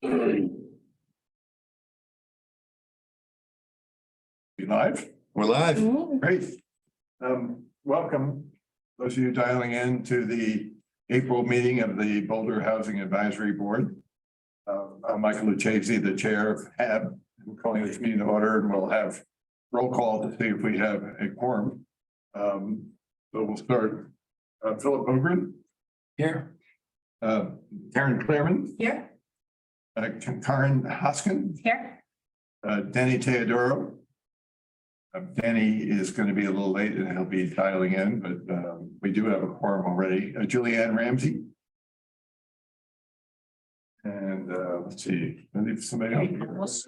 You live? We're live. Great. Welcome, those of you dialing in to the April meeting of the Boulder Housing Advisory Board. I'm Michael Lucchese, the chair of HAB. I'm calling this meeting to order, and we'll have roll call to see if we have a quorum. So we'll start. Philip Ogren. Here. Karen Clareman. Here. Karen Hoskin. Here. Danny Teodoro. Danny is going to be a little late and he'll be dialing in, but we do have a quorum already. Julianne Ramsey. And let's see, maybe somebody else.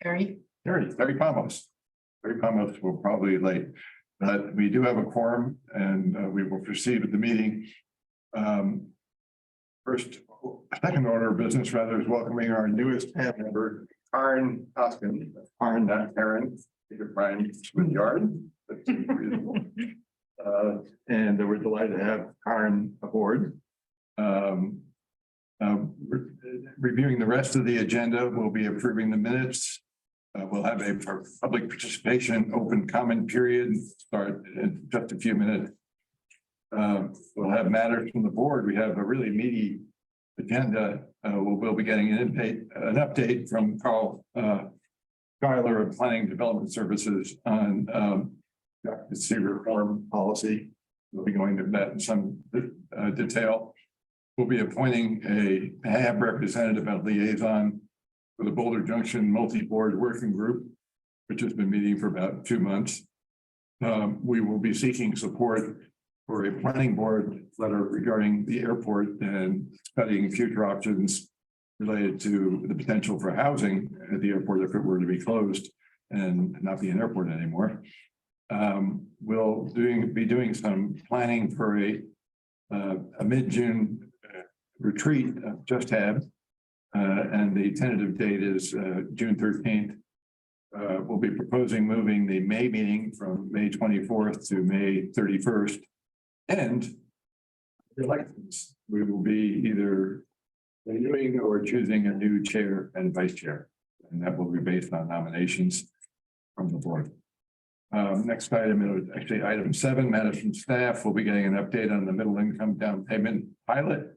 Harry. Terry Pamos. Terry Pamos will probably be late, but we do have a quorum and we will proceed with the meeting. Second order of business rather is welcoming our newest HAB member, Karen Hoskin. Karen, not Karen. Brian Swindyard. And we're delighted to have Karen aboard. Reviewing the rest of the agenda, we'll be approving the minutes. We'll have a public participation open comment period, start in just a few minutes. We'll have matters from the board. We have a really meaty agenda. We'll be getting an update from Carl Schuyler of Planning Development Services on occupancy reform policy. We'll be going to that in some detail. We'll be appointing a HAB representative and liaison for the Boulder Junction Multi-Board Working Group, which has been meeting for about 2 months. We will be seeking support for a planning board letter regarding the airport and studying future options related to the potential for housing at the airport if it were to be closed and not be an airport anymore. We'll be doing some planning for a mid-June retreat just had, and the tentative date is June 13th. We'll be proposing moving the May meeting from May 24th to May 31st, and elections. We will be either renewing or choosing a new chair and vice chair, and that will be based on nominations from the board. Next item is actually item 7, matters from staff. We'll be getting an update on the middle income down payment pilot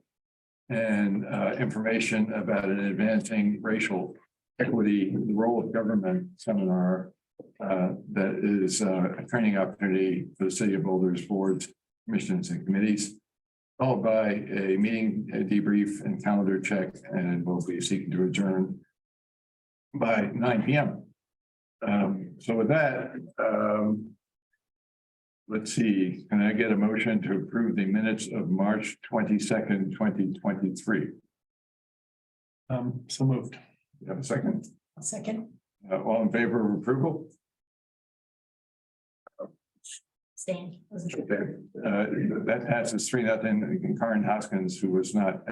and information about an advancing racial equity, the role of government seminar that is a training opportunity for the city of Boulder's boards, commissions, and committees, followed by a meeting, a debrief, and calendar check, and we'll be seeking to adjourn by 9 p.m. So with that, let's see, can I get a motion to approve the minutes of March 22nd, 2023? So moved. You have a second? A second. All in favor of approval? Stan. Okay. That passes 3-0. Karen Hoskins, who was not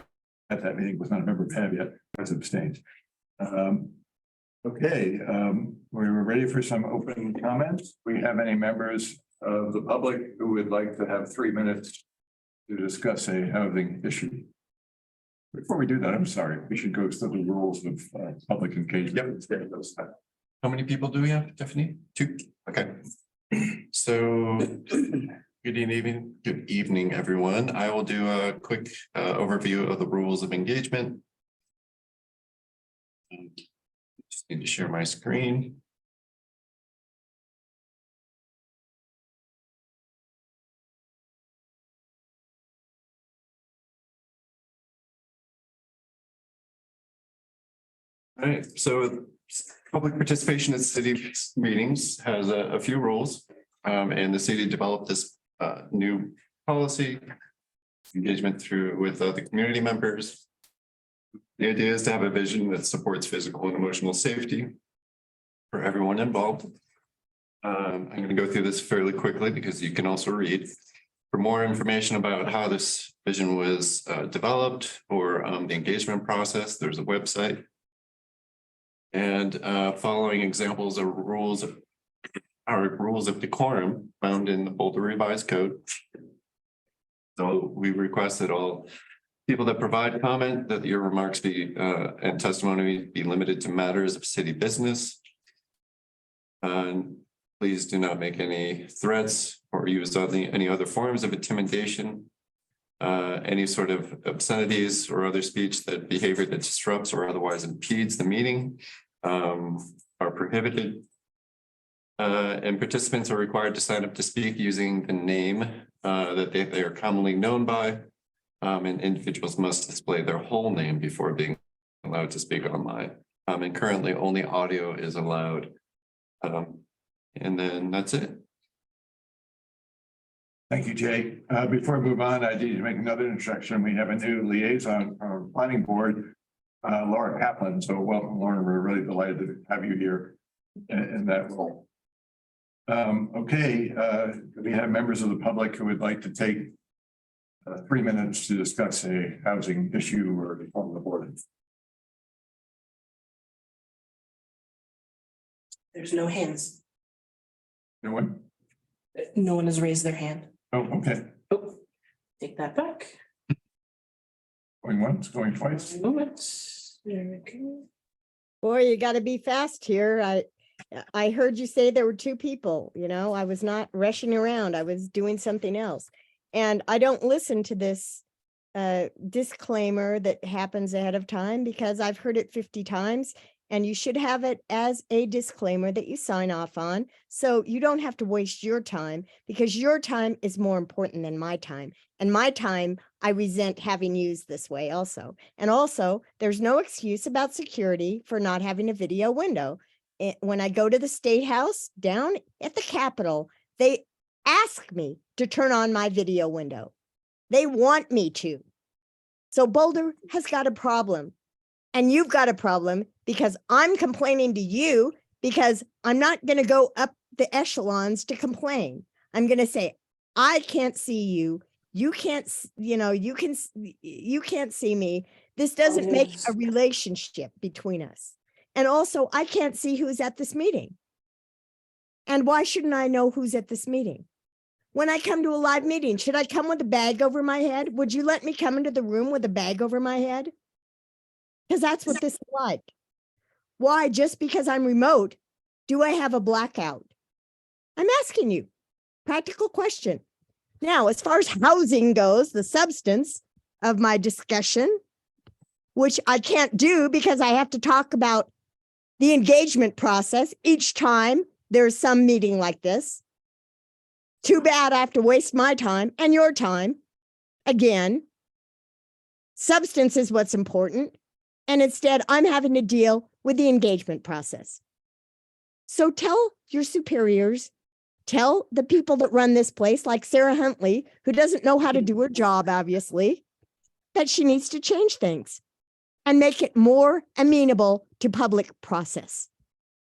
at that meeting, was not a member of HAB yet, has abstained. Okay, we were ready for some open comments. We have any members of the public who would like to have 3 minutes to discuss a housing issue? Before we do that, I'm sorry, we should go through the rules of public engagement. Yep. How many people do we have, Tiffany? 2. Okay. So good evening, everyone. I will do a quick overview of the rules of engagement. Just need to share my screen. All right, so public participation in city meetings has a few rules, and the city developed this new policy engagement with the community members. The idea is to have a vision that supports physical and emotional safety for everyone involved. I'm going to go through this fairly quickly because you can also read. For more information about how this vision was developed or the engagement process, there's a website. And following examples of rules of decorum found in the Boulder Revised Code. So we request that all People that provide comment, that your remarks be and testimony be limited to matters of city business. And please do not make any threats or use any other forms of intimidation. Any sort of obscenities or other speech that behavior that disrupts or otherwise impedes the meeting are prohibited. And participants are required to sign up to speak using the name that they are commonly known by. And individuals must display their whole name before being allowed to speak online. And currently only audio is allowed. And then that's it. Thank you, Jay. Before we move on, I need to make another introduction. We have a new liaison from our planning board, Laura Kaplan. So welcome, Laura. We're really delighted to have you here in that role. Okay, we have members of the public who would like to take 3 minutes to discuss a housing issue or on the board. There's no hands. No one? No one has raised their hand. Oh, okay. Oh, take that back. Going once, going twice. Moment. There we go. Boy, you got to be fast here. I heard you say there were 2 people, I was not rushing around. I was doing something else. And I don't listen to this disclaimer that happens ahead of time because I've heard it 50 times. And you should have it as a disclaimer that you sign off on. So you don't have to waste your time because your time is more important than my time. And my time, I resent having used this way also. And also, there's no excuse about security for not having a video window. When I go to the State House down at the Capitol, they ask me to turn on my video window. They want me to. So Boulder has got a problem. And you've got a problem because I'm complaining to you because I'm not going to go up the echelons to complain. I'm going to say, I can't see you. You can't, you can't see me. This doesn't make a relationship between us. And also, I can't see who's at this meeting. And why shouldn't I know who's at this meeting? When I come to a live meeting, should I come with a bag over my head? Would you let me come into the room with a bag over my head? Because that's what this is like. Why, just because I'm remote, do I have a blackout? I'm asking you, practical question. Now, as far as housing goes, the substance of my discussion, which I can't do because I have to talk about the engagement process each time there's some meeting like this. Too bad I have to waste my time and your time. Again, substance is what's important. And instead, I'm having to deal with the engagement process. So tell your superiors, tell the people that run this place, like Sarah Huntley, who doesn't know how to do her job, obviously, that she needs to change things and make it more amenable to public process.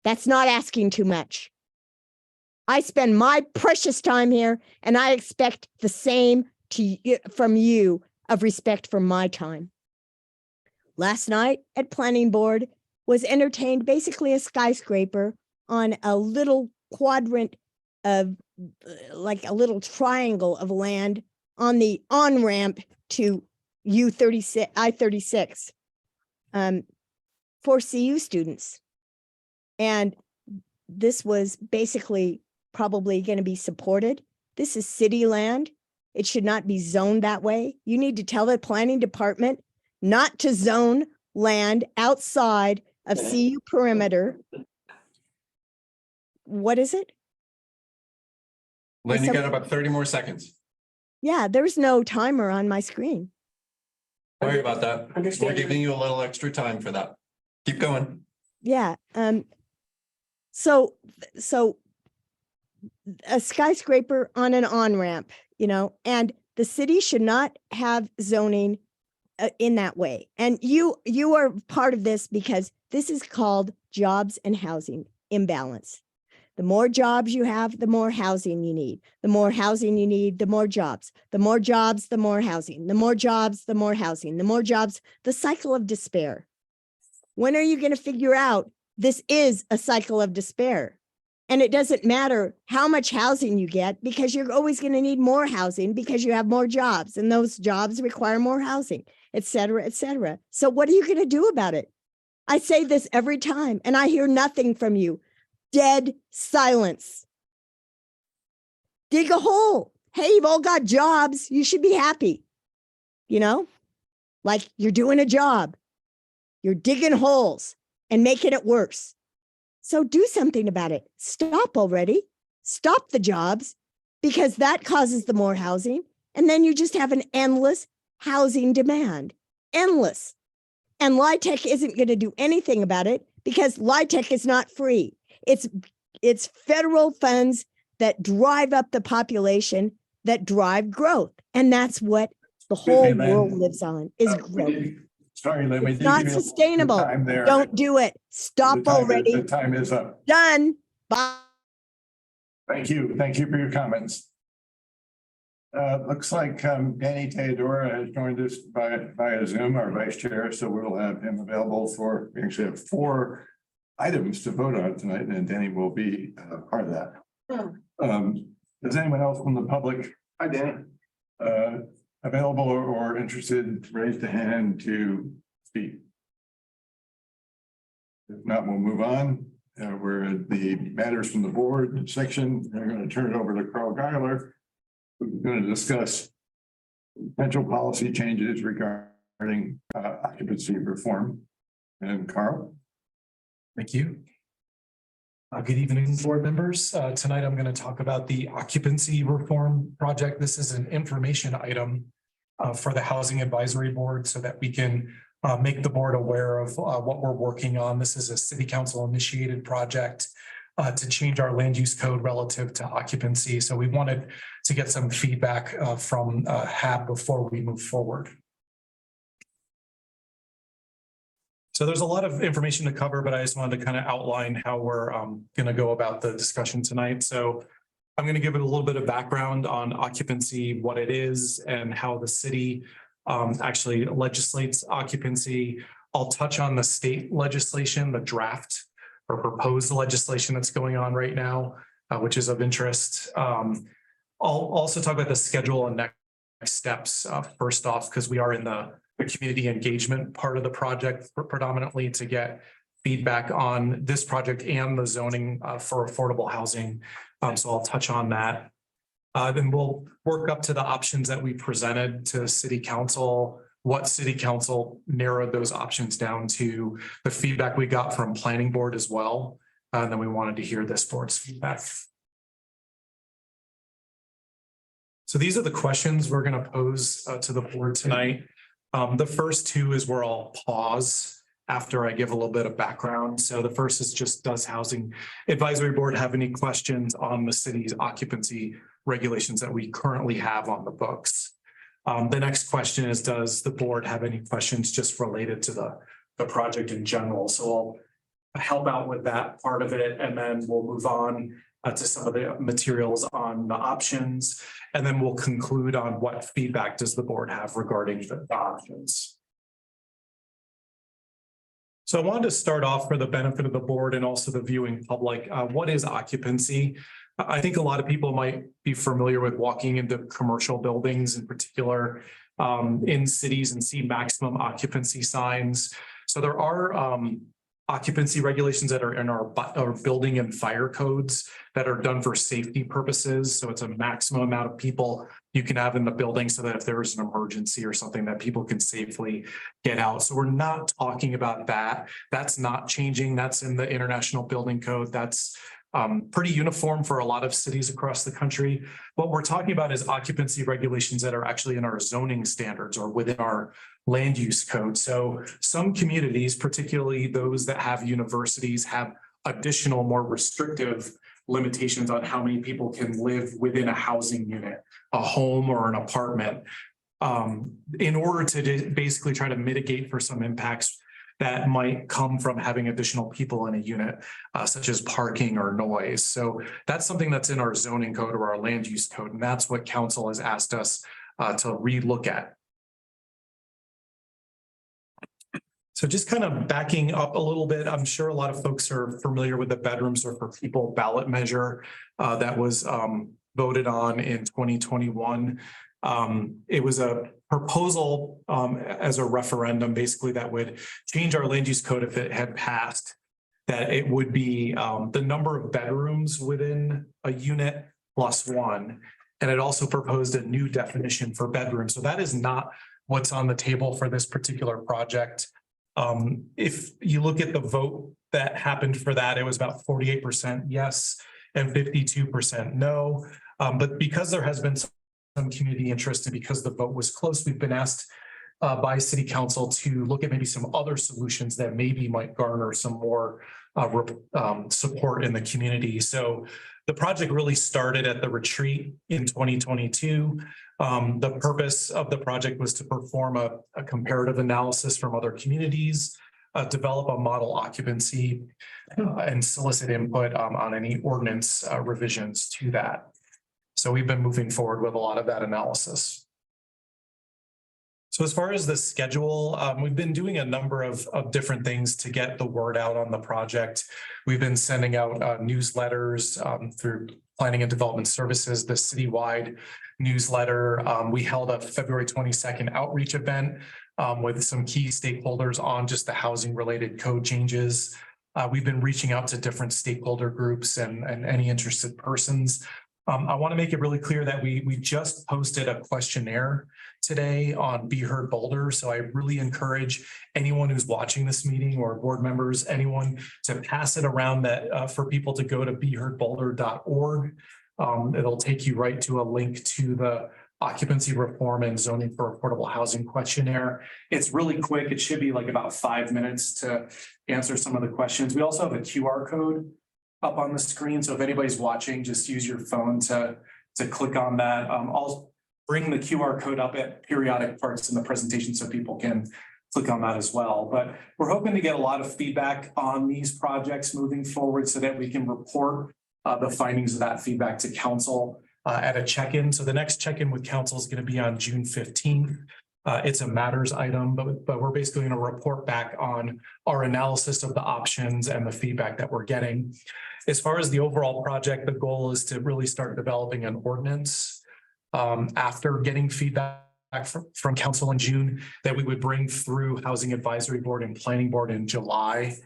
That's not asking too much. I spend my precious time here, and I expect the same from you of respect for my time. Last night at planning board was entertained basically a skyscraper on a little quadrant of like a little triangle of land on the on-ramp to I-36 for CU students. And this was basically probably going to be supported. This is city land. It should not be zoned that way. You need to tell the planning department not to zone land outside of CU perimeter. What is it? Lynn, you got about 30 more seconds. Yeah, there's no timer on my screen. Sorry about that. We're Understand. giving you a little extra time for that. Keep going. Yeah. So a skyscraper on an on-ramp, and the city should not have zoning in that way. And you are part of this because this is called jobs and housing imbalance. The more jobs you have, the more housing you need. The more housing you need, the more jobs. The more jobs, the more housing. The more jobs, the more housing. The more jobs, the cycle of despair. When are you going to figure out this is a cycle of despair? And it doesn't matter how much housing you get because you're always going to need more housing because you have more jobs and those jobs require more housing, et cetera, et cetera. So what are you going to do about it? I say this every time and I hear nothing from you. Dead silence. Dig a hole. Hey, you've all got jobs. You should be happy. You know, like you're doing a job. You're digging holes and making it worse. So do something about it. Stop already. Stop the jobs because that causes the more housing. And then you just have an endless housing demand. Endless. And LIHTC isn't going to do anything about it because LIHTC is not free. It's federal funds that drive up the population, that drive growth. And that's what the whole world lives on is growth. Sorry, Lynn, we It's did not give you sustainable. time there. Don't do it. Stop The already. time is up. Done. Bye. Thank you. Thank you for your comments. Looks like Danny Theodora has joined us via Zoom, our vice chair, so we'll have him available for, we actually have 4 items to vote on tonight, and Danny will be part of that. Does anyone else from the public, hi Danny, available or interested, raise the hand to speak? If not, we'll move on. We're at the matters from the board section. We're going to turn it over to Carl Geiler, who's going to discuss potential policy changes regarding occupancy reform. And Carl? Thank you. Good evening, board members. Tonight, I'm going to talk about the occupancy reform project. This is an information item for the Housing Advisory Board so that we can make the board aware of what we're working on. This is a city council initiated project to change our land use code relative to occupancy. So we wanted to get some feedback from HAB before we move forward. So there's a lot of information to cover, but I just wanted to kind of outline how we're going to go about the discussion tonight. So I'm going to give it a little bit of background on occupancy, what it is, and how the city actually legislates occupancy. I'll touch on the state legislation, the draft or proposed legislation that's going on right now, which is of interest. I'll also talk about the schedule and next steps first off, because we are in the community engagement part of the project predominantly to get feedback on this project and the zoning for affordable housing. So I'll touch on that. Then we'll work up to the options that we presented to City Council, what City Council narrowed those options down to, the feedback we got from Planning Board as well. And then we wanted to hear this board's feedback. So these are the questions we're going to pose to the board tonight. The first 2 is where I'll pause after I give a little bit of background. So the first is just, does Housing Advisory Board have any questions on the city's occupancy regulations that we currently have on the books? The next question is, does the board have any questions just related to the project in general? So I'll help out with that part of it, and then we'll move on to some of the materials on the options, and then we'll conclude on what feedback does the board have regarding the options. So I wanted to start off for the benefit of the board and also the viewing public. What is occupancy? I think a lot of people might be familiar with walking into commercial buildings in particular in cities and see maximum occupancy signs. So there are occupancy regulations that are in our building and fire codes that are done for safety purposes. So it's a maximum amount of people you can have in the building so that if there is an emergency or something that people can safely get out. So we're not talking about that. That's not changing. That's in the International Building Code. That's pretty uniform for a lot of cities across the country. What we're talking about is occupancy regulations that are actually in our zoning standards or within our land use code. So some communities, particularly those that have universities, have additional, more restrictive limitations on how many people can live within a housing unit, a home or an apartment, in order to basically try to mitigate for some impacts that might come from having additional people in a unit, such as parking or noise. So that's something that's in our zoning code or our land use code, and that's what council has asked us to relook at. So just kind of backing up a little bit, I'm sure a lot of folks are familiar with the bedrooms or per people ballot measure that was voted on in 2021. It was a proposal as a referendum, basically, that would change our land use code if it had passed. That it would be the number of bedrooms within a unit plus one. And it also proposed a new definition for bedroom. So that is not what's on the table for this particular project. If you look at the vote that happened for that, it was about 48% yes and 52% no. But because there has been some community interest and because the vote was close, we've been asked by City Council to look at maybe some other solutions that maybe might garner some more support in the community. So the project really started at the retreat in 2022. The purpose of the project was to perform a comparative analysis from other communities, develop a model occupancy, and solicit input on any ordinance revisions to that. So we've been moving forward with a lot of that analysis. So as far as the schedule, we've been doing a number of different things to get the word out on the project. We've been sending out newsletters through Planning and Development Services, the citywide newsletter. We held a February 22nd outreach event with some key stakeholders on just the housing related code changes. We've been reaching out to different stakeholder groups and any interested persons. I want to make it really clear that we just posted a questionnaire today on Be Heard Boulder. So I really encourage anyone who's watching this meeting or board members, anyone to pass it around that for people to go to beheardboulder.org. It'll take you right to a link to the occupancy reform and zoning for affordable housing questionnaire. It's really quick. It should be like about 5 minutes to answer some of the questions. We also have a QR code up on the screen. So if anybody's watching, just use your phone to click on that. I'll bring the QR code up at periodic parts in the presentation so people can click on that as well. But we're hoping to get a lot of feedback on these projects moving forward so that we can report the findings of that feedback to council at a check-in. So the next check-in with council is going to be on June 15th. It's a matters item, but we're basically going to report back on our analysis of the options and the feedback that we're getting. As far as the overall project, the goal is to really start developing an ordinance after getting feedback from council in June that we would bring through Housing Advisory Board and Planning Board in July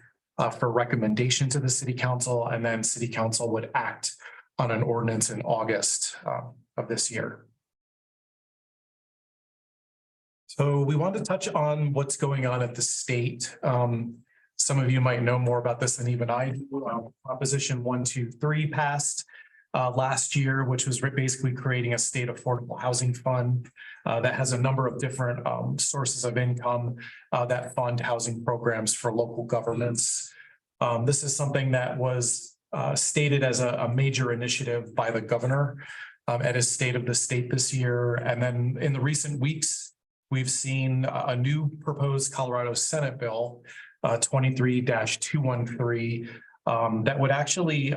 for recommendation to the City Council, and then City Council would act on an ordinance in August of this year. So we want to touch on what's going on at the state. Some of you might know more about this than even I do. Proposition 123 passed last year, which was basically creating a state affordable housing fund that has a number of different sources of income that fund housing programs for local governments. This is something that was stated as a major initiative by the governor at his State of the State this year. And then in the recent weeks, we've seen a new proposed Colorado Senate bill, 23-213, that would actually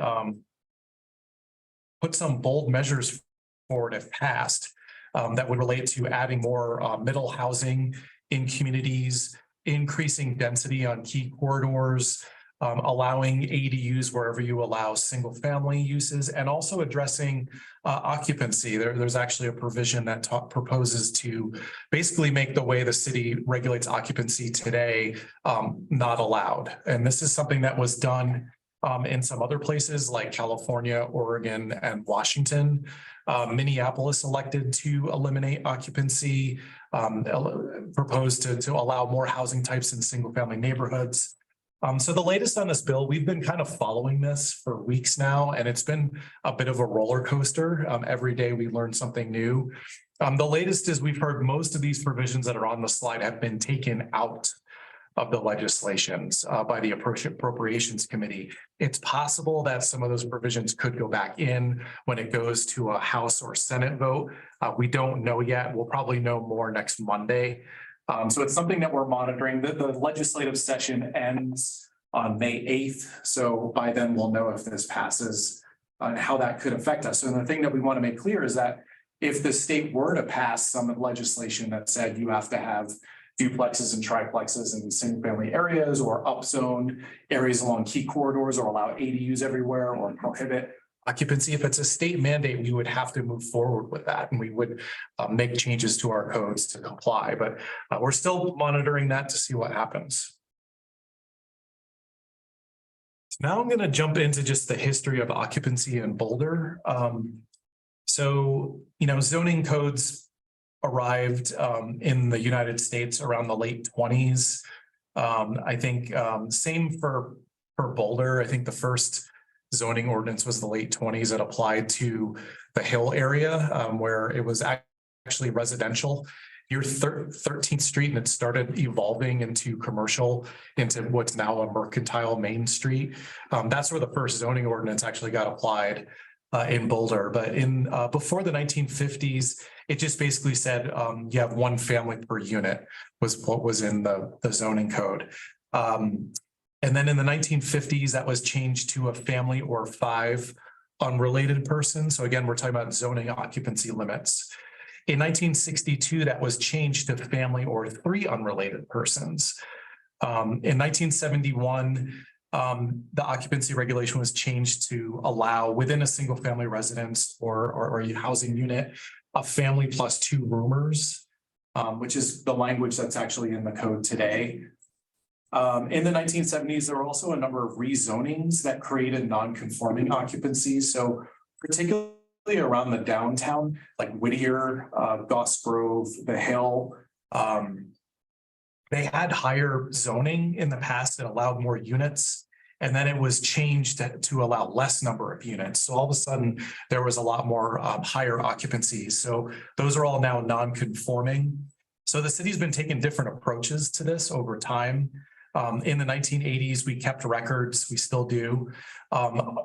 put some bold measures forward if passed that would relate to adding more middle housing in communities, increasing density on key corridors, allowing ADUs wherever you allow single family uses, and also addressing occupancy. There's actually a provision that proposes to basically make the way the city regulates occupancy today not allowed. And this is something that was done in some other places like California, Oregon, and Washington. Minneapolis elected to eliminate occupancy, proposed to allow more housing types in single family neighborhoods. So the latest on this bill, we've been kind of following this for weeks now, and it's been a bit of a roller coaster. Every day we learn something new. The latest is we've heard most of these provisions that are on the slide have been taken out of the legislations by the Appropriations Committee. It's possible that some of those provisions could go back in when it goes to a House or Senate vote. We don't know yet. We'll probably know more next Monday. So it's something that we're monitoring. The legislative session ends on May 8th. So by then we'll know if this passes and how that could affect us. So the thing that we want to make clear is that if the state were to pass some legislation that said you have to have duplexes and triplexes in single family areas or upzone areas along key corridors or allow ADUs everywhere or prohibit occupancy. If it's a state mandate, we would have to move forward with that and we would make changes to our codes to comply, but we're still monitoring that to see what happens. Now I'm going to jump into just the history of occupancy in Boulder. So, zoning codes arrived in the United States around the late 20s. I think same for Boulder. I think the first zoning ordinance was the late 20s. It applied to the Hill area where it was actually residential near 13th Street, and it started evolving into commercial, into what's now a mercantile Main Street. That's where the first zoning ordinance actually got applied in Boulder. But in before the 1950s, it just basically said you have one family per unit was what was in the zoning code. And then in the 1950s, that was changed to a family or 5 unrelated persons. So again, we're talking about zoning occupancy limits. In 1962, that was changed to family or 3 unrelated persons. In 1971, the occupancy regulation was changed to allow within a single family residence or a housing unit, a family plus 2 roomers, which is the language that's actually in the code today. In the 1970s, there were also a number of rezonings that created non-conforming occupancies. So particularly around the downtown, like Whittier, Goss Grove, The Hill, they had higher zoning in the past that allowed more units. And then it was changed to allow less number of units. So all of a sudden, there was a lot more higher occupancies. So those are all now non-conforming. So the city's been taking different approaches to this over time. In the 1980s, we kept records, we still do.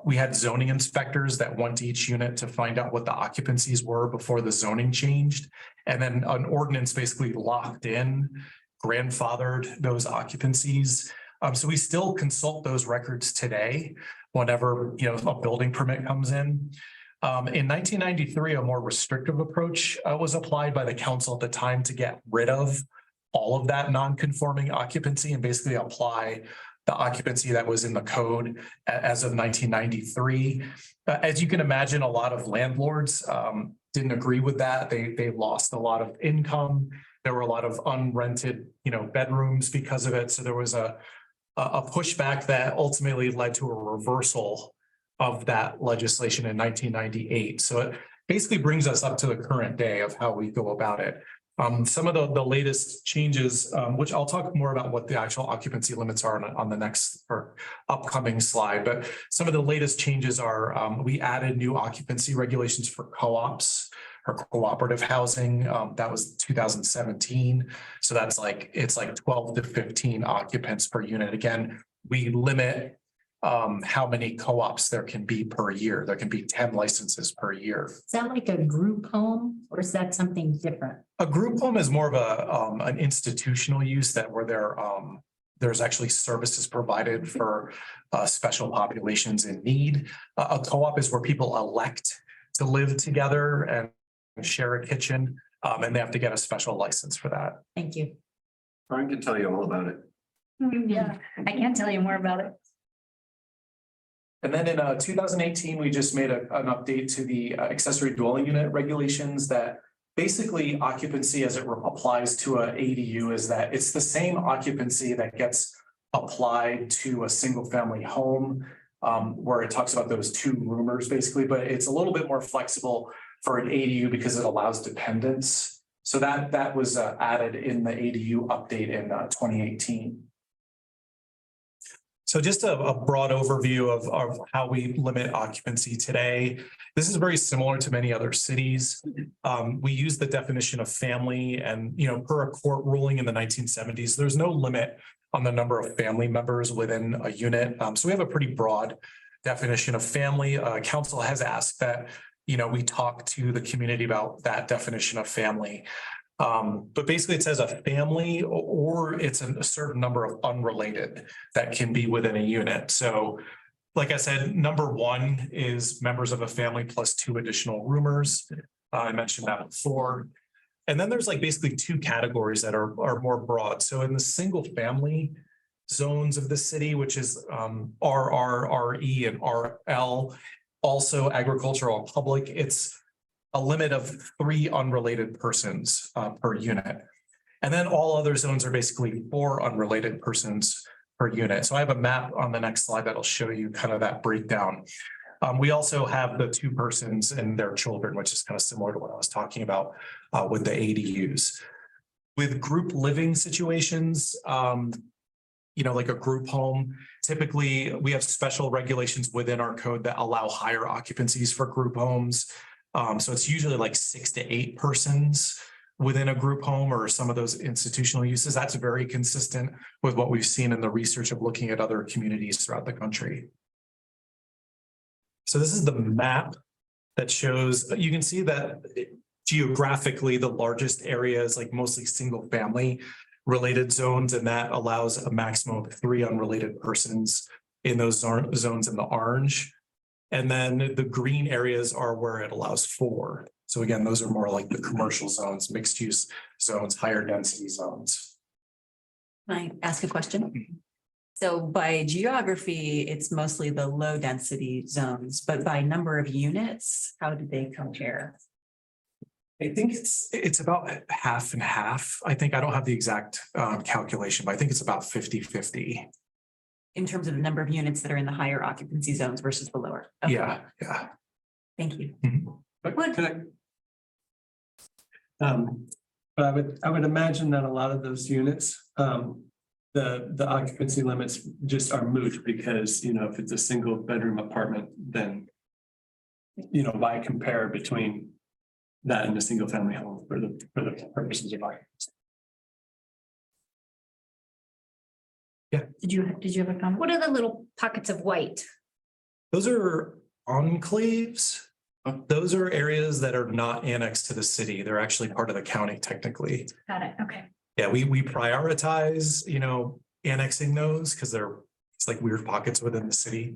We had zoning inspectors that went to each unit to find out what the occupancies were before the zoning changed. And then an ordinance basically locked in, grandfathered those occupancies. So we still consult those records today whenever a building permit comes in. In 1993, a more restrictive approach was applied by the council at the time to get rid of all of that non-conforming occupancy and basically apply the occupancy that was in the code as of 1993. As you can imagine, a lot of landlords didn't agree with that. They lost a lot of income. There were a lot of unrented, bedrooms because of it. So there was a pushback that ultimately led to a reversal of that legislation in 1998. So it basically brings us up to the current day of how we go about it. Some of the latest changes, which I'll talk more about what the actual occupancy limits are on the next or upcoming slide, but some of the latest changes are we added new occupancy regulations for co-ops or cooperative housing. That was 2017. So that's it's like 12 to 15 occupants per unit. Again, we limit how many co-ops there can be per year. There can be 10 licenses per year. Is that like a group home or is that something different? A group home is more of an institutional use where there's actually services provided for special populations in need. A co-op is where people elect to live together and share a kitchen, and they have to get a special license for that. Thank you. Brian can tell you all about it. Yeah, I can't tell you more about it. And then in 2018, we just made an update to the accessory dwelling unit regulations that basically occupancy as it applies to an ADU is that it's the same occupancy that gets applied to a single family home where it talks about those 2 roomers basically, but it's a little bit more flexible for an ADU because it allows dependents. So that was added in the ADU update in 2018. So just a broad overview of how we limit occupancy today. This is very similar to many other cities. We use the definition of family and, per a court ruling in the 1970s, there's no limit on the number of family members within a unit. So we have a pretty broad definition of family. Council has asked that, we talk to the community about that definition of family. But basically it says a family or it's a certain number of unrelated that can be within a unit. So like I said, number 1 is members of a family plus 2 additional roomers. I mentioned that before. And then there's like basically two categories that are more broad. So in the single family zones of the city, which is RR, RE, and RL, also agricultural public, it's a limit of 3 unrelated persons per unit. And then all other zones are basically 4 unrelated persons per unit. So I have a map on the next slide that'll show you kind of that breakdown. We also have the 2 persons and their children, which is kind of similar to what I was talking about with the ADUs. With group living situations, like a group home, typically we have special regulations within our code that allow higher occupancies for group homes. So it's usually like 6 to 8 persons within a group home or some of those institutional uses. That's very consistent with what we've seen in the research of looking at other communities throughout the country. So this is the map that shows, you can see that geographically, the largest area is like mostly single family related zones, and that allows a maximum of 3 unrelated persons in those zones in the orange. And then the green areas are where it allows 4. So again, those are more like the commercial zones, mixed use zones, higher density zones. Can I ask a question? So by geography, it's mostly the low density zones, but by number of units, how do they compare? I think it's about half and half. I think I don't have the exact calculation, but I think it's about 50-50. In terms of the number of units that are in the higher occupancy zones versus the lower? Okay. Yeah. Thank you. But What? but I would imagine that a lot of those units, the occupancy limits just are moot because, if it's a single bedroom apartment, then why compare between that and a single family home for the purposes of occupancy? Did you have a comment? What are the little pockets of white? Those are enclaves. Those are areas that are not annexed to the city. They're actually part of the county technically. Got it, okay. Yeah, we prioritize, annexing those because it's like weird pockets within the city.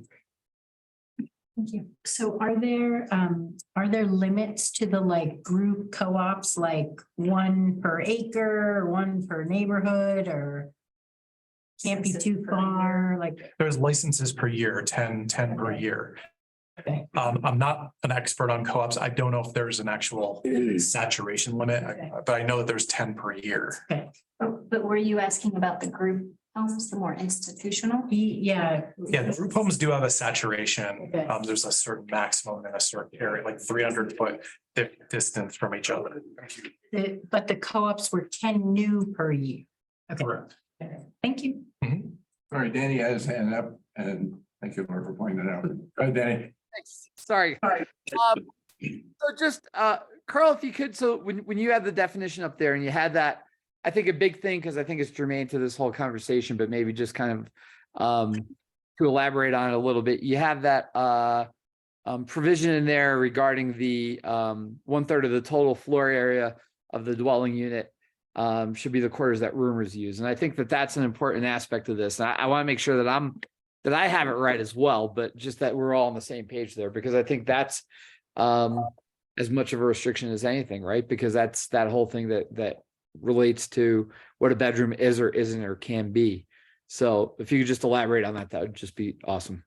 Thank you. So are there limits to the like group co-ops, like 1 per acre, 1 per neighborhood, or can't be too far, like? There's licenses per year, 10 per year. Okay. I'm not an expert on co-ops. I don't know if there's an actual saturation limit, but I know that there's 10 per year. Okay. But were you asking about the group homes, the more institutional? Yeah. Yeah, group homes do have a saturation. Okay. There's a certain maximum in a certain area, like 300-foot distance from each other. But the co-ops were 10 new per year. Okay. Correct. Okay. Thank you. All right, Danny has his hand up, and thank you, Laura, for pointing that out. Go ahead, Danny. Thanks. Sorry. So just, Carl, if you could, so when you had the definition up there and you had that, I think a big thing, because I think it's germane to this whole conversation, but maybe just kind of to elaborate on it a little bit, you have that provision in there regarding the 1/3 of the total floor area of the dwelling unit should be the quarters that roomers use. And I think that that's an important aspect of this. And I want to make sure that I have it right as well, but just that we're all on the same page there, because I think that's as much of a restriction as anything, right? Because that's that whole thing that relates to what a bedroom is or isn't or can be. So if you could just elaborate on that, that would just be awesome.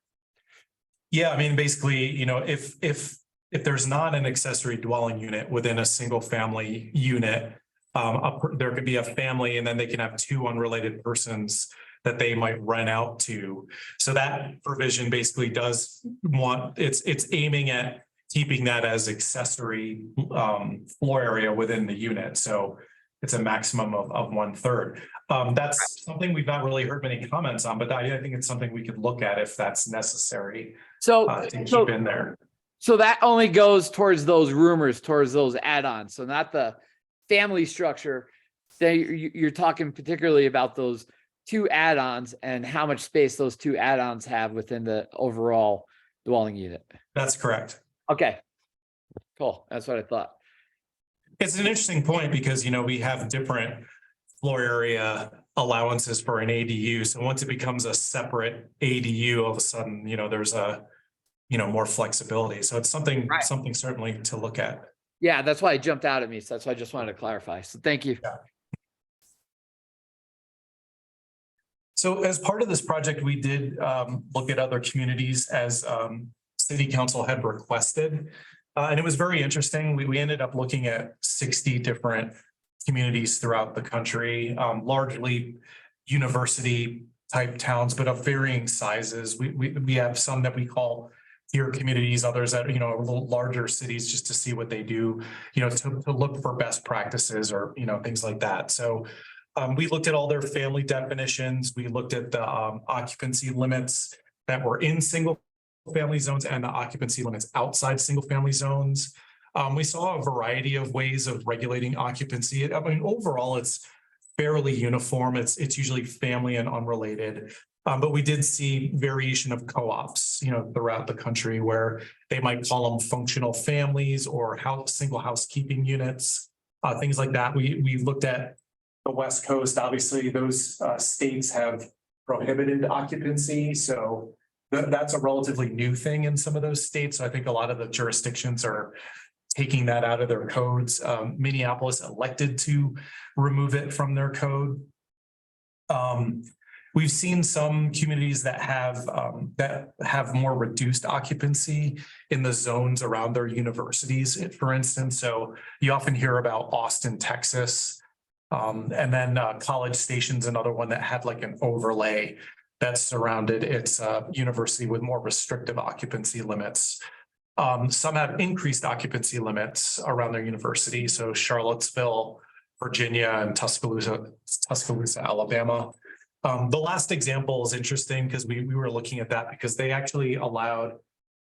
Yeah, I mean, basically, if there's not an accessory dwelling unit within a single family unit, there could be a family and then they can have 2 unrelated persons that they might rent out to. So that provision basically does it's aiming at keeping that as accessory floor area within the unit. So it's a maximum of 1/3. That's something we've not really heard many comments on, but I think it's something we could look at if that's necessary to keep in there. So that only goes towards those roomers, towards those add-ons. So not the family structure. You're talking particularly about those 2 add-ons and how much space those 2 add-ons have within the overall dwelling unit. That's correct. Okay, cool. That's what I thought. It's an interesting point because, we have different floor area allowances for an ADU. So once it becomes a separate ADU, all of a sudden, there's more flexibility. So it's something certainly to look at. Yeah, that's why it jumped out at me. So that's why I just wanted to clarify. So thank you. So as part of this project, we did look at other communities as city council had requested. And it was very interesting. We ended up looking at 60 different communities throughout the country, largely university type towns, but of varying sizes. We have some that we call tier communities, others that, you know, are a little larger cities, just to see what they do, you know, to look for best practices or, you know, things like that. So we looked at all their family definitions. We looked at the occupancy limits that were in single family zones and the occupancy limits outside single family zones. We saw a variety of ways of regulating occupancy. I mean, overall, it's fairly uniform. It's usually family and unrelated. But we did see variation of co-ops, you know, throughout the country where they might call them functional families or single housekeeping units, things like that. We looked at the West Coast. Obviously, those states have prohibited occupancy. So that's a relatively new thing in some of those states. So I think a lot of the jurisdictions are taking that out of their codes. Minneapolis elected to remove it from their code. We've seen some communities that have more reduced occupancy in the zones around their universities, for instance. So you often hear about Austin, Texas, and then College Station's another one that had like an overlay that surrounded its university with more restrictive occupancy limits. Some have increased occupancy limits around their university. So Charlottesville, Virginia, and Tuscaloosa, Alabama. The last example is interesting because we were looking at that because they actually allowed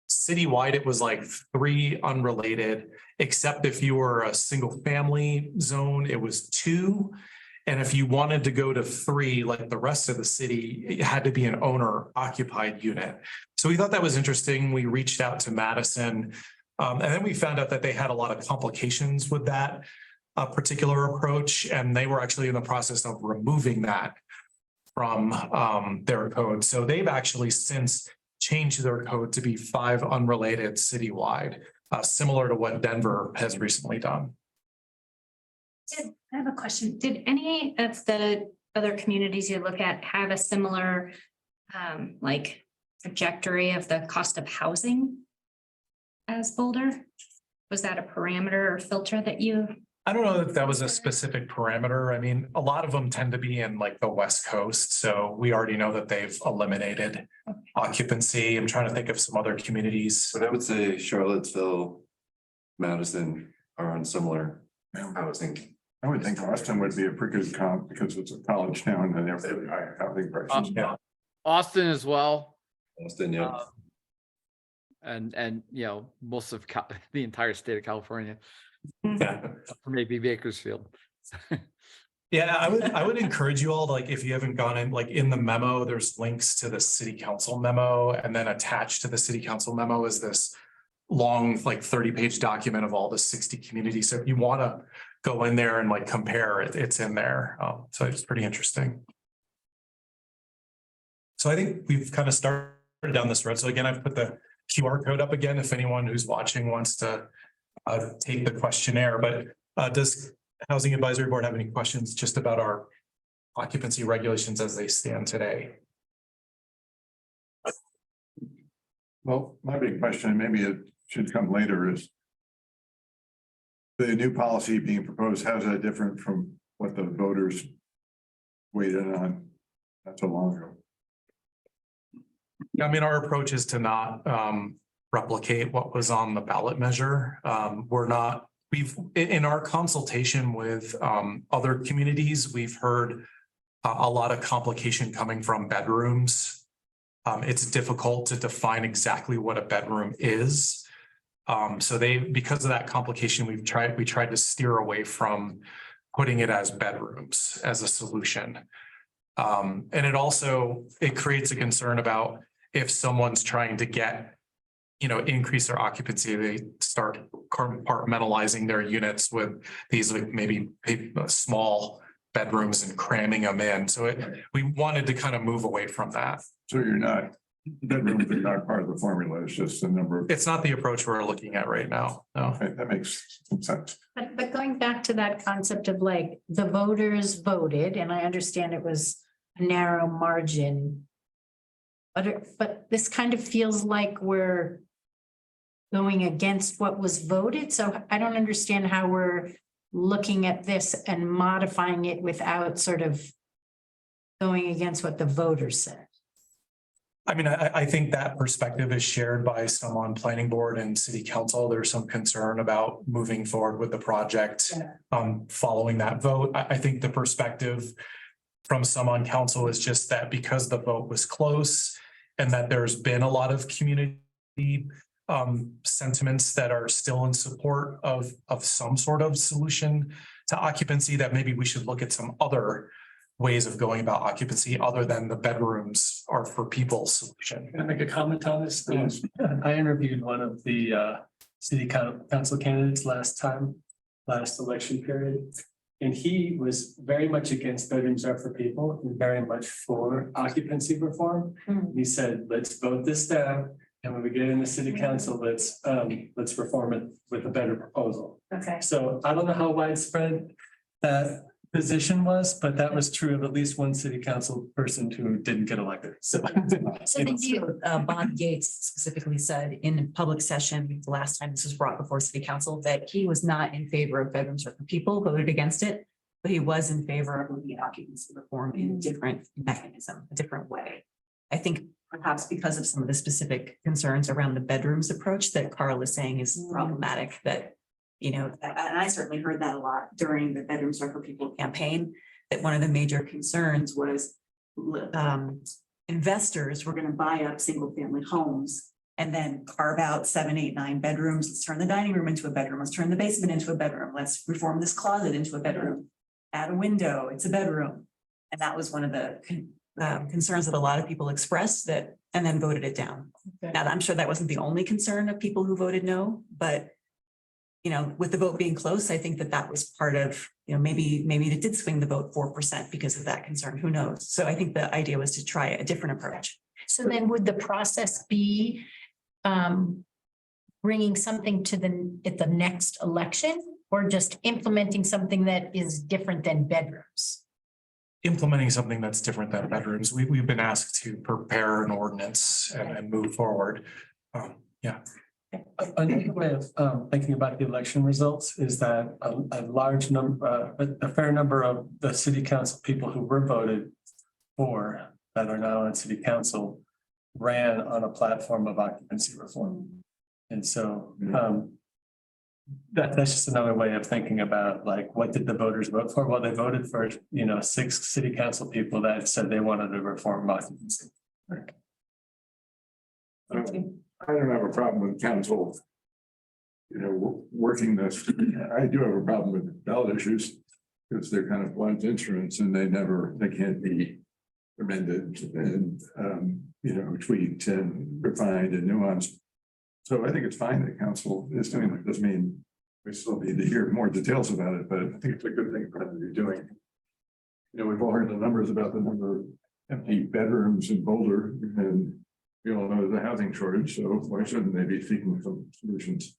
citywide, it was like 3 unrelated, except if you were a single family zone, it was 2. And if you wanted to go to 3, like the rest of the city, it had to be an owner occupied unit. So we thought that was interesting. We reached out to Madison, and then we found out that they had a lot of complications with that particular approach. And they were actually in the process of removing that from their code. So they've actually since changed their code to be 5 unrelated citywide, similar to what Denver has recently done. I have a question. Did any of the other communities you look at have a similar like trajectory of the cost of housing as Boulder? Was that a parameter or filter that you? I don't know if that was a specific parameter. I mean, a lot of them tend to be in like the West Coast. So we already know that they've eliminated occupancy. I'm trying to think of some other communities. But I would say Charlottesville, Madison are on similar housing. I would think Austin would be a pretty good comp because it's a college town and they have very high housing prices. Yeah. Austin as well. Austin, yeah. And you know, most of the entire state of California, Yeah. or maybe Bakersfield. Yeah, I would encourage you all to, like, if you haven't gone in, like in the memo, there's links to the city council memo, and then attached to the city council memo is this long, like 30-page document of all the 60 communities. So if you want to go in there and like compare it, it's in there. So it's pretty interesting. So I think we've kind of started down this road. So again, I've put the QR code up again if anyone who's watching wants to take the questionnaire. But does Housing Advisory Board have any questions just about our occupancy regulations as they stand today? Well, my big question, maybe it should come later, is the new policy being proposed, how's that different from what the voters weighed in on not so long ago? I mean, our approach is to not replicate what was on the ballot measure. In our consultation with other communities, we've heard a lot of complication coming from bedrooms. It's difficult to define exactly what a bedroom is. Because of that complication, we tried to steer away from putting it as bedrooms as a solution. And it creates a concern about if someone's trying to get, increase their occupancy, they start compartmentalizing their units with these like maybe small bedrooms and cramming them in. So we wanted to kind of move away from that. So you're not Bedrooms are not part of the formula, it's just the number of, It's not the approach we're looking at right now. No. okay, that makes some sense. But going back to that concept of like, the voters voted, and I understand it was a narrow margin. But this kind of feels like we're going against what was voted, so I don't understand how we're looking at this and modifying it without sort of going against what the voters said. I mean, I think that perspective is shared by some on planning board and city council. There's some concern about moving forward with the project following that vote. I think the perspective from some on council is just that because the vote was close and that there's been a lot of community sentiments that are still in support of some sort of solution to occupancy, that maybe we should look at some other ways of going about occupancy other than the bedrooms are for people solution. Can I make a comment on this? I interviewed one of the city council candidates last election period. And he was very much against bedrooms are for people and very much for occupancy reform. He said, let's vote this down. And when we get in the city council, let's reform it with a better proposal. Okay. So I don't know how widespread that position was, but that was true of at least one city council person who didn't get elected. So. So they do, Bob Gates specifically said in public session, the last time this was brought before city council, that he was not in favor of bedrooms for people, voted against it. But he was in favor of looking at occupancy reform in a different mechanism, a different way. I think perhaps because of some of the specific concerns around the bedrooms approach that Carl is saying is problematic, that, you know, and I certainly heard that a lot during the Bedrooms Are for People campaign, that one of the major concerns was investors were going to buy up single family homes and then carve out 7, 8, 9 bedrooms. Let's turn the dining room into a bedroom. Let's turn the basement into a bedroom. Let's reform this closet into a bedroom. Add a window, it's a bedroom. And that was one of the concerns that a lot of people expressed that, and then voted it down. Okay. Now, I'm sure that wasn't the only concern of people who voted no, but you know, with the vote being close, I think that was part of, you know, maybe it did swing the vote 4% because of that concern. Who knows? So I think the idea was to try a different approach. So then would the process be bringing something at the next election, or just implementing something that is different than bedrooms? Implementing something that's different than bedrooms. We've been asked to prepare an ordinance and move forward. Yeah. Another way of thinking about the election results is that a large number, a fair number of the city council people who were voted for that are now on city council ran on a platform of occupancy reform. And so that's just another way of thinking about, like, what did the voters vote for? Well, they voted for, 6 city council people that said they wanted to reform occupancy. I don't have a problem with council, working this. I do have a problem with ballot issues because they're kind of blunt instruments and they can't be amended and, tweaked and refined and nuanced. So I think it's fine that council is doing it. Doesn't mean we still need to hear more details about it, but I think it's a good thing for them to be doing. We've all heard the numbers about the number of empty bedrooms in Boulder, and we all know there's a housing shortage, so why shouldn't they be seeking some solutions?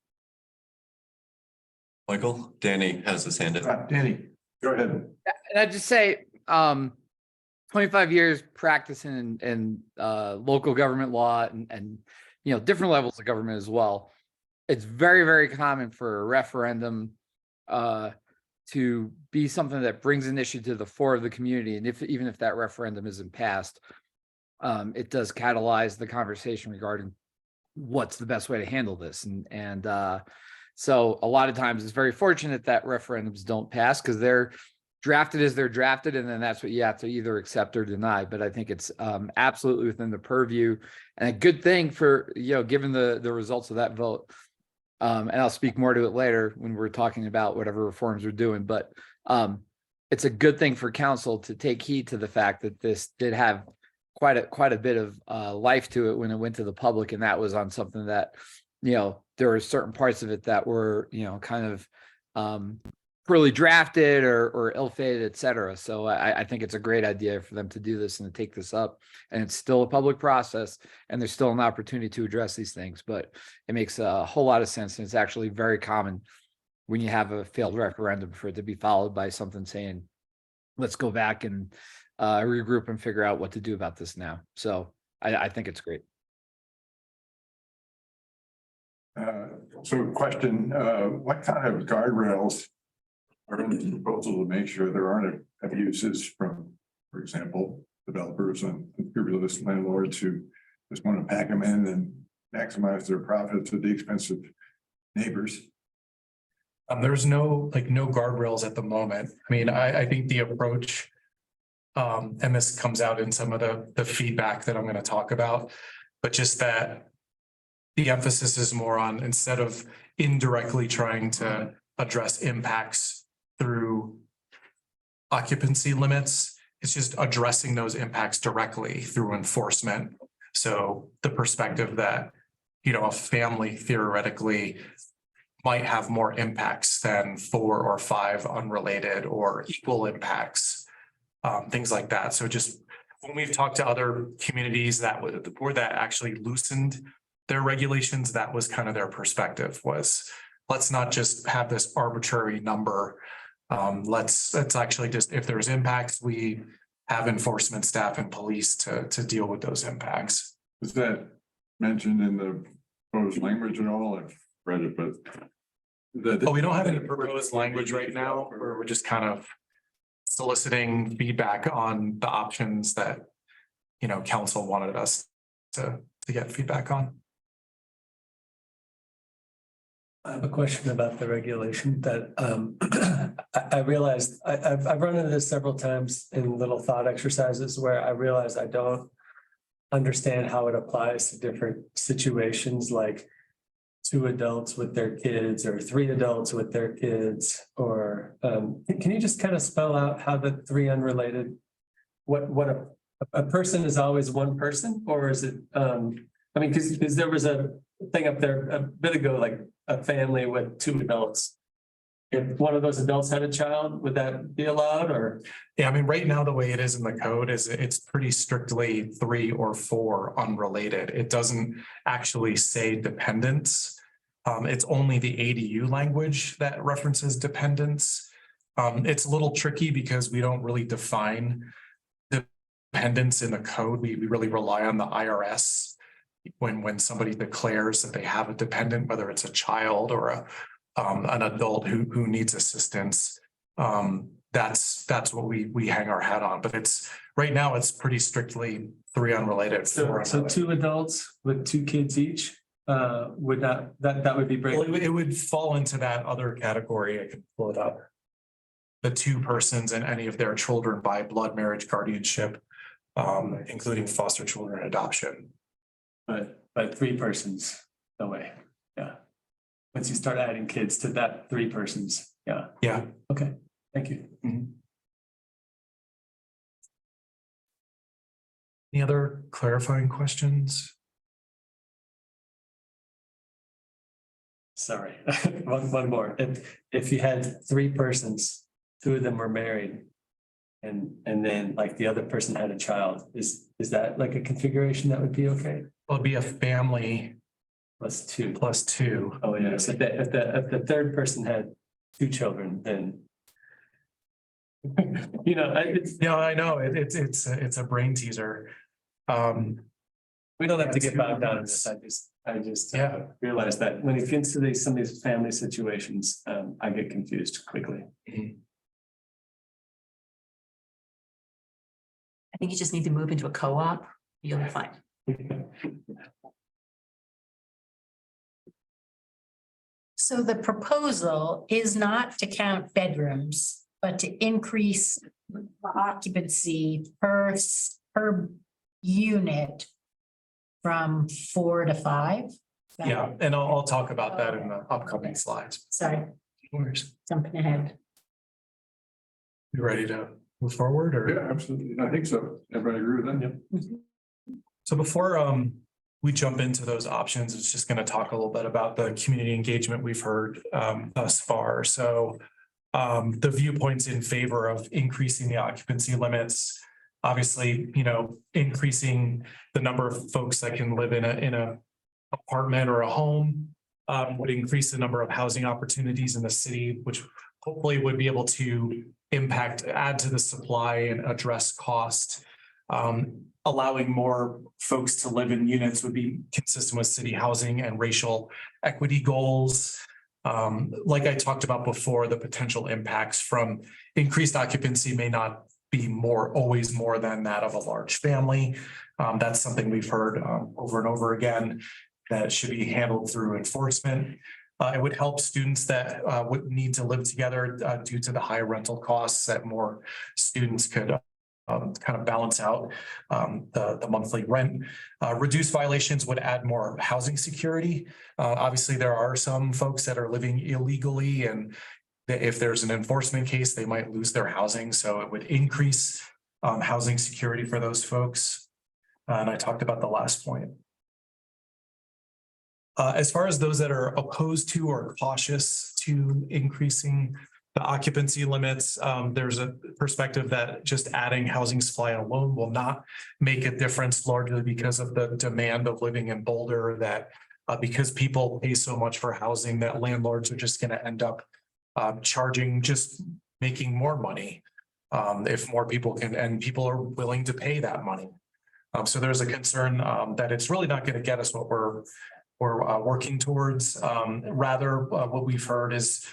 Michael, Danny has his hand up. Danny, go ahead. And I just say, 25 years practicing in local government law and different levels of government as well. It's very, very common for a referendum to be something that brings an issue to the fore of the community. And even if that referendum isn't passed, it does catalyze the conversation regarding what's the best way to handle this. And so a lot of times it's very fortunate that referendums don't pass because they're drafted as they're drafted, and then that's what you have to either accept or deny. But I think it's absolutely within the purview and a good thing for, given the results of that vote. And I'll speak more to it later when we're talking about whatever reforms we're doing. But it's a good thing for council to take heed to the fact that this did have quite a bit of life to it when it went to the public, and that was on something that, there were certain parts of it that were, kind of poorly drafted or ill-fated, et cetera. So I think it's a great idea for them to do this and to take this up. And it's still a public process and there's still an opportunity to address these things, but it makes a whole lot of sense. And it's actually very common when you have a failed referendum for it to be followed by something saying, let's go back and regroup and figure out what to do about this now. So I think it's great. So question, what kind of guardrails are in the proposal to make sure there aren't abuses from, for example, developers and unscrupulous landlords who just want to pack them in and maximize their profits at the expense of neighbors? There's no guardrails at the moment. I mean, I think the approach, and this comes out in some of the feedback that I'm going to talk about, but just that the emphasis is more on, instead of indirectly trying to address impacts through occupancy limits, it's just addressing those impacts directly through enforcement. So the perspective that, you know, a family theoretically might have more impacts than 4 or 5 unrelated or equal impacts, things like that. So just when we've talked to other communities that where that actually loosened their regulations, that was kind of their perspective, was let's not just have this arbitrary number. Let's actually just, if there's impacts, we have enforcement staff and police to deal with those impacts. Is that mentioned in the proposed language at all? I've read it, but. Oh, we don't have any proposed language right now, or we're just kind of soliciting feedback on the options that, you know, council wanted us to get feedback on. I have a question about the regulation that I realized I've run into this several times in little thought exercises where I realize I don't understand how it applies to different situations, like 2 adults with their kids or 3 adults with their kids, or can you just kind of spell out how the 3 unrelated, what a person is always one person, or is it I mean, because there was a thing up there a bit ago, like a family with 2 adults. If one of those adults had a child, would that be allowed, or? Yeah, I mean, right now, the way it is in the code is it's pretty strictly 3 or 4 unrelated. It doesn't actually say dependents. It's only the ADU language that references dependents. It's a little tricky because we don't really define dependents in the code. We really rely on the IRS when somebody declares that they have a dependent, whether it's a child or an adult who needs assistance. That's what we hang our hat on, but it's right now it's pretty strictly 3 unrelated. So 2 adults with 2 kids each, would that would be Well, break? it would fall into that other category. I can pull it up. The 2 persons and any of their children by blood, marriage, guardianship, including foster children adoption. But 3 persons, no way, yeah. Once you start adding kids to that 3 persons, yeah. Yeah. Okay, thank you. Any other clarifying questions? Sorry, one more. If you had 3 persons, 2 of them were married. And then like the other person had a child, is that like a configuration that would be okay? It'll be a family Plus 2. plus 2. Oh, yeah, so if the 3rd person had 2 children, then. You know, Yeah, I know. It's a brain teaser. we don't have to get bogged down in this. I just Yeah. realized that when it gets to some of these family situations, I get confused quickly. I think you just need to move into a co-op. You'll be fine. So the proposal is not to count bedrooms, but to increase the occupancy per unit from 4 to 5. Is that- Yeah, and I'll talk about that in the upcoming slides. Sorry, Where's, jumping ahead. you ready to move forward or? Yeah, absolutely. I think so. Everybody agree with that? So before we jump into those options, it's just going to talk a little bit about the community engagement we've heard thus far. So the viewpoints in favor of increasing the occupancy limits. Obviously, you know, increasing the number of folks that can live in a apartment or a home would increase the number of housing opportunities in the city, which hopefully would be able to add to the supply and address cost. Allowing more folks to live in units would be consistent with city housing and racial equity goals. Like I talked about before, the potential impacts from increased occupancy may not be always more than that of a large family. That's something we've heard over and over again, that should be handled through enforcement. It would help students that would need to live together due to the high rental costs, that more students could kind of balance out the monthly rent. Reduced violations would add more housing security. Obviously, there are some folks that are living illegally, and if there's an enforcement case, they might lose their housing. So it would increase housing security for those folks. And I talked about the last point. As far as those that are opposed to or cautious to increasing the occupancy limits, there's a perspective that just adding housing supply alone will not make a difference, largely because of the demand of living in Boulder, that because people pay so much for housing, that landlords are just going to end up making more money if more people can, and people are willing to pay that money. So there's a concern that it's really not going to get us what we're working towards. Rather, what we've heard is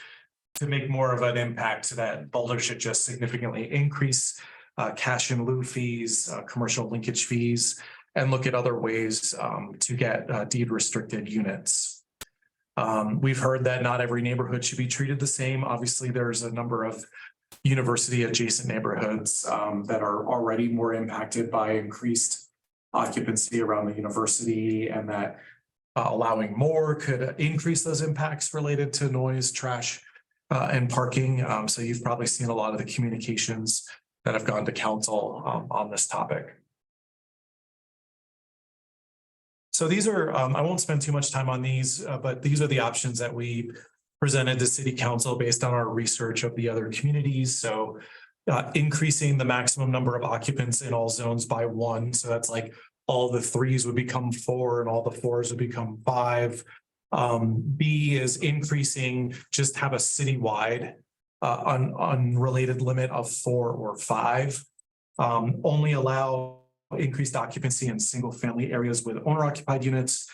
to make more of an impact, that Boulder should just significantly increase cash in lieu fees, commercial linkage fees, and look at other ways to get deed restricted units. We've heard that not every neighborhood should be treated the same. Obviously, there's a number of university adjacent neighborhoods that are already more impacted by increased occupancy around the university, and that allowing more could increase those impacts related to noise, trash, and parking. So you've probably seen a lot of the communications that have gone to council on this topic. So these are, I won't spend too much time on these, but these are the options that we presented to City Council based on our research of the other communities. So increasing the maximum number of occupants in all zones by 1. So that's like all the 3s would become 4 and all the 4s would become 5. B is increasing, just have a citywide unrelated limit of 4 or 5. Only allow increased occupancy in single family areas with owner occupied units.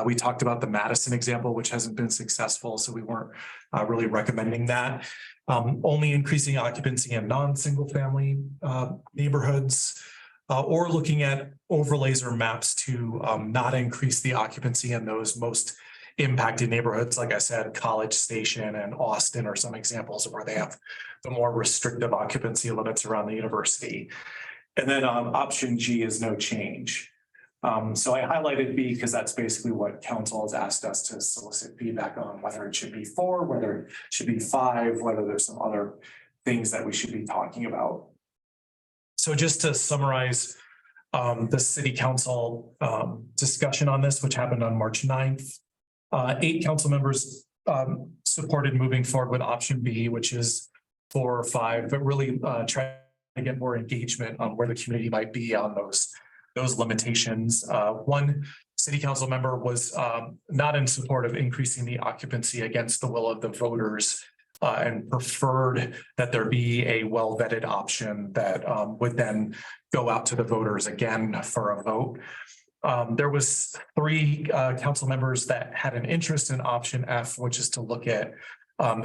We talked about the Madison example, which hasn't been successful, so we weren't really recommending that. Only increasing occupancy in non-single family neighborhoods, or looking at overlays or maps to not increase the occupancy in those most impacted neighborhoods. Like I said, College Station and Austin are some examples of where they have the more restrictive occupancy limits around the university. And then option G is no change. So I highlighted B because that's basically what council has asked us to solicit feedback on, whether it should be 4, whether it should be 5, whether there's some other things that we should be talking about. So just to summarize the city council discussion on this, which happened on March 9th, 8 council members supported moving forward with option B, which is 4 or 5, but really try to get more engagement on where the community might be on those limitations. 1 city council member was not in support of increasing the occupancy against the will of the voters, and preferred that there be a well-vetted option that would then go out to the voters again for a vote. There was 3 council members that had an interest in option F, which is to look at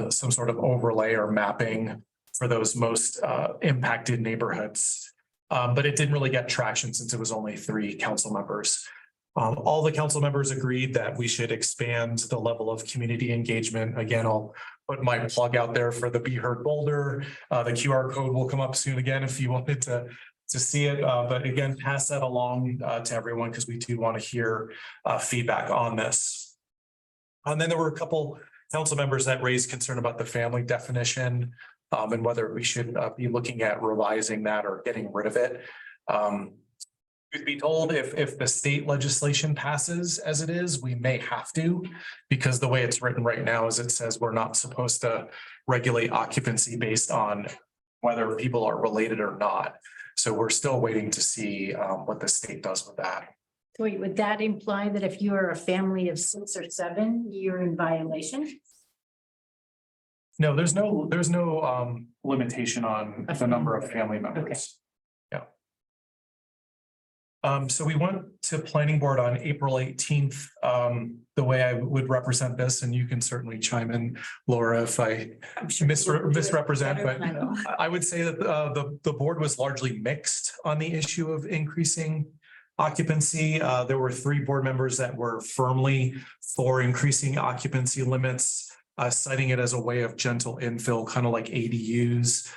some sort of overlay or mapping for those most impacted neighborhoods. But it didn't really get traction since it was only 3 council members. All the council members agreed that we should expand the level of community engagement. Again, I'll put my plug out there for the Be Heard Boulder. The QR code will come up soon again if you wanted to see it. But again, pass that along to everyone because we do want to hear feedback on this. And then there were a couple council members that raised concern about the family definition and whether we should be looking at revising that or getting rid of it. Truth be told, if the state legislation passes as it is, we may have to, because the way it's written right now is it says we're not supposed to regulate occupancy based on whether people are related or not. So we're still waiting to see what the state does with that. Wait, would that imply that if you are a family of 6 or 7, you're in violation? No, there's no limitation on the number of family members. Yeah. So we went to planning board on April 18th. The way I would represent this, and you can certainly chime in, Laura, if I misrepresent, but I would say that the board was largely mixed on the issue of increasing occupancy. There were 3 board members that were firmly for increasing occupancy limits, citing it as a way of gentle infill, kind of like ADUs,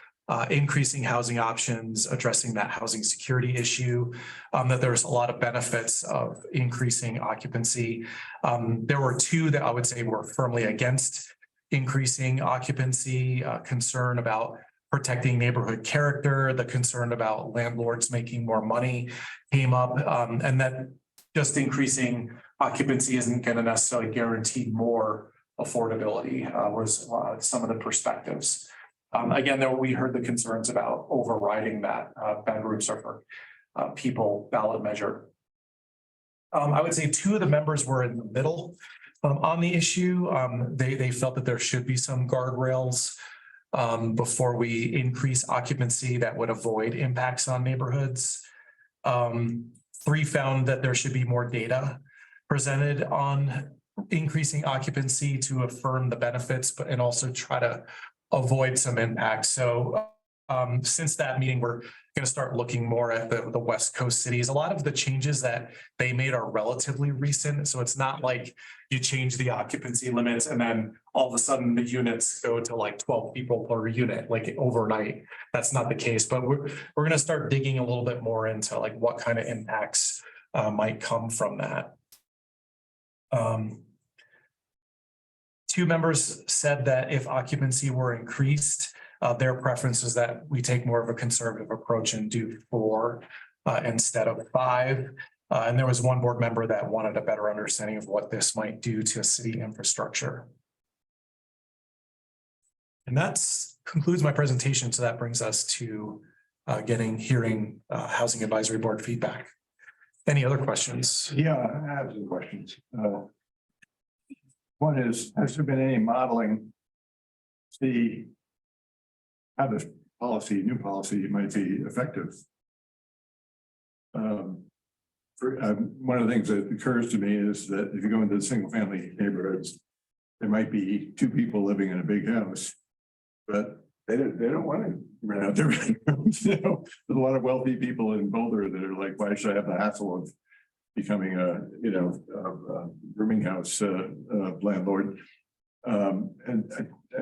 increasing housing options, addressing that housing security issue, that there's a lot of benefits of increasing occupancy. There were 2 that I would say were firmly against increasing occupancy, concern about protecting neighborhood character, the concern about landlords making more money came up, and that just increasing occupancy isn't going to necessarily guarantee more affordability, was some of the perspectives. Again, though, we heard the concerns about overriding that bedrooms or for people ballot measure. I would say 2 of the members were in the middle on the issue. They felt that there should be some guardrails before we increase occupancy that would avoid impacts on neighborhoods. 3 found that there should be more data presented on increasing occupancy to affirm the benefits, but and also try to avoid some impacts. So since that meeting, we're going to start looking more at the West Coast cities. A lot of the changes that they made are relatively recent. So it's not like you change the occupancy limits and then all of a sudden the units go to like 12 people per unit, like overnight. That's not the case, but we're going to start digging a little bit more into like what kind of impacts might come from that. 2 members said that if occupancy were increased, their preference is that we take more of a conservative approach and do 4 instead of 5. And there was 1 board member that wanted a better understanding of what this might do to city infrastructure. And that concludes my presentation. So that brings us to hearing Housing Advisory Board feedback. Any other questions? Yeah, I have some questions. One is, has there been any modeling? See how this new policy might be effective? One of the things that occurs to me is that if you go into the single family neighborhoods, there might be 2 people living in a big house, but they don't want to rent out their rooms. You know, there's a lot of wealthy people in Boulder that are like, why should I have the hassle of becoming a rooming house landlord? And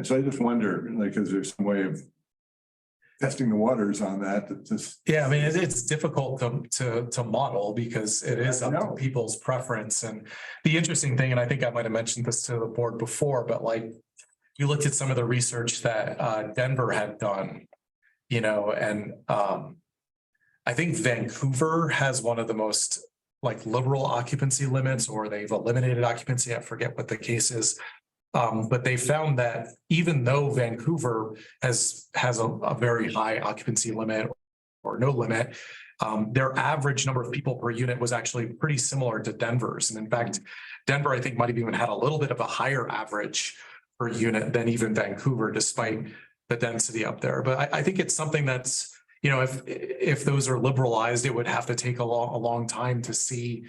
so I just wonder, like, is there some way of testing the waters on that? Yeah, I mean, it's difficult to model because it is up to people's preference. And the interesting thing, and I think I might have mentioned this to the board before, but like you looked at some of the research that Denver had done, and I think Vancouver has one of the most like liberal occupancy limits, or they've eliminated occupancy. I forget what the case is. But they found that even though Vancouver has a very high occupancy limit or no limit, their average number of people per unit was actually pretty similar to Denver's. And in fact, Denver, I think, might have even had a little bit of a higher average per unit than even Vancouver, despite the density up there. But I think it's something that's, if those are liberalized, it would have to take a long time to see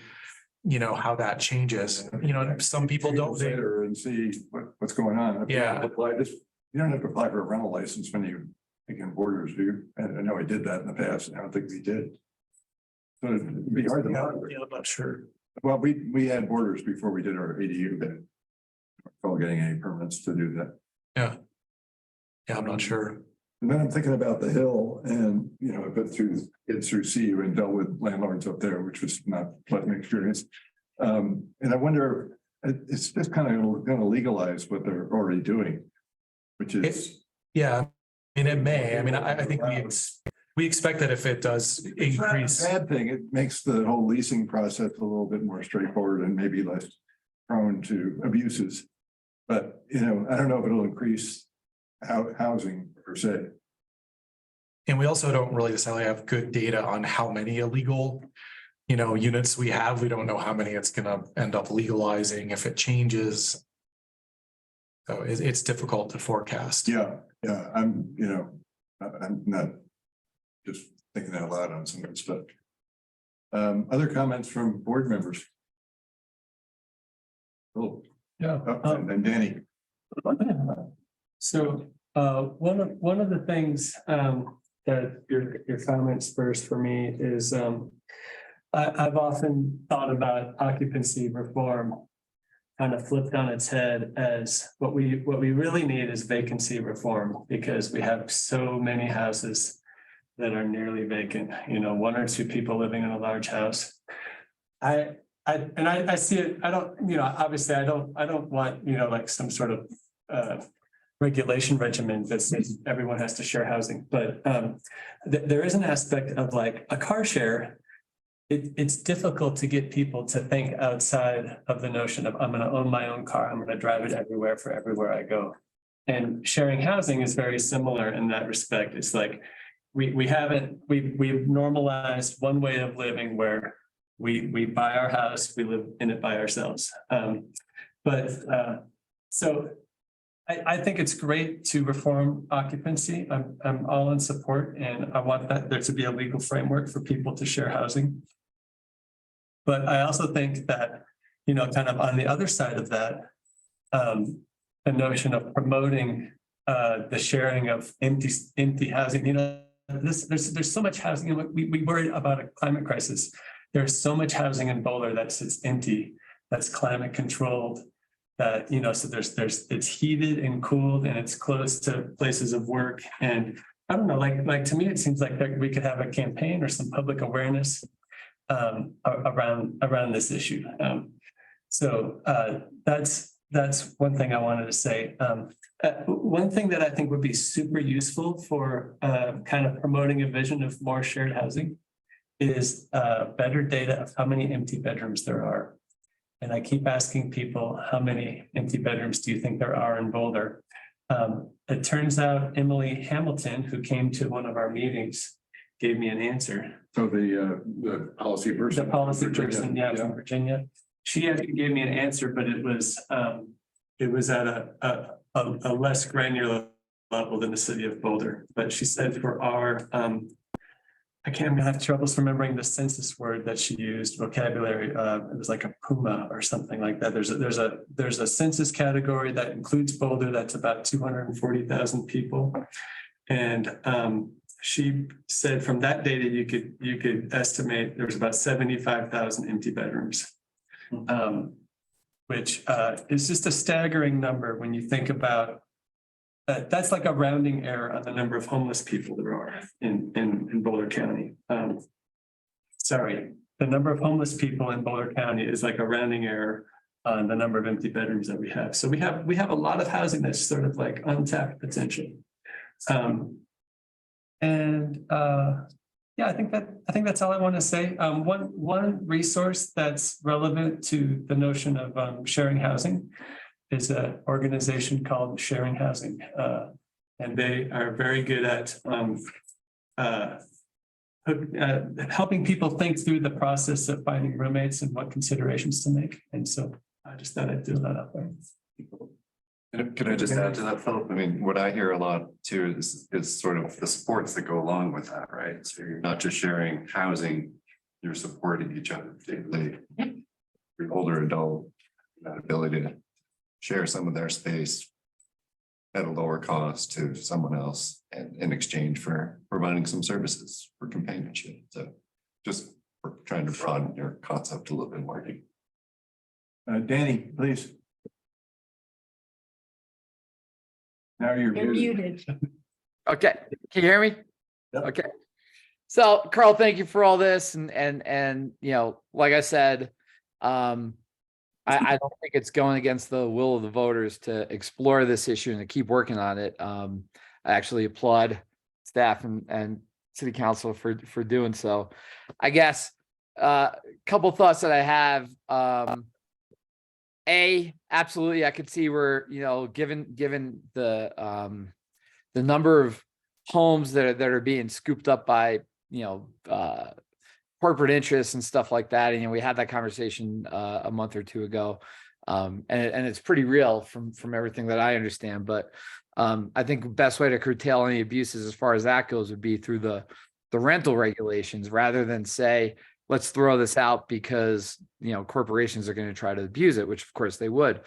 how that changes. And, some people don't. And see what's going on. Yeah. You don't have to apply for a rental license when you begin Borders, do you? And I know I did that in the past. I don't think we did. So it'd be hard to monitor. I'm not sure. Well, we had Borders before we did our ADU. That we're all getting any permits to do that. Yeah, I'm not sure. And then I'm thinking about the Hill, and I've been through CU and dealt with landlords up there, which was not a pleasant experience. And I wonder, it's just kind of going to legalize what they're already doing, which is Yeah, and it may. I mean, I think We expect that if it does It's not a increase. bad thing. It makes the whole leasing process a little bit more straightforward and maybe less prone to abuses. But, you know, I don't know if it'll increase housing per se. And we also don't really necessarily have good data on how many illegal, units we have. We don't know how many it's gonna end up legalizing if it changes. So it's difficult to forecast. Yeah, I'm not just thinking out loud on some of this stuff. Other comments from board members? Oh, Yeah. and Danny. So, one of the things, that your comments first for me is, I've often thought about occupancy reform kind of flipped on its head as what we really need is vacancy reform, because we have so many houses that are nearly vacant, one or two people living in a large house. I see it, I don't, obviously I don't want, like some sort of regulation regimen that says everyone has to share housing, but there is an aspect of like a car share. It's difficult to get people to think outside of the notion of I'm gonna own my own car, I'm gonna drive it everywhere for everywhere I go. And sharing housing is very similar in that respect. It's like we've normalized one way of living where we buy our house, we live in it by ourselves. So I think it's great to reform occupancy. I'm all in support, and I want that there to be a legal framework for people to share housing. But I also think that, kind of on the other side of that, the notion of promoting the sharing of empty housing, there's so much housing, and we worry about a climate crisis. There's so much housing in Boulder that sits empty, that's climate controlled. That, so it's heated and cooled and it's close to places of work. And I don't know, like to me, it seems like we could have a campaign or some public awareness around this issue. So that's one thing I wanted to say. One thing that I think would be super useful for kind of promoting a vision of more shared housing is better data of how many empty bedrooms there are. And I keep asking people, how many empty bedrooms do you think there are in Boulder? It turns out Emily Hamilton, who came to one of our meetings, gave me an answer. So the policy person. The policy person, from Virginia. She actually gave me an answer, but it was at a less granular level than the city of Boulder. But she said for our I'm gonna have troubles remembering the census word that she used, vocabulary. It was like a puma or something like that. There's a census category that includes Boulder. That's about 240,000 people. And she said from that data, you could estimate there was about 75,000 empty bedrooms. Which is just a staggering number when you think about that's like a rounding error on the number of homeless people there are in Boulder County. The number of homeless people in Boulder County is like a rounding error on the number of empty bedrooms that we have. So we have a lot of housing that's sort of like untapped potential. I think that's all I want to say. One resource that's relevant to the notion of sharing housing is an organization called Sharing Housing. And they are very good at helping people think through the process of finding roommates and what considerations to make. And so I just thought I'd do that up there. Can I just add to that, Philip? I mean, what I hear a lot too is sort of the supports that go along with that, right? So you're not just sharing housing, you're supporting each other, particularly your older adult, that ability to share some of their space at a lower cost to someone else and in exchange for providing some services for companionship. So just trying to broaden your concept a little bit more. Danny, please. Now you're muted. Okay, can you hear me? Yep. Okay. So Carl, thank you for all this. And like I said, I don't think it's going against the will of the voters to explore this issue and to keep working on it. I actually applaud staff and city council for doing so. I guess, couple thoughts that I have, absolutely, I could see where, given the number of homes that are being scooped up by, corporate interests and stuff like that. And, we had that conversation, a month or two ago. And it's pretty real from everything that I understand, but, I think the best way to curtail any abuses as far as that goes would be through the rental regulations rather than say, let's throw this out because, corporations are going to try to abuse it, which of course they would.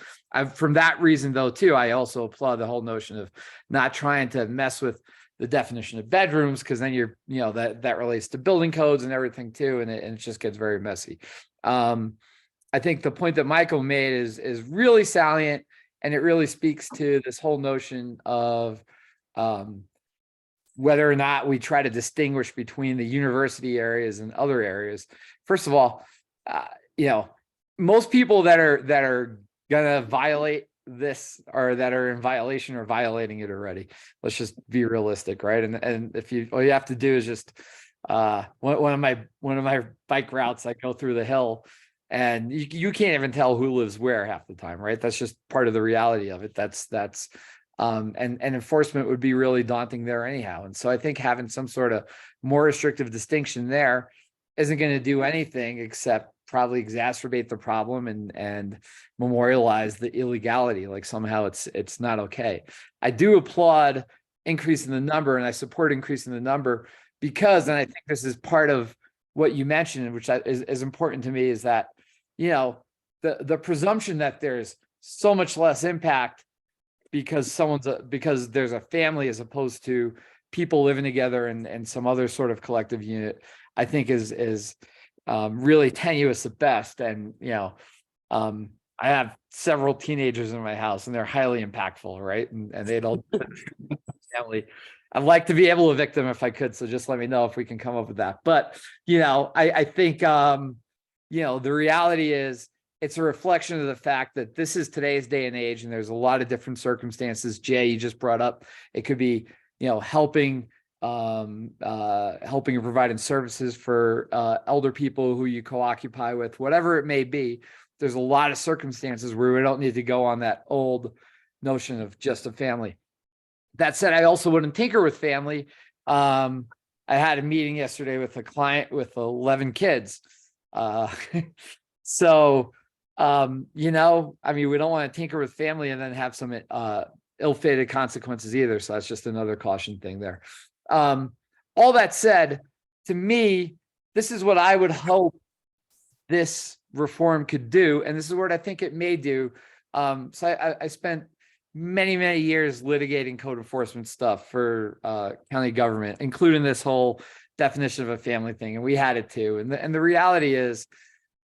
From that reason though, too, I also applaud the whole notion of not trying to mess with the definition of bedrooms, because then that relates to building codes and everything too. And it just gets very messy. I think the point that Michael made is really salient, and it really speaks to this whole notion of, whether or not we try to distinguish between the university areas and other areas. First of all, most people that are gonna violate this or that are in violation or violating it already. Let's just be realistic, right? And if all you have to do is just one of my bike routes, I go through the hill, and you can't even tell who lives where half the time, right? That's just part of the reality of it. That's and enforcement would be really daunting there anyhow. And so I think having some sort of more restrictive distinction there isn't going to do anything except probably exacerbate the problem and memorialize the illegality. Like somehow it's not okay. I do applaud increasing the number, and I support increasing the number because, and I think this is part of what you mentioned, which is important to me, is that, the presumption that there's so much less impact because because there's a family as opposed to people living together and some other sort of collective unit, I think is really tenuous at best. And, I have several teenagers in my house and they're highly impactful, right? And they don't family. I'd like to be able to evict them if I could. So just let me know if we can come up with that. But, I think, the reality is it's a reflection of the fact that this is today's day and age, and there's a lot of different circumstances. Jay, you just brought up, it could be, helping and providing services for elder people who you co-occupy with, whatever it may be. There's a lot of circumstances where we don't need to go on that old notion of just a family. That said, I also wouldn't tinker with family. I had a meeting yesterday with a client with 11 kids. So, we don't want to tinker with family and then have some ill-fated consequences either. So that's just another caution thing there. All that said, to me, this is what I would hope this reform could do. And this is what I think it may do. So I spent many years litigating code enforcement stuff for county government, including this whole definition of a family thing. And we had it too. And the reality is,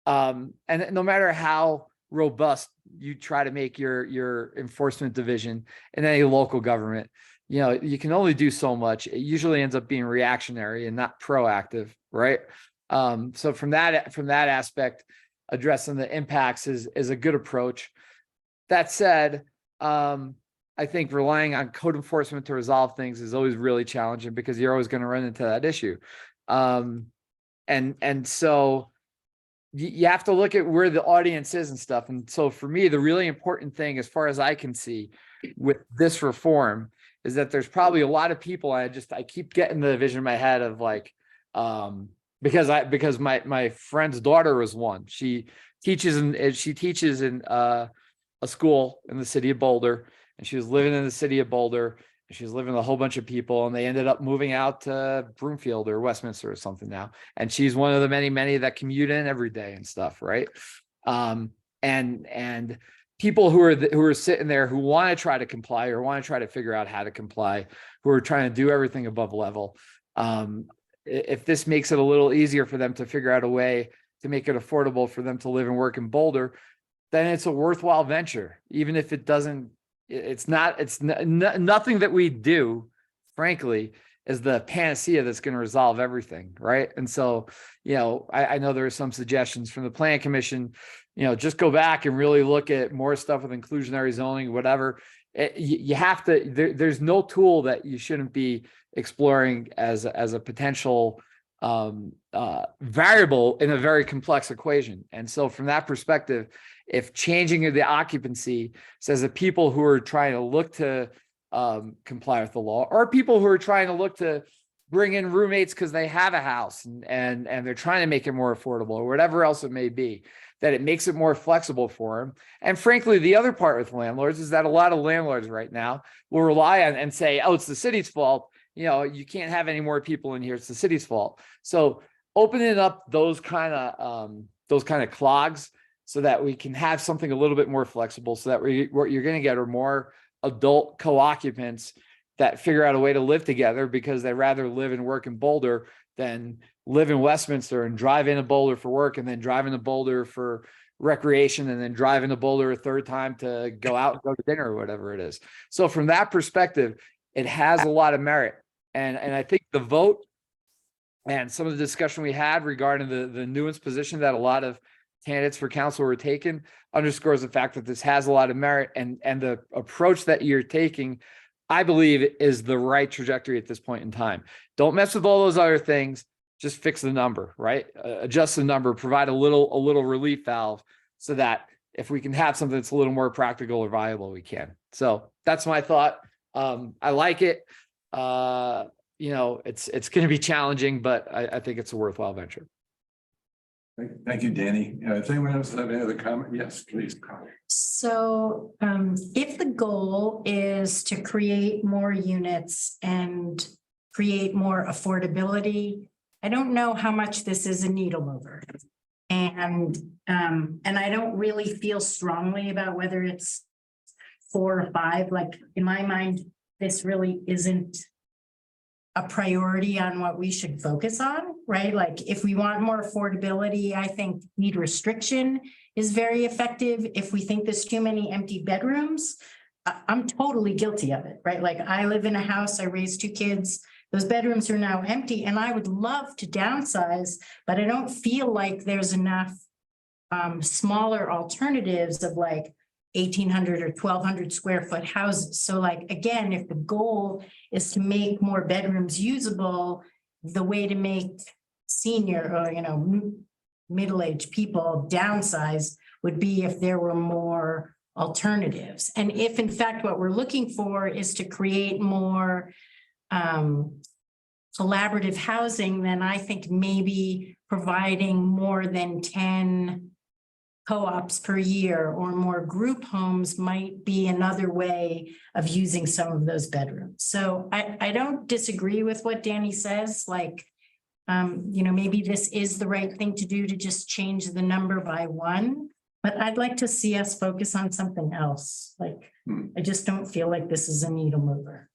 and no matter how robust you try to make your enforcement division in any local government, you can only do so much. It usually ends up being reactionary and not proactive, right? So from that aspect, addressing the impacts is a good approach. That said, I think relying on code enforcement to resolve things is always really challenging because you're always going to run into that issue. And so you have to look at where the audience is and stuff. And so for me, the really important thing, as far as I can see with this reform, is that there's probably a lot of people. I keep getting the vision in my head of like, because my friend's daughter was one. She teaches in a school in the city of Boulder, and she was living in the city of Boulder, and she was living with a whole bunch of people, and they ended up moving out to Broomfield or Westminster or something now. And she's one of the many that commute in every day and stuff, right? And people who are sitting there who want to try to comply or want to try to figure out how to comply, who are trying to do everything above level. If this makes it a little easier for them to figure out a way to make it affordable for them to live and work in Boulder, then it's a worthwhile venture, even if it doesn't. It's nothing that we do, frankly, is the panacea that's going to resolve everything, right? And so, I know there are some suggestions from the Plan Commission, just go back and really look at more stuff with inclusionary zoning, whatever. you have to, there's no tool that you shouldn't be exploring as a potential variable in a very complex equation. And so from that perspective, if changing of the occupancy says that people who are trying to look to comply with the law, or people who are trying to look to bring in roommates because they have a house and they're trying to make it more affordable or whatever else it may be, that it makes it more flexible for them. And frankly, the other part with landlords is that a lot of landlords right now will rely on and say, oh, it's the city's fault. You know, you can't have any more people in here. It's the city's fault. So opening up those kind of clogs so that we can have something a little bit more flexible, so that what you're going to get are more adult co-occupants that figure out a way to live together because they rather live and work in Boulder than live in Westminster and drive into Boulder for work and then drive into Boulder for recreation and then drive into Boulder a third time to go out and go to dinner or whatever it is. So from that perspective, it has a lot of merit. And I think the vote and some of the discussion we had regarding the nuanced position that a lot of candidates for council were taking underscores the fact that this has a lot of merit, and the approach that you're taking, I believe, is the right trajectory at this point in time. Don't mess with all those other things. Just fix the number, right? Adjust the number, provide a little relief valve so that if we can have something that's a little more practical or viable, we can. So that's my thought. I like it. You know, it's going to be challenging, but I think it's a worthwhile venture. Thank you, Danny. Does anyone else have any other comment? Yes, please. So if the goal is to create more units and create more affordability, I don't know how much this is a needle mover. And I don't really feel strongly about whether it's 4 or 5. Like in my mind, this really isn't a priority on what we should focus on, right? Like if we want more affordability, I think need restriction is very effective. If we think there's too many empty bedrooms, I'm totally guilty of it, right? Like I live in a house, I raised 2 kids, those bedrooms are now empty and I would love to downsize, but I don't feel like there's enough smaller alternatives of like 1,800 or 1,200 square foot houses. So like, again, if the goal is to make more bedrooms usable, the way to make senior or, you know, middle-aged people downsize would be if there were more alternatives. And if in fact, what we're looking for is to create more collaborative housing, then I think maybe providing more than 10 co-ops per year or more group homes might be another way of using some of those bedrooms. So I don't disagree with what Danny says, like, you know, maybe this is the right thing to do to just change the number by 1, but I'd like to see us focus on something else. Like, I just don't feel like this is a needle mover.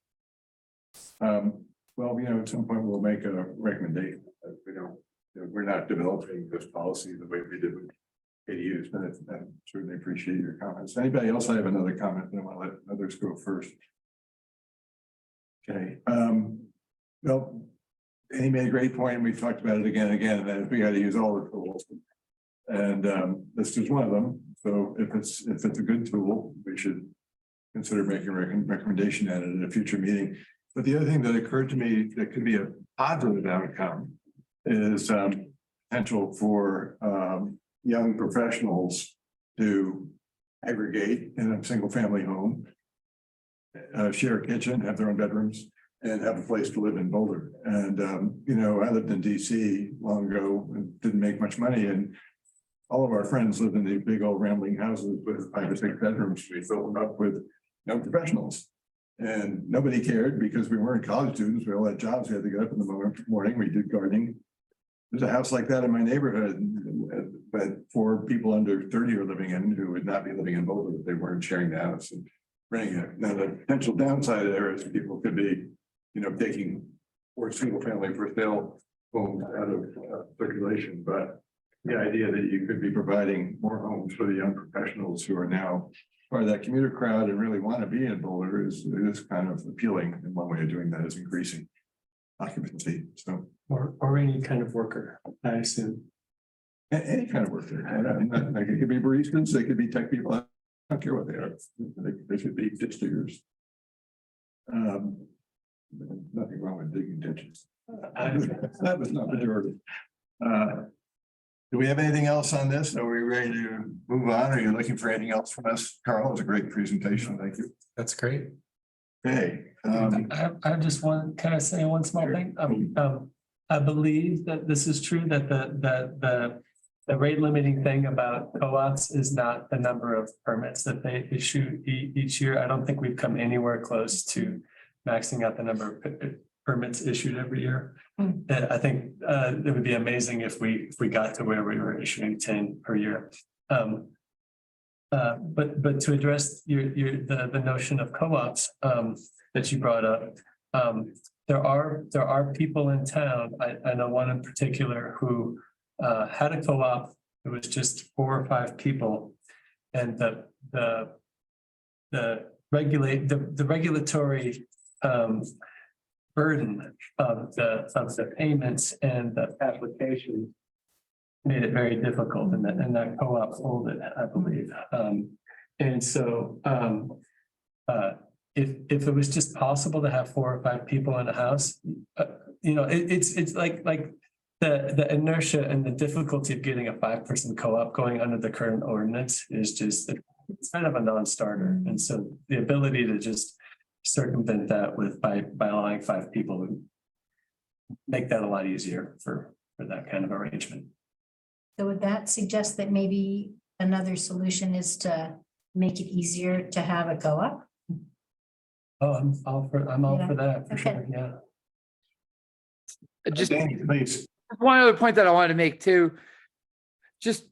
Well, you know, at some point we'll make a recommendation. We're not developing this policy the way we did with ADUs, but I certainly appreciate your comments. Anybody else have another comment? Then I'll let others go first. Okay. Well, he made a great point, and we talked about it again and again, that we got to use all the tools. And this is one of them. So if it's a good tool, we should consider making a recommendation at it in a future meeting. But the other thing that occurred to me that could be a positive outcome is potential for young professionals to aggregate in a single family home, share a kitchen, have their own bedrooms, and have a place to live in Boulder. And, you know, I lived in DC long ago and didn't make much money. And all of our friends lived in these big old rambling houses with 5 or 6 bedrooms. We filled them up with young professionals. And nobody cared because we weren't college students. We all had jobs. We had to get up in the morning. We did gardening. There's a house like that in my neighborhood, but 4 people under 30 are living in who would not be living in Boulder if they weren't sharing the house and renting it. Now, the potential downside there is people could be, you know, taking 4 single family for sale homes out of circulation. But the idea that you could be providing more homes for the young professionals who are now part of that commuter crowd and really want to be in Boulder is kind of appealing. And one way of doing that is increasing occupancy. So, or any kind of worker, I assume. any kind of worker. Like it could be baristas, they could be tech people. I don't care what they are. They should be ditch diggers. Nothing wrong with digging ditches. That was not majority. Do we have anything else on this? Are we ready to move on? Are you looking for anything else from us? Carl, it was a great presentation. Thank you. That's great. Okay. I just want, can I say one small thing? I believe that this is true, that the rate limiting thing about co-ops is not the number of permits that they issue each year. I don't think we've come anywhere close to maxing out the number of permits issued every year. I think it would be amazing if we got to where we were issuing 10 per year. But to address the notion of co-ops that you brought up, there are people in town. I know one in particular who had a co-op. It was just 4 or 5 people, and the regulatory burden of the payments and the application made it very difficult, and that co-op folded, I believe. And so if it was just possible to have 4 or 5 people in a house, it's like the inertia and the difficulty of getting a 5-person co-op going under the current ordinance is just, it's kind of a non-starter. And so the ability to just circumvent that by allowing 5 people would make that a lot easier for that kind of arrangement. So would that suggest that maybe another solution is to make it easier to have a co-op? Oh, I'm all for that, for Okay. sure, yeah. Just Danny, please. one other point that I wanted to make too. Just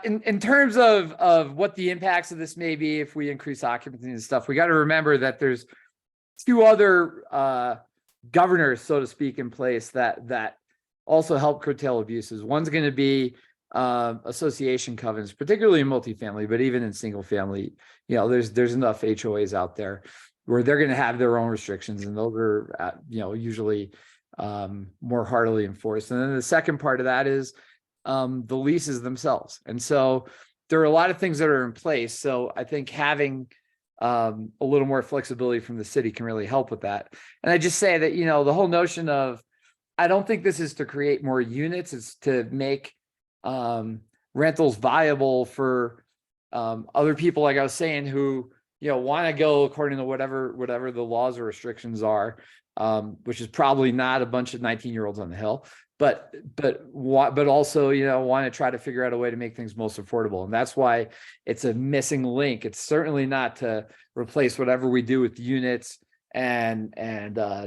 in terms of what the impacts of this may be if we increase occupancy and stuff, we got to remember that there's 2 other governors, so to speak, in place that also help curtail abuses. One's going to be association covenants, particularly in multifamily, but even in single family, there's enough HOAs out there where they're going to have their own restrictions, and those are usually more heartily enforced. And then the second part of that is the leases themselves. And so there are a lot of things that are in place. So I think having a little more flexibility from the city can really help with that. And I just say that, the whole notion of, I don't think this is to create more units, it's to make rentals viable for other people, like I was saying, who want to go according to whatever the laws or restrictions are, which is probably not a bunch of 19-year-olds on the Hill, but also want to try to figure out a way to make things most affordable. And that's why it's a missing link. It's certainly not to replace whatever we do with units and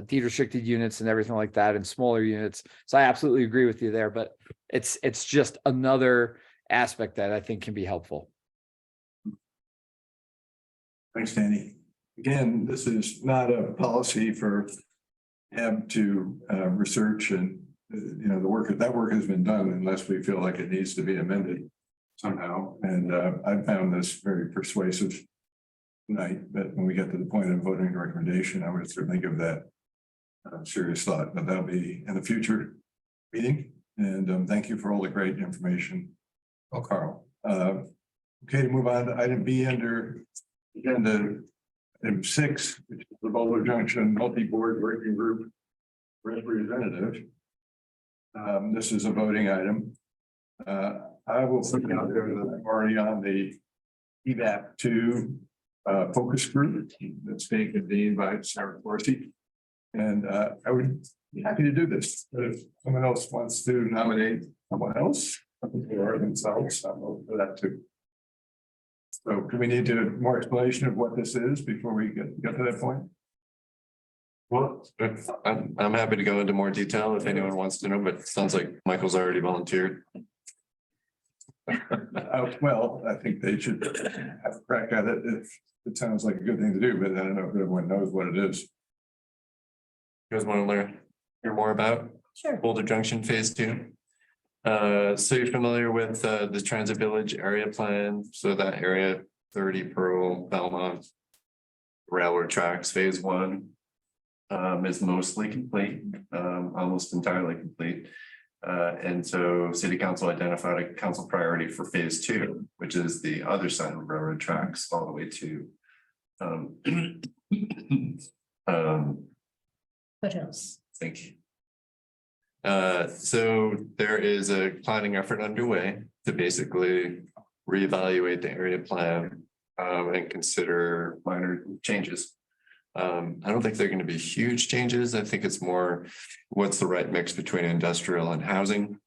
deed restricted units and everything like that, and smaller units. So I absolutely agree with you there, but it's just another aspect that I think can be helpful. Thanks, Danny. Again, this is not a policy for him to research, and that work has been done unless we feel like it needs to be amended somehow. And I found this very persuasive tonight, but when we get to the point of voting the recommendation, I would certainly give that serious thought, but that'll be in the future meeting. And thank you for all the great information. Oh, Carl. Okay, to move on to item B under agenda item 6, which is the Boulder Junction Multi-Board Working Group representative. This is a voting item. I will put it out there that I'm already on the EVAP 2 focus group that's being convened by Sarah Corsi. And I would be happy to do this. But if someone else wants to nominate someone else or themselves, I'm open for that too. So do we need to more explanation of what this is before we get to that point? Well, I'm happy to go into more detail if anyone wants to know, but it sounds like Michael's already volunteered. Well, I think they should have a crack at it. It sounds like a good thing to do, but I don't know if everyone knows what it is. You guys want to hear more about Sure. Boulder Junction Phase 2? So you're familiar with the Transit Village area plan? So that area 30 Pearl, Belmont, railroad tracks, Phase 1 is mostly complete, almost entirely complete. And so City Council identified a council priority for Phase 2, which which is the other side of railroad tracks all the way to Foothills. thank you. So there is a planning effort underway to basically reevaluate the area plan and consider minor changes. I don't think they're going to be huge changes. I think it's more what's the right mix between industrial and housing.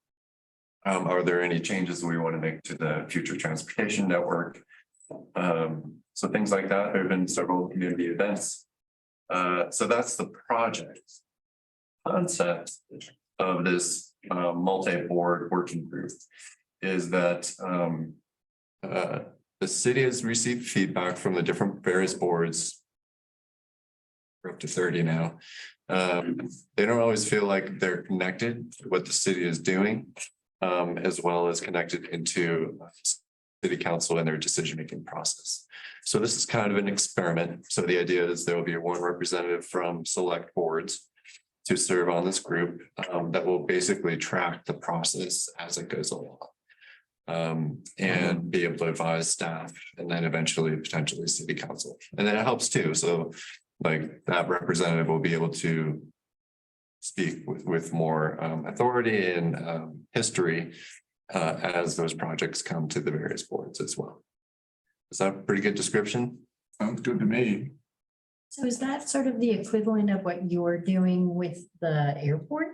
Are there any changes we want to make to the future transportation network? So things like that. There have been several community events. So that's the project concept of this multi-board working group is that the city has received feedback from the different various boards. We're up to 30 now. They don't always feel like they're connected to what the city is doing, as well as connected into city council and their decision-making process. So this is kind of an experiment. So the idea is there will be one representative from select boards to serve on this group that will basically track the process as it goes along. And be able to advise staff and then eventually potentially city council. And then it helps too. So like that representative will be able to speak with more authority and history as those projects come to the various boards as well. Is that a pretty good description? Sounds good to me. So is that sort of the equivalent of what you're doing with the airport?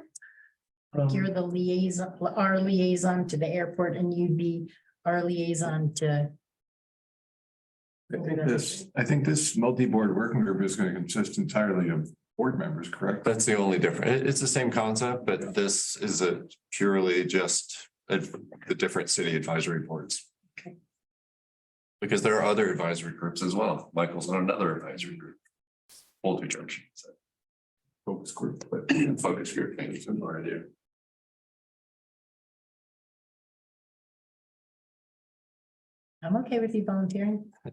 Like you're the liaison, our liaison to the airport, and you'd be our liaison to. I think this multi-board working group is going to consist entirely of board members, correct? That's the only difference. It's the same concept, but this is a purely just the different city advisory boards. Okay. Because there are other advisory groups as well. Michael's on another advisory group. Boulder Junction. So. Focus group, but focus group thing is similar idea. I'm okay with you volunteering. I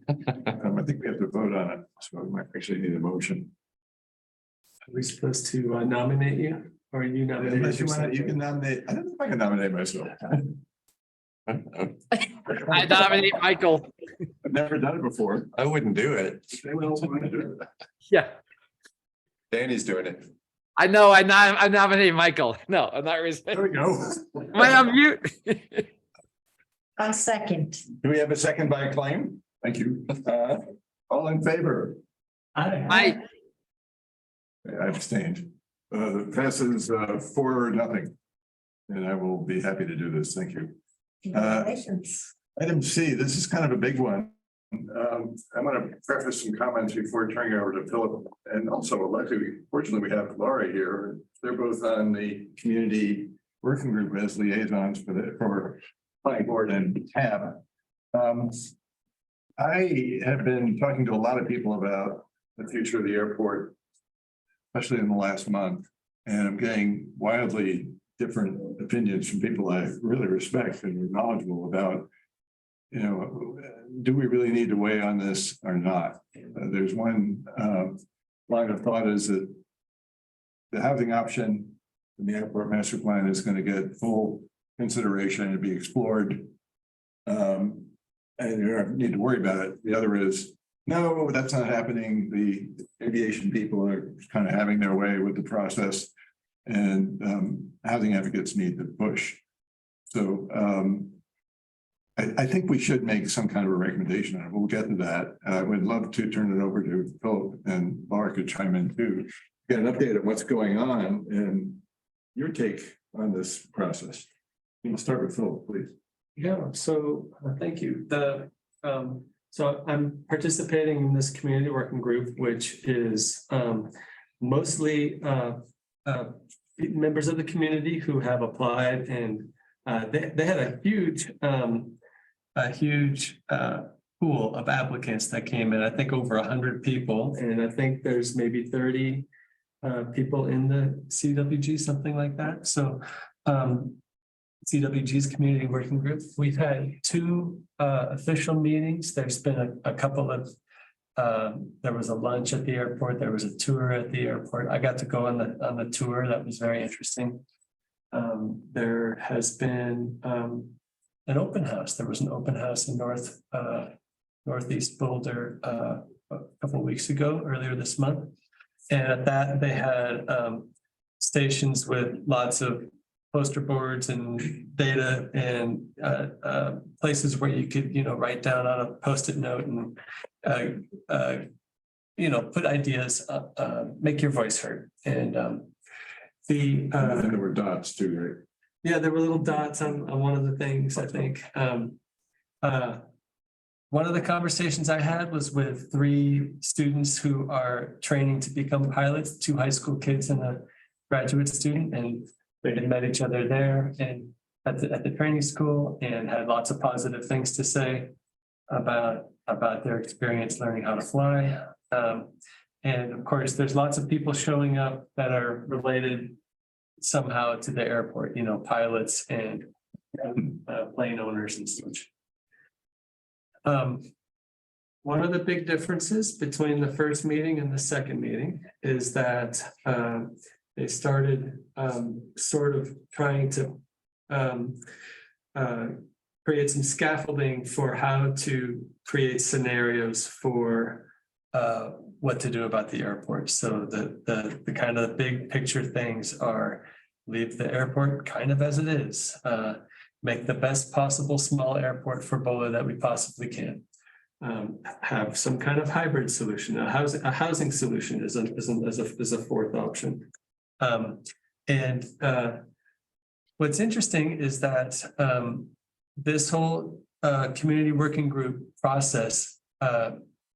think we have to vote on it, so we might actually need a motion. Are we supposed to nominate you or are you nominated? Unless you want to, you can nominate, I don't know if I can nominate myself. I nominate Michael. I've never done it before. I wouldn't do it. Anyone else want to do it? Yeah, Danny's doing it. I know. I nominate Michael. No, I'm not. There we go. Am I on mute? On second. Do we have a second by claim? Thank you. All in favor? I I abstained. Passes 4-0. And I will be happy to do this. Thank you. Congratulations. Item C, this is kind of a big one. I want to preface some comments before turning over to Philip and also luckily, fortunately, we have Laura here. They're both on the community working group as liaisons for planning board and TAB. I have been talking to a lot of people about the future of the airport, especially in the last month, and I'm getting wildly different opinions from people I really respect and are knowledgeable about, you know, do we really need to weigh on this or not? There's one line of thought is that the housing option in the airport master plan is going to get full consideration and be explored. And you don't need to worry about it. The other is, no, that's not happening. The aviation people are kind of having their way with the process, and housing advocates need to push. So I think we should make some kind of a recommendation on it. We'll get to that. I would love to turn it over to Phil, and Laura could chime in too. Get an update on what's going on and your take on this process. We'll start with Phil, please. Yeah, so thank you. So I'm participating in this community working group, which is mostly members of the community who have applied, and they had a huge pool of applicants that came in. I think over 100 people, and I think there's maybe 30 people in the CWG, something like that. So CWG's community working group. We've had 2 official meetings. There's been a couple of, there was a lunch at the airport. There was a tour at the airport. I got to go on the tour. That was very interesting. There has been an open house. There was an open house in Northeast Boulder, a couple of weeks ago, earlier this month. And at that, they had, stations with lots of poster boards and data and, places where you could, write down on a Post-it note and, put ideas, make your voice heard. And, And there were dots too, right? yeah, there were little dots on one of the things, I think. One of the conversations I had was with 3 students who are training to become pilots, 2 high school kids and a graduate student, and they had met each other there and at the training school and had lots of positive things to say about their experience learning how to fly. And of course, there's lots of people showing up that are related somehow to the airport, pilots and plane owners and such. One of the big differences between the first meeting and the second meeting is that they started sort of trying to create some scaffolding for how to create scenarios for what to do about the airport. So the kind of big picture things are leave the airport kind of as it is. Make the best possible small airport for Boulder that we possibly can. Have some kind of hybrid solution, a housing solution is a fourth option. What's interesting is that this whole community working group process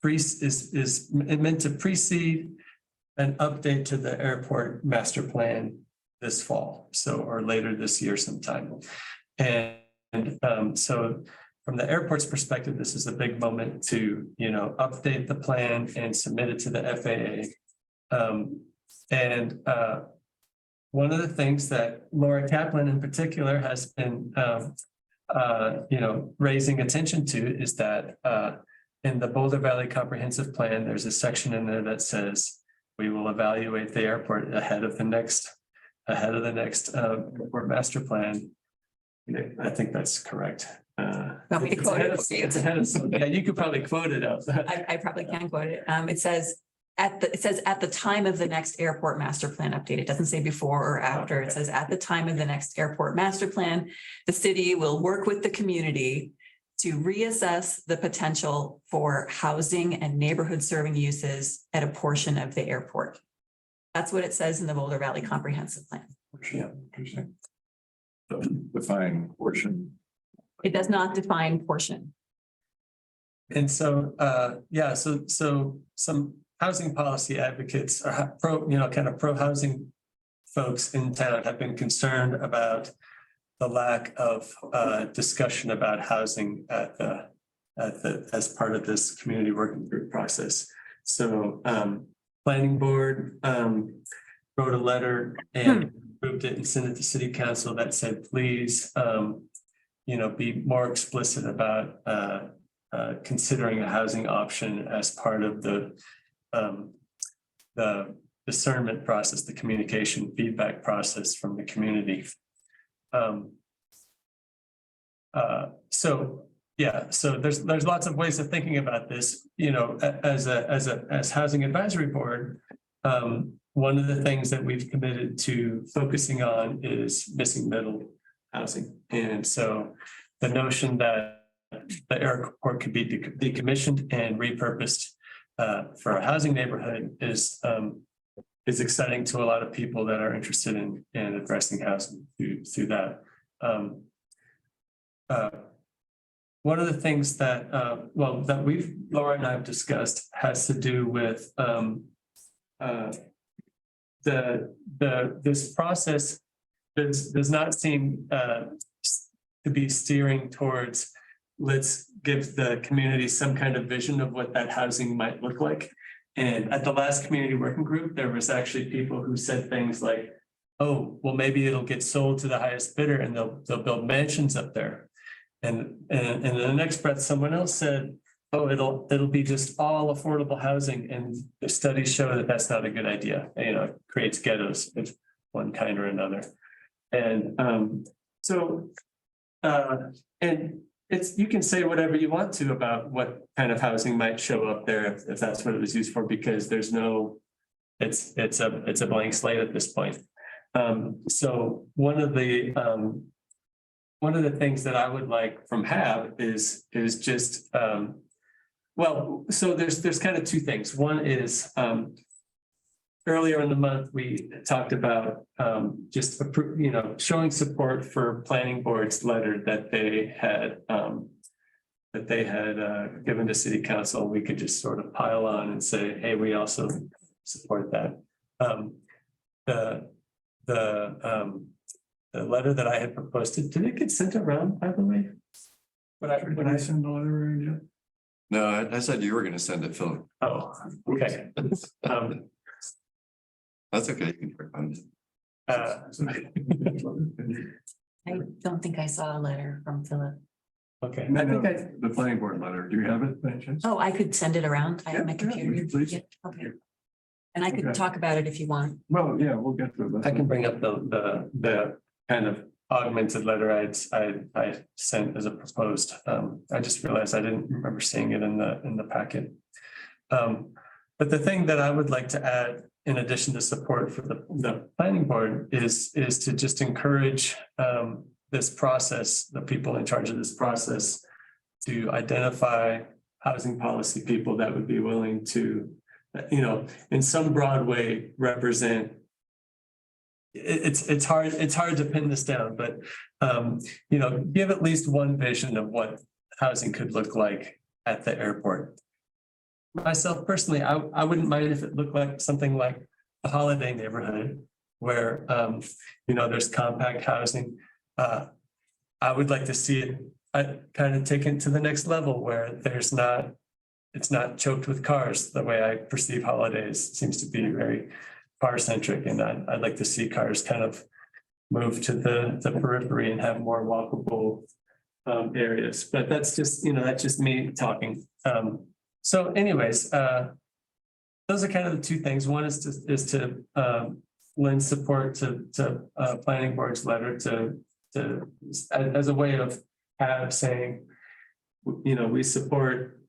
is meant to precede an update to the airport master plan this fall, or later this year sometime. So from the airport's perspective, this is a big moment to, update the plan and submit it to the FAA. One of the things that Laura Kaplan in particular has been, raising attention to is that in the Boulder Valley Comprehensive Plan, there's a section in there that says we will evaluate the airport ahead of the next airport master plan. I think that's correct. Want me to quote it for you? It's ahead of some, yeah, you could probably quote it out. I probably can quote it. It says at the time of the next airport master plan update. It doesn't say before or after. It says at the time of the next airport master plan, the city will work with the community to reassess the potential for housing and neighborhood serving uses at a portion of the airport. That's what it says in the Boulder Valley Comprehensive Plan. Yeah, interesting. Define portion. It does not define portion. And so, so some housing policy advocates are pro housing folks in town have been concerned about the lack of discussion about housing as part of this community working group process. So planning board wrote a letter and approved it and sent it to city council that said, please, be more explicit about considering a housing option as part of the discernment process, the communication feedback process from the community. So there's lots of ways of thinking about this, as housing advisory board. One of the things that we've committed to focusing on is missing middle housing. And so the notion that the airport could be decommissioned and repurposed for a housing neighborhood is exciting to a lot of people that are interested in addressing housing through that. One of the things that Laura and I have discussed has to do with this process does not seem to be steering towards let's give the community some kind of vision of what that housing might look like. And at the last community working group, there was actually people who said things like, oh, well, maybe it'll get sold to the highest bidder and they'll build mansions up there. And in the next breath, someone else said, oh, it'll be just all affordable housing. And the studies show that that's not a good idea. It creates ghettos of one kind or another. And And it's, you can say whatever you want to about what kind of housing might show up there if that's what it was used for, because there's no. It's a blank slate at this point. So one of the things that I would like from HAB is just, well, so there's kind of two things. One is, earlier in the month, we talked about just, showing support for planning board's letter that they had given to city council. We could just sort of pile on and say, hey, we also support that. The letter that I had proposed, did it get sent around, by the way? When I send the letter around yet? No, I said you were gonna send it, Philip. Oh, okay. That's okay. You can work on it. I don't think I saw a letter from Philip. Okay, I I think think the planning board letter, do you have it by any chance? Oh, I could send it around. I have my Yeah, computer. please. Yeah, okay. And I could Okay. talk about it if you want. Well, yeah, we'll get to it. I can bring up the kind of augmented letter I sent as a proposed, I just realized I didn't remember seeing it in the packet. But the thing that I would like to add, in addition to support for the planning board, is to just encourage this process, the people in charge of this process, to identify housing policy people that would be willing to, in some broad way represent. It's hard to pin this down, but give at least one vision of what housing could look like at the airport. Myself personally, I wouldn't mind if it looked like something like a holiday neighborhood where there's compact housing. I would like to see it kind of taken to the next level where it's not choked with cars. The way I perceive holidays seems to be very car centric, and I'd like to see cars kind of move to the periphery and have more walkable areas. But that's just me talking. So anyways, those are kind of the two things. One is to lend support to planning board's letter as a way of saying, we support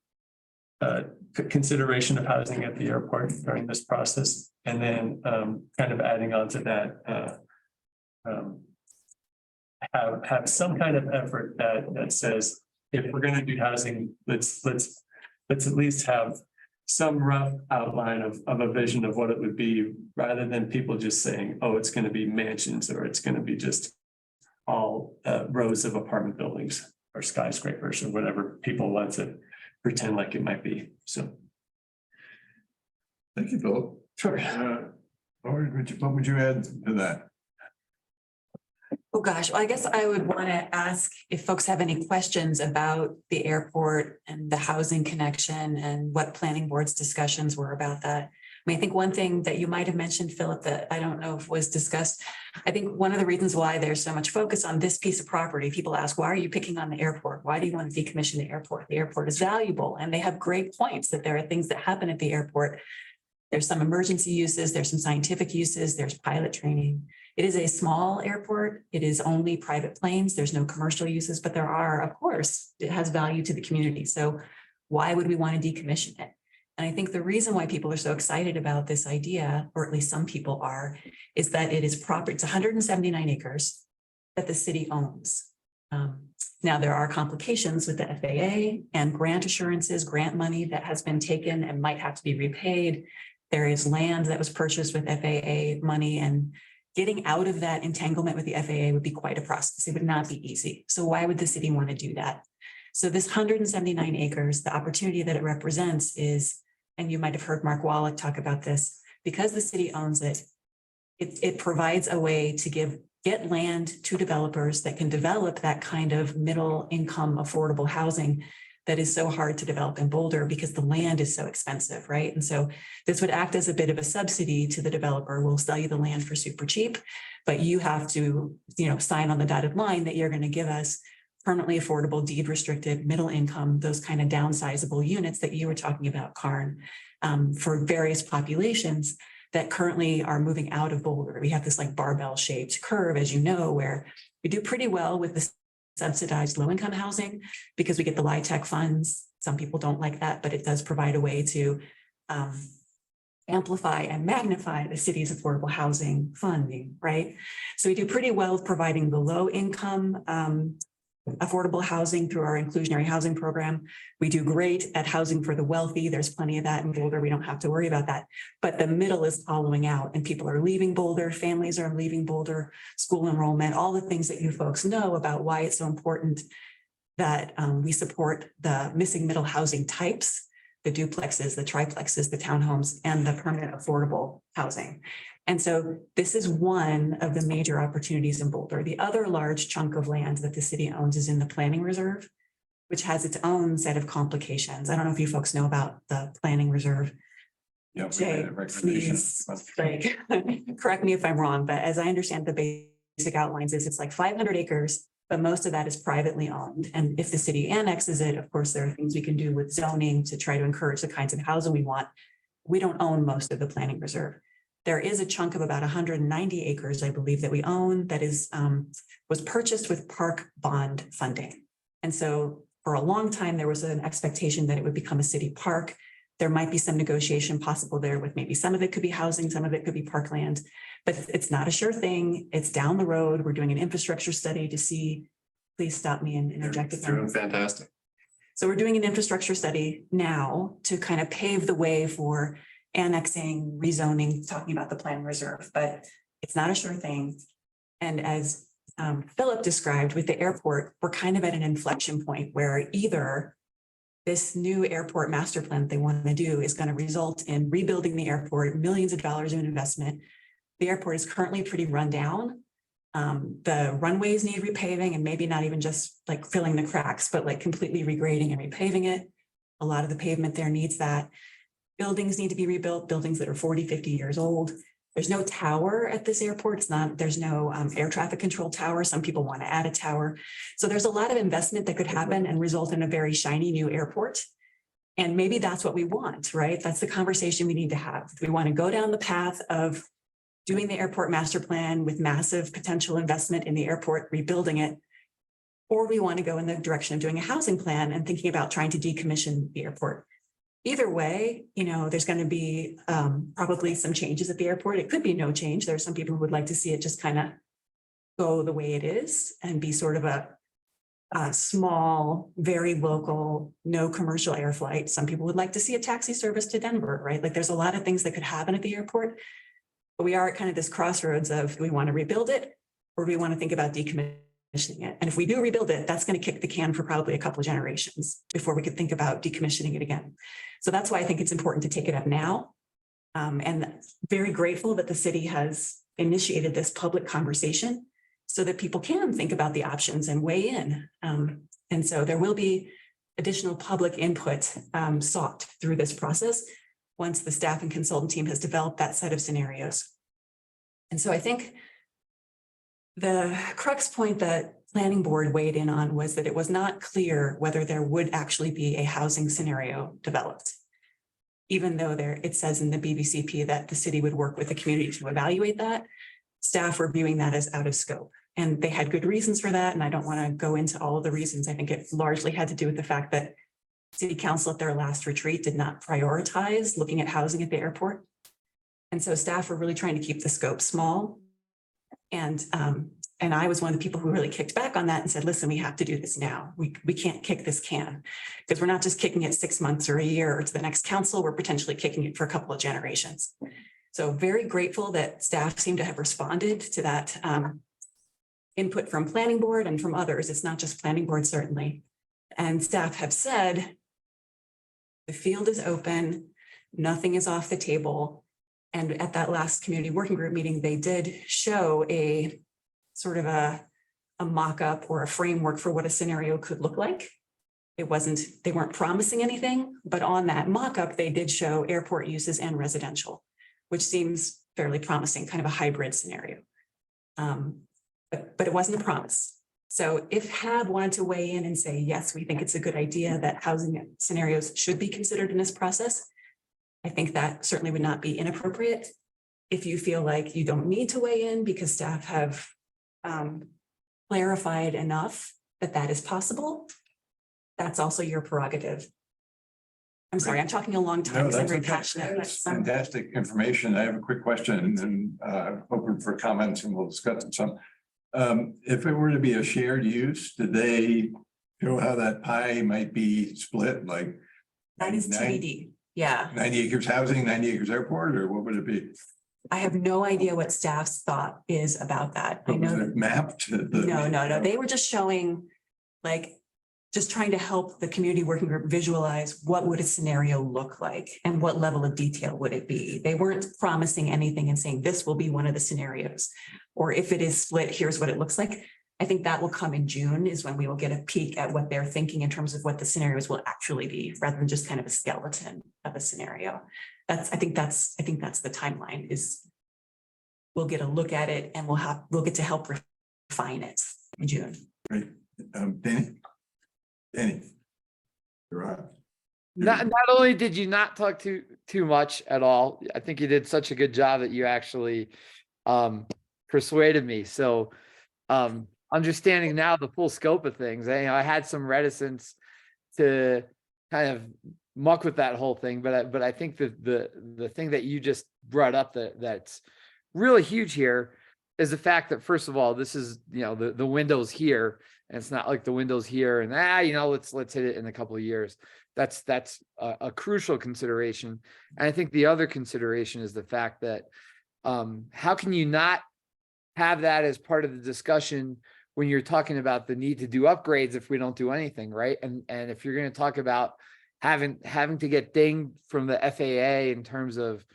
consideration of housing at the airport during this process, and then kind of adding on to that, have some kind of effort that says, if we're going to do housing, let's at least have some rough outline of a vision of what it would be, rather than people just saying, oh, it's going to be mansions, or it's going to be just all rows of apartment buildings or skyscrapers or whatever people want to pretend like it might be. So. Thank you, Philip. Sure. Laurie, what would you add to that? Oh, gosh, well, I guess I would want to ask if folks have any questions about the airport and the housing connection and what planning board's discussions were about that. I mean, I think one thing that you might have mentioned, Philip, that I don't know if was discussed. I think one of the reasons why there's so much focus on this piece of property, people ask, why are you picking on the airport? Why do you want to decommission the airport? The airport is valuable, and they have great points that there are things that happen at the airport. There's some emergency uses, there's some scientific uses, there's pilot training. It is a small airport. It is only private planes. There's no commercial uses, but there are, of course, it has value to the community. So why would we want to decommission it? And I think the reason why people are so excited about this idea, or at least some people are, is that it is proper. It's 179 acres that the city owns. Now, there are complications with the FAA and grant assurances, grant money that has been taken and might have to be repaid. There is land that was purchased with FAA money, and getting out of that entanglement with the FAA would be quite a process. It would not be easy. So why would the city want to do that? So this 179 acres, the opportunity that it represents is, and you might have heard Mark Wallach talk about this, because the city owns it, it provides a way to get land to developers that can develop that kind of middle income, affordable housing that is so hard to develop in Boulder because the land is so expensive, right? And so this would act as a bit of a subsidy to the developer. We'll sell you the land for super cheap, but you have to, sign on the dotted line that you're going to give us permanently affordable, deed restricted, middle income, those kind of downsizable units that you were talking about, Karn, for various populations that currently are moving out of Boulder. We have this like barbell shaped curve, as you know, where we do pretty well with the subsidized low-income housing because we get the LIHTC funds. Some people don't like that, but it does provide a way to amplify and magnify the city's affordable housing funding, right? So we do pretty well with providing the low-income affordable housing through our inclusionary housing program. We do great at housing for the wealthy. There's plenty of that in Boulder. We don't have to worry about that. But the middle is hollowing out and people are leaving Boulder, families are leaving Boulder, school enrollment, all the things that you folks know about why it's so important that we support the missing middle housing types, the duplexes, the triplexes, the townhomes, and the permanent affordable housing. And so this is one of the major opportunities in Boulder. The other large chunk of land that the city owns is in the planning reserve, which has its own set of complications. I don't know if you folks know about the planning reserve. Yeah. we Jay, made a recommendation. please, correct me if I'm wrong, but as I understand the basic outlines is it's like 500 acres, but most of that is privately owned. And if the city annexes it, of course, there are things we can do with zoning to try to encourage the kinds of housing we want. We don't own most of the planning reserve. There is a chunk of about 190 acres, I believe, that we own that is was purchased with park bond funding. And so for a long time, there was an expectation that it would become a city park. There might be some negotiation possible there with maybe some of it could be housing, some of it could be parkland, but it's not a sure thing. It's down the road. We're doing an infrastructure study to see, please stop me and interject. if I'm- Doing fantastic. So we're doing an infrastructure study now to kind of pave the way for annexing, rezoning, talking about the plan reserve, but it's not a sure thing. And as Philip described with the airport, we're kind of at an inflection point where either this new airport master plan that they want to do is going to result in rebuilding the airport, millions of dollars in investment. The airport is currently pretty run down. The runways need repaving and maybe not even just like filling the cracks, but like completely regrading and repaving it. A lot of the pavement there needs that. Buildings need to be rebuilt, buildings that are 40, 50 years old. There's no tower at this airport. There's no air traffic control tower. Some people want to add a tower. So there's a lot of investment that could happen and result in a very shiny new airport. And maybe that's what we want, right? That's the conversation we need to have. Do we want to go down the path of doing the airport master plan with massive potential investment in the airport, rebuilding it? Or we want to go in the direction of doing a housing plan and thinking about trying to decommission the airport. Either way, there's going to be probably some changes at the airport. It could be no change. There are some people who would like to see it just kind of go the way it is and be sort of a small, very local, no commercial air flight. Some people would like to see a taxi service to Denver, right? Like there's a lot of things that could happen at the airport. But we are at kind of this crossroads of, do we want to rebuild it or do we want to think about decommissioning it? And if we do rebuild it, that's going to kick the can for probably a couple of generations before we could think about decommissioning it again. So that's why I think it's important to take it up now. And very grateful that the city has initiated this public conversation so that people can think about the options and weigh in. And so there will be additional public input sought through this process once the staff and consultant team has developed that set of scenarios. And so I think the crux point that planning board weighed in on was that it was not clear whether there would actually be a housing scenario developed. Even though it says in the BBCP that the city would work with the community to evaluate that, staff were viewing that as out of scope. And they had good reasons for that. And I don't want to go into all of the reasons. I think it largely had to do with the fact that city council at their last retreat did not prioritize looking at housing at the airport. And so staff were really trying to keep the scope small. And I was one of the people who really kicked back on that and said, listen, we have to do this now. We can't kick this can because we're not just kicking it 6 months or a year or to the next council, we're potentially kicking it for a couple of generations. So very grateful that staff seem to have responded to that input from planning board and from others. It's not just planning board, certainly. And staff have said, the field is open, nothing is off the table. And at that last community working group meeting, they did show a sort of a mock-up or a framework for what a scenario could look like. They weren't promising anything, but on that mock-up, they did show airport uses and residential, which seems fairly promising, kind of a hybrid scenario. But it wasn't a promise. So if HAB wanted to weigh in and say, yes, we think it's a good idea that housing scenarios should be considered in this process, I think that certainly would not be inappropriate. If you feel like you don't need to weigh in because staff have clarified enough that that is possible, that's also your prerogative. I'm sorry, I'm talking a long time No, because I'm that's very okay. passionate. but That's some- fantastic information. I have a quick question and open for comments and we'll discuss it some. If it were to be a shared use, did they show how that pie might be split, like That is 90 TBD. Yeah, 90 acres housing, 90 acres airport, or what would it be? I have no idea what staff's thought is about that. I Was know it mapped? No. They were just showing, like, just trying to help the community working group visualize what would a scenario look like and what level of detail would it be. They weren't promising anything and saying this will be one of the scenarios. Or if it is split, here's what it looks like. I think that will come in June is when we will get a peek at what they're thinking in terms of what the scenarios will actually be, rather than just kind of a skeleton of a scenario. I think that's the timeline is we'll get a look at it and we'll get to help refine it in June. Great. Danny? Danny? You're on. Not only did you not talk too much at all, I think you did such a good job that you actually persuaded me. So understanding now the full scope of things, I had some reticence to kind of muck with that whole thing, but I think that the thing that you just brought up that's really huge here is the fact that, first of all, this is, the windows here, and it's not like the windows here and let's hit it in a couple of years. That's a crucial consideration. And I think the other consideration is the fact that how can you not have that as part of the discussion when you're talking about the need to do upgrades if we don't do anything, right? And if you're going to talk about having to get dinged from the FAA in terms of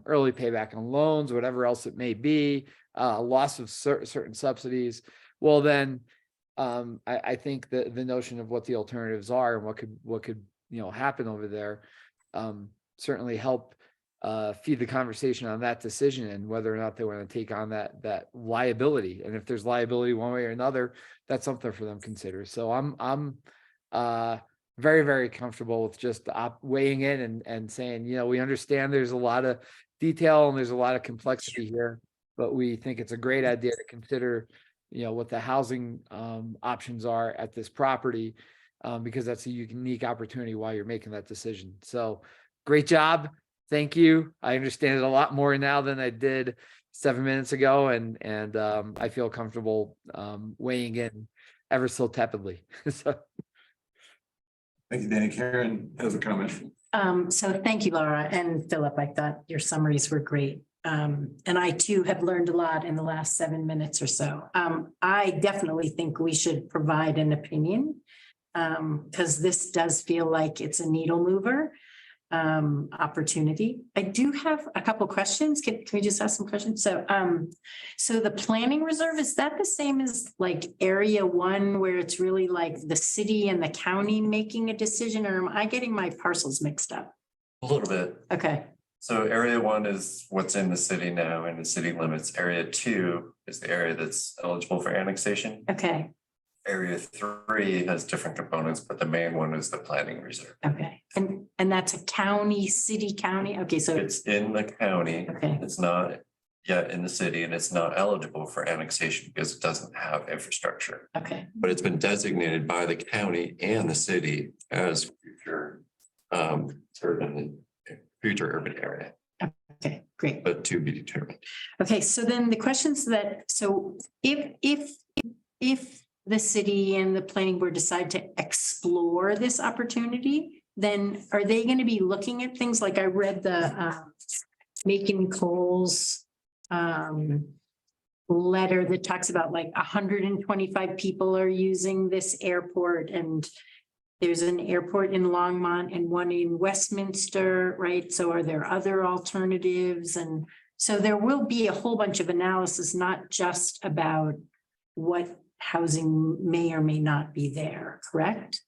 early payback on loans, whatever else it may be, loss of certain subsidies, well then I think the notion of what the alternatives are and what could happen over there certainly help feed the conversation on that decision and whether or not they want to take on that liability. And if there's liability one way or another, that's something for them to consider. So I'm very, very comfortable with just weighing in and saying, we understand there's a lot of detail and there's a lot of complexity here, but we think it's a great idea to consider, what the housing options are at this property, because that's a unique opportunity while you're making that decision. So great job. Thank you. I understand it a lot more now than I did 7 minutes ago, and I feel comfortable weighing in ever so tepidly. So. Thank you, Danny. Karen has a comment. So thank you, Laura and Philip. I thought your summaries were great. And I too have learned a lot in the last 7 minutes or so. I definitely think we should provide an opinion because this does feel like it's a needle mover opportunity. I do have a couple questions. Can we just ask some questions? So the planning reserve, is that the same as like area 1 where it's really like the city and the county making a decision, or am I getting my parcels mixed up? A little bit. Okay. So area 1 is what's in the city now and the city limits. Area 2 is the area that's eligible for annexation. Okay. Area 3 has different components, but the main one is the planning reserve. Okay. And that's a county, city, county. Okay. So It's in the county. okay. It's not yet in the city, and it's not eligible for annexation because it doesn't have infrastructure. Okay. But it's been designated by the county and the city as future urban area, Okay. Great. but to be determined. Okay. So then the questions if the city and the planning board decide to explore this opportunity, then are they going to be looking at things like I read the Macon Coles letter that talks about like 125 people are using this airport, and there's an airport in Longmont and one in Westminster, right? So are there other alternatives? And so there will be a whole bunch of analysis, not just about what housing may or may not be there, correct?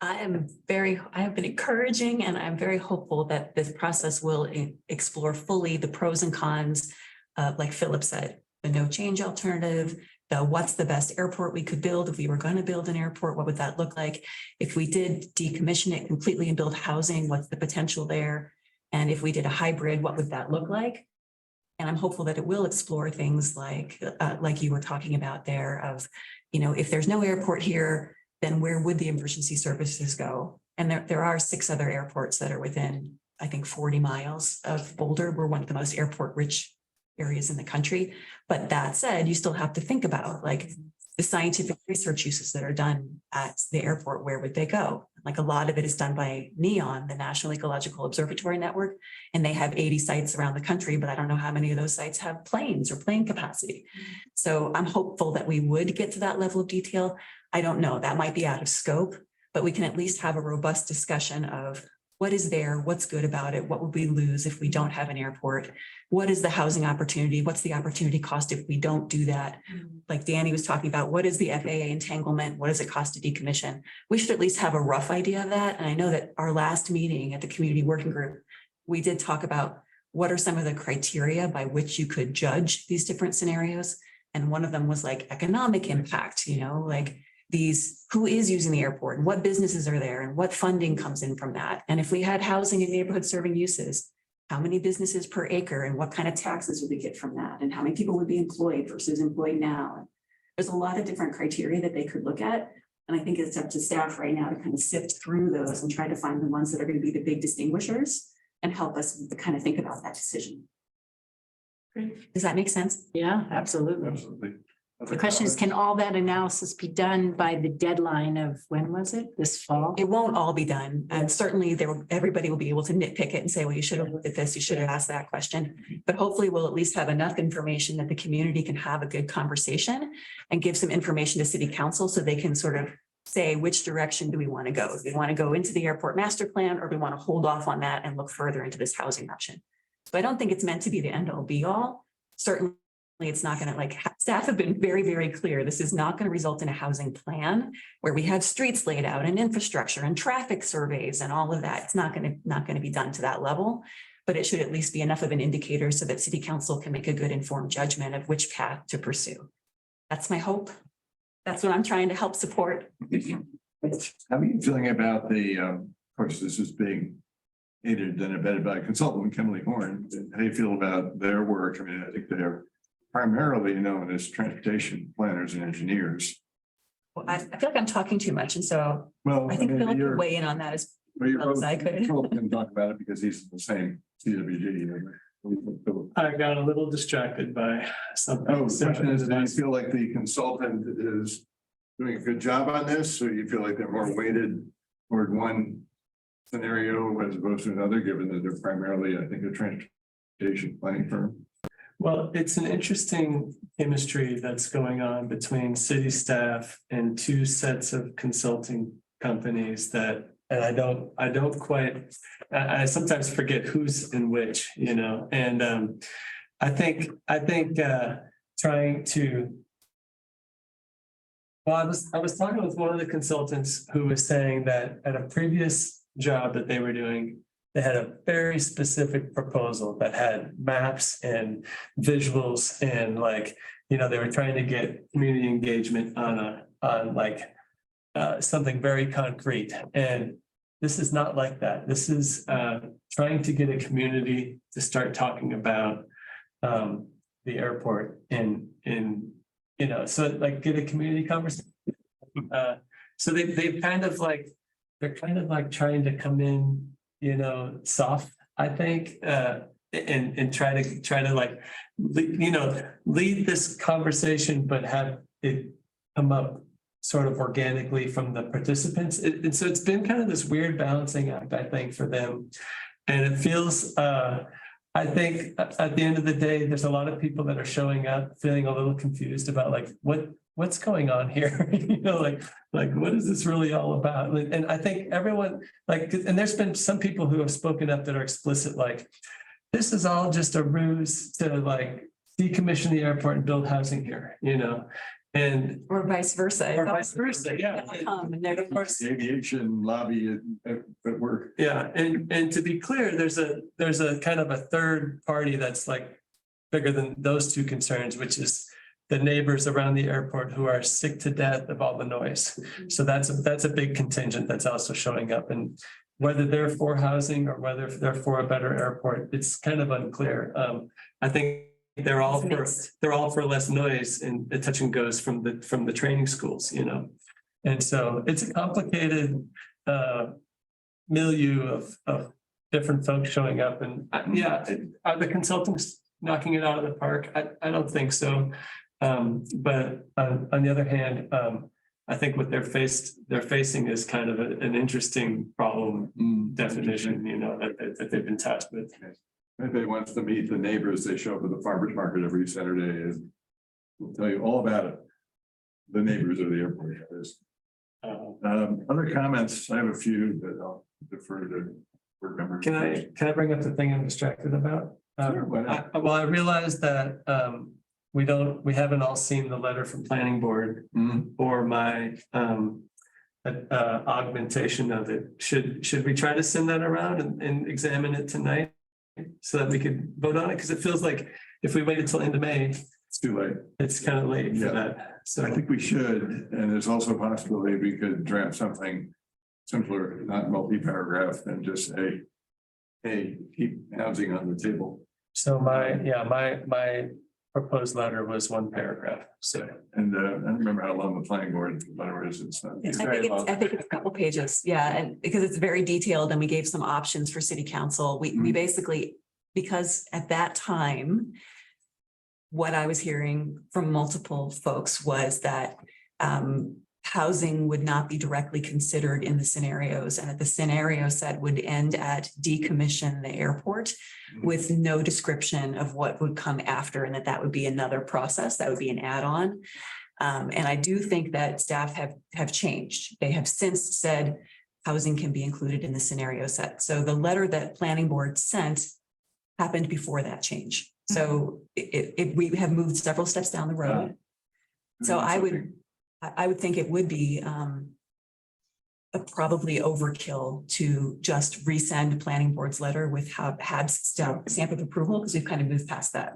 I have been encouraging and I'm very hopeful that this process will explore fully the pros and cons, like Philip said, the no change alternative, the what's the best airport we could build if we were going to build an airport, what would that look like? If we did decommission it completely and build housing, what's the potential there? And if we did a hybrid, what would that look like? And I'm hopeful that it will explore things like you were talking about there of, you know, if there's no airport here, then where would the emergency services go? And there are 6 other airports that are within, I think, 40 miles of Boulder. We're one of the most airport-rich areas in the country. But that said, you still have to think about like the scientific research uses that are done at the airport, where would they go? Like a lot of it is done by NEON, the National Ecological Observatory Network, and they have 80 sites around the country, but I don't know how many of those sites have planes or plane capacity. So I'm hopeful that we would get to that level of detail. I don't know, that might be out of scope, but we can at least have a robust discussion of what is there, what's good about it, what would we lose if we don't have an airport? What is the housing opportunity? What's the opportunity cost if we don't do that? Like Danny was talking about, what is the FAA entanglement? What does it cost to decommission? We should at least have a rough idea of that. And I know that our last meeting at the community working group, we did talk about what are some of the criteria by which you could judge these different scenarios. And one of them was like economic impact, you know, like who is using the airport and what businesses are there and what funding comes in from that. And if we had housing in neighborhood serving uses, how many businesses per acre and what kind of taxes would we get from that? And how many people would be employed versus employed now? There's a lot of different criteria that they could look at. And I think it's up to staff right now to kind of sift through those and try to find the ones that are going to be the big distinguishers and help us kind of think about that decision. Does that make sense? Yeah, absolutely. Absolutely. The question is, can all that analysis be done by the deadline of, when was it, this fall? It won't all be done. And certainly everybody will be able to nitpick it and say, well, you should have looked at this, you should have asked that question. But hopefully we'll at least have enough information that the community can have a good conversation and give some information to city council so they can sort of say, which direction do we want to go? Do we want to go into the airport master plan, or do we want to hold off on that and look further into this housing option? So I don't think it's meant to be the end all be all. Certainly it's not going to, like, staff have been very, very clear. This is not going to result in a housing plan where we have streets laid out and infrastructure and traffic surveys and all of that. It's not going to be done to that level, but it should at least be enough of an indicator so that city council can make a good informed judgment of which path to pursue. That's my hope. That's what I'm trying to help support. How are you feeling about of course, this is being aided and abetted by a consultant, Kimberly Horn. How do you feel about their work? I mean, I think they're primarily known as transportation planners and engineers. Well, I feel like I'm talking too much. And so Well, I think mean, Phil you're- could weigh in on that as well, you're well as both- I could. Phil can talk about it because he's the same CWG. I got a little distracted by something. Oh, the question is, do you feel like the consultant is doing a good job on this? Or you feel like they're more weighted toward one scenario as opposed to another, given that they're primarily, I think, a transportation planning firm? Well, it's an interesting chemistry that's going on between city staff and 2 sets of consulting companies that, and I don't quite, I sometimes forget who's in which, you know, and I think trying to. Well, I was talking with one of the consultants who was saying that at a previous job that they were doing, they had a very specific proposal that had maps and visuals and, like, you know, they were trying to get community engagement on something very concrete. And this is not like that. This is trying to get a community to start talking about the airport in you know, so like get a community conversation. So they've kind of like, they're kind of like trying to come in, you know, soft, I think, and try to like, you know, lead this conversation, but have it come up sort of organically from the participants. And so it's been kind of this weird balancing act, I think, for them. And it feels, I think at the end of the day, there's a lot of people that are showing up feeling a little confused about like, what's going on here? You know, like what is this really all about? And I think everyone, like, and there's been some people who have spoken up that are explicit, like, this is all just a ruse to like decommission the airport and build housing here, you know? And Or vice versa. or vice versa, yeah. And they're Of course, The aviation lobby at work. yeah, and to be clear, there's a kind of a third party that's like bigger than those 2 concerns, which is the neighbors around the airport who are sick to death of all the noise. So that's a big contingent that's also showing up. And whether they're for housing or whether they're for a better airport, it's kind of unclear. I think they're all for less noise and the touch and goes from the training schools, you know. And so it's a complicated milieu of different folks showing up and are the consultants knocking it out of the park? I don't think so. But on the other hand, I think what they're facing is kind of an interesting problem definition, you know, that they've been tasked with. If anybody wants to meet the neighbors, they show up at the farmer's market every Saturday and we'll tell you all about it. The neighbors of the airport. Other comments, I have a few that I'll defer to board members. Can I bring up the thing I'm distracted about? Sure, why not? I realized that we haven't all seen the letter from planning board or my augmentation of it. Should we try to send that around and examine it tonight? So that we could vote on it, because it feels like if we waited till end of May, It's too late. it's kind of late for Yeah. that. So I think we should, and there's also a possibility we could draft something simpler, not multi-paragraph, and just say, hey, keep housing on the table. So my proposed letter was one paragraph, so. And I don't remember how long the planning board letter is. It's not. I think it's a couple pages, yeah, and because it's very detailed and we gave some options for city council, we basically, because at that time. What I was hearing from multiple folks was that housing would not be directly considered in the scenarios, and that the scenario set would end at decommission the airport with no description of what would come after, and that would be another process, that would be an add-on. And I do think that staff have changed. They have since said housing can be included in the scenario set. So the letter that planning board sent happened before that change. So we have moved several steps down the road. So I would think it would be probably overkill to just resend planning board's letter with HAB's stamp of approval, because we've kind of moved past that.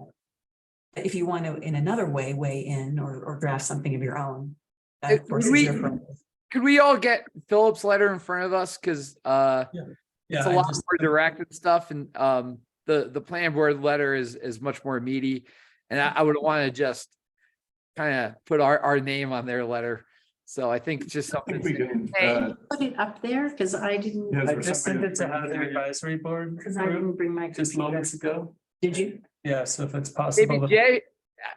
If you want to in another way weigh in or draft something of your own. That of course is your prerogative. Could we all get Philip's letter in front of us? Because it's a lot more direct and stuff, and the planning board letter is much more meaty, and I would want to just kind of put our name on their letter. So I think it's just I something. think we can, Put it up there, because I didn't, Yeah. I just sent it to Housing Advisory Board because I didn't bring my. just computer. moments ago. Did you? Yeah, so if it's Maybe possible. Jay,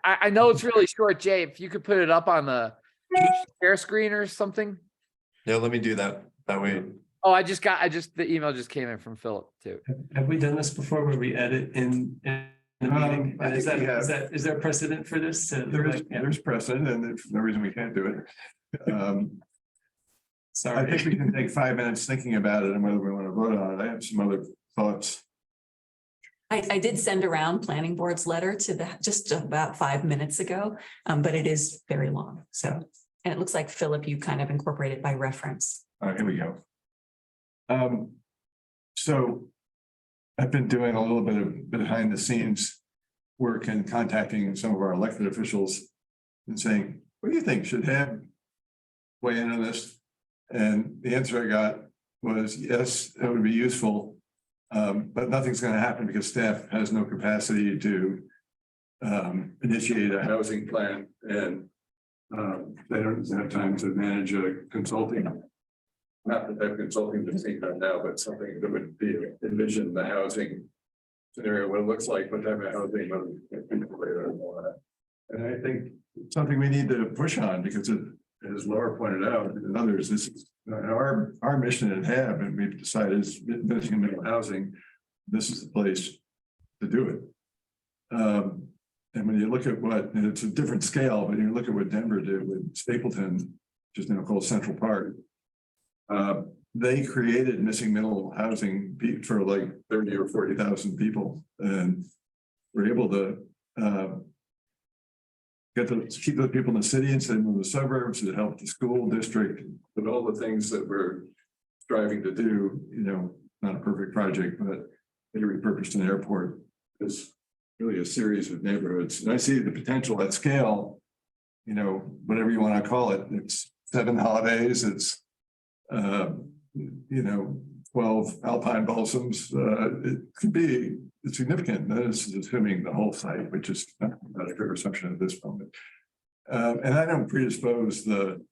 I know it's really short, Jay, if you could put it up on the share screen or something. Yeah, let me do that. That way. Oh, the email just came in from Philip too. Have we done this before where we edit in the meeting? I Is think we have. is there precedent for this? there's precedent, and there's no reason we can't do it. I Sorry. think we can take 5 minutes thinking about it and whether we want to vote on it. I have some other thoughts. I did send around planning board's letter to just about 5 minutes ago, but it is very long. So, and it looks like Philip, you kind of incorporated by reference. Here we go. So I've been doing a little bit of behind the scenes work and contacting some of our elected officials and saying, what do you think should have weigh in on this? And the answer I got was, yes, that would be useful. But nothing's going to happen because staff has no capacity to initiate a housing plan, and they don't have time to manage a consulting. Not the type of consulting that's being done now, but something that would be envision the housing scenario, what it looks like, what type of housing, and I think it's something we need to push on, because it, as Laura pointed out, and others, this is our mission at HAB, and we've decided is investing in middle housing. This is the place to do it. And when you look at and it's a different scale, but you look at what Denver did with Stapleton, which is now called Central Park. They created missing middle housing for like 30 or 40,000 people, and were able to keep those people in the city instead of in the suburbs, to help the school district, but all the things that we're striving to do. Not a perfect project, but they repurposed an airport. It's really a series of neighborhoods, and I see the potential at scale. Whatever you want to call it, it's 7 holidays, it's 4 12 alpine balsams, it could be significant. This is assuming the whole site, which is not a good assumption at this moment. And I don't predispose the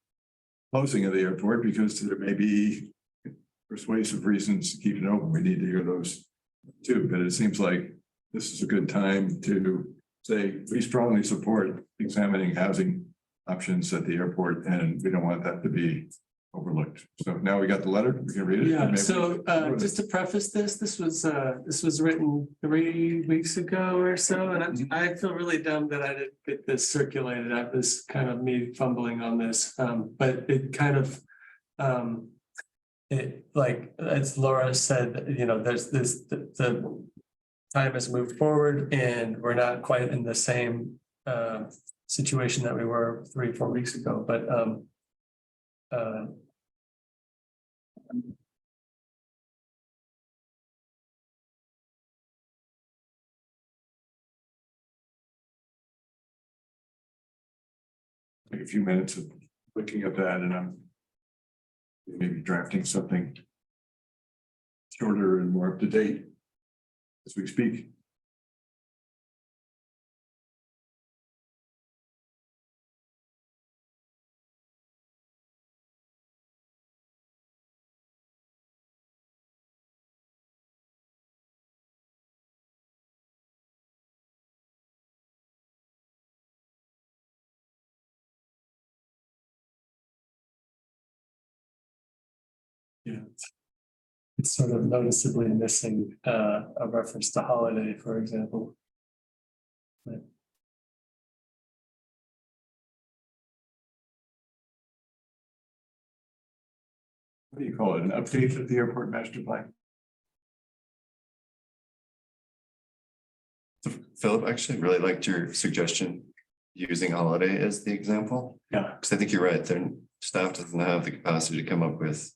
closing of the airport because there may be persuasive reasons to keep it open. We need to hear those too, but it seems like this is a good time to say, we strongly support examining housing options at the airport, and we don't want that to be overlooked. So now we got the letter, we can read it. Yeah, Maybe so we- just to preface this was written 3 weeks ago or so, and I feel really dumb that I didn't get this circulated. That was kind of me fumbling on this, but it kind of it, like, as Laura said, you know, there's this, the time has moved forward and we're not quite in the same situation that we were 3 or 4 weeks ago, but take a few minutes of looking at that, and I'm maybe drafting something shorter and more up to date as we speak. yeah. It's sort of noticeably missing a reference to holiday, for example. But What do you call it? An update of the airport master plan? So Philip, I actually really liked your suggestion using holiday as the example. yeah, Because I think you're right, their staff doesn't have the capacity to come up with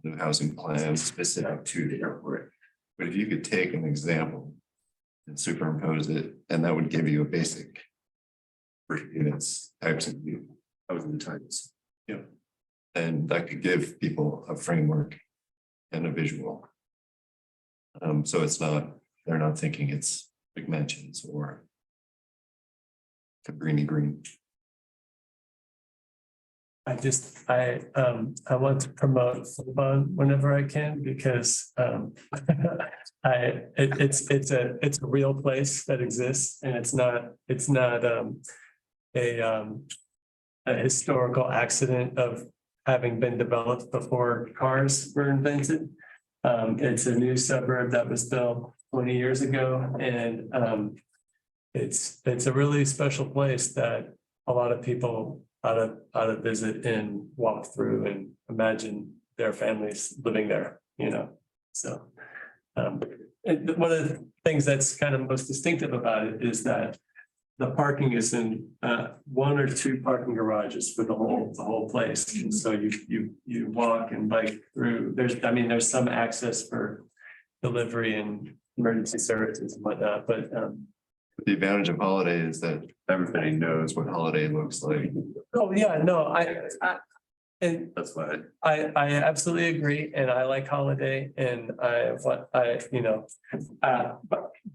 new housing plans specific to the airport. But if you could take an example and superimpose it, and that would give you a basic for units, types of housing types. Yeah. And that could give people a framework and a visual. So it's not, they're not thinking it's McMansions or Cabrini Green. I want to promote Fubon whenever I can because it's a real place that exists and it's not a historical accident of having been developed before cars were invented. It's a new suburb that was built 20 years ago and it's a really special place that a lot of people ought to visit and walk through and imagine their families living there, you know, so. And one of the things that's kind of most distinctive about it is that the parking is in 1 or 2 parking garages for the whole place. And so you walk and bike through, there's some access for delivery and emergency services and whatnot, but The advantage of holiday is that everybody knows what holiday looks like. oh, yeah, no, and That's why. I absolutely agree, and I like holiday, and but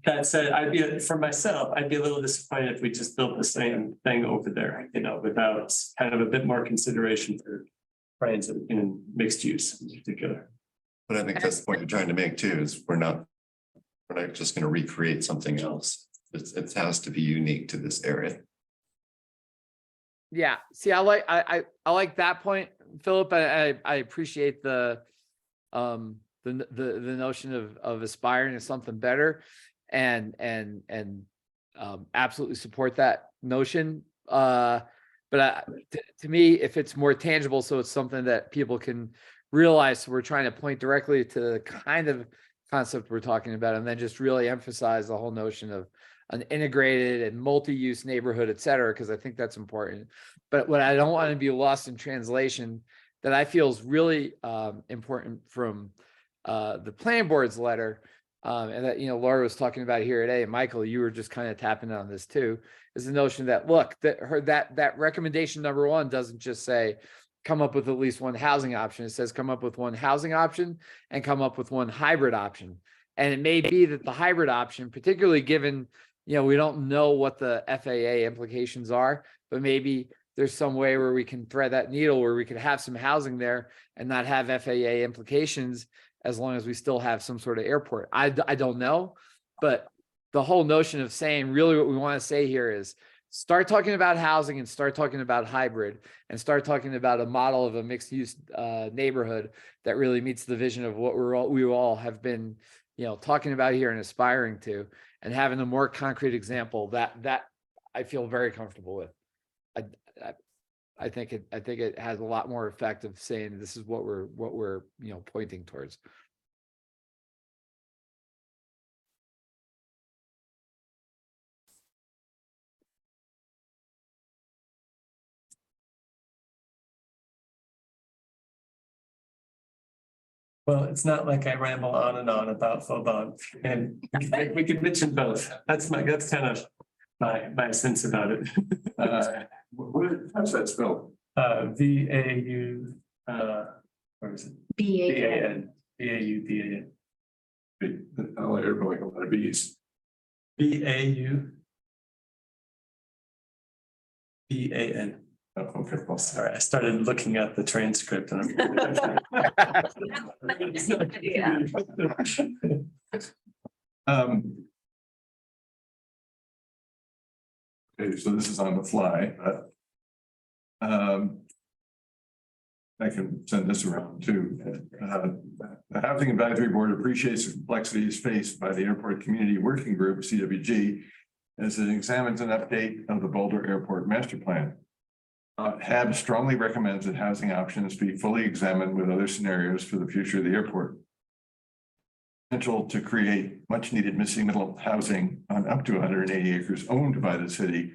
that said, for myself, I'd be a little disappointed if we just built the same thing over there, you know, without kind of a bit more consideration for transit in mixed use in particular. But I think that's the point you're trying to make too, is we're not just gonna recreate something else. It has to be unique to this area. Yeah, see, I like that point, Philip. I appreciate the notion of aspiring to something better and absolutely support that notion. But to me, if it's more tangible, so it's something that people can realize, so we're trying to point directly to the kind of concept we're talking about, and then just really emphasize the whole notion of an integrated and multi-use neighborhood, et cetera, because I think that's important. But what I don't want to be lost in translation that I feel is really important from the planning board's letter, and that, you know, Laura was talking about here today, and Michael, you were just kind of tapping on this too, is the notion that, look, that recommendation number 1 doesn't just say come up with at least one housing option. It says come up with one housing option and come up with one hybrid option. And it may be that the hybrid option, particularly given, we don't know what the FAA implications are, but maybe there's some way where we can thread that needle where we could have some housing there and not have FAA implications as long as we still have some sort of airport. I don't know, but the whole notion of saying really what we want to say here is start talking about housing and start talking about hybrid and start talking about a model of a mixed use neighborhood that really meets the vision of what we all have been, talking about here and aspiring to, and having a more concrete example that I feel very comfortable with. I think it has a lot more effect of saying this is what we're pointing towards. Well, it's not like I ramble on and on about Fobon, and we could mention both. That's kind of my sense about it. How's that spelled? VAU, where is it? BAN. VAU. Oh, everybody, a lot of bees. BAU. BAN. Oh, okay, well, Sorry, I started looking at the transcript and Okay, so this is on the fly, but I can send this around too. The Housing Advisory Board appreciates the complexities faced by the Airport Community Working Group, CWG, as it examines an update of the Boulder Airport Master Plan. HAB strongly recommends that housing options be fully examined with other scenarios for the future of the airport. Potential to create much needed missing middle housing on up to 180 acres owned by the city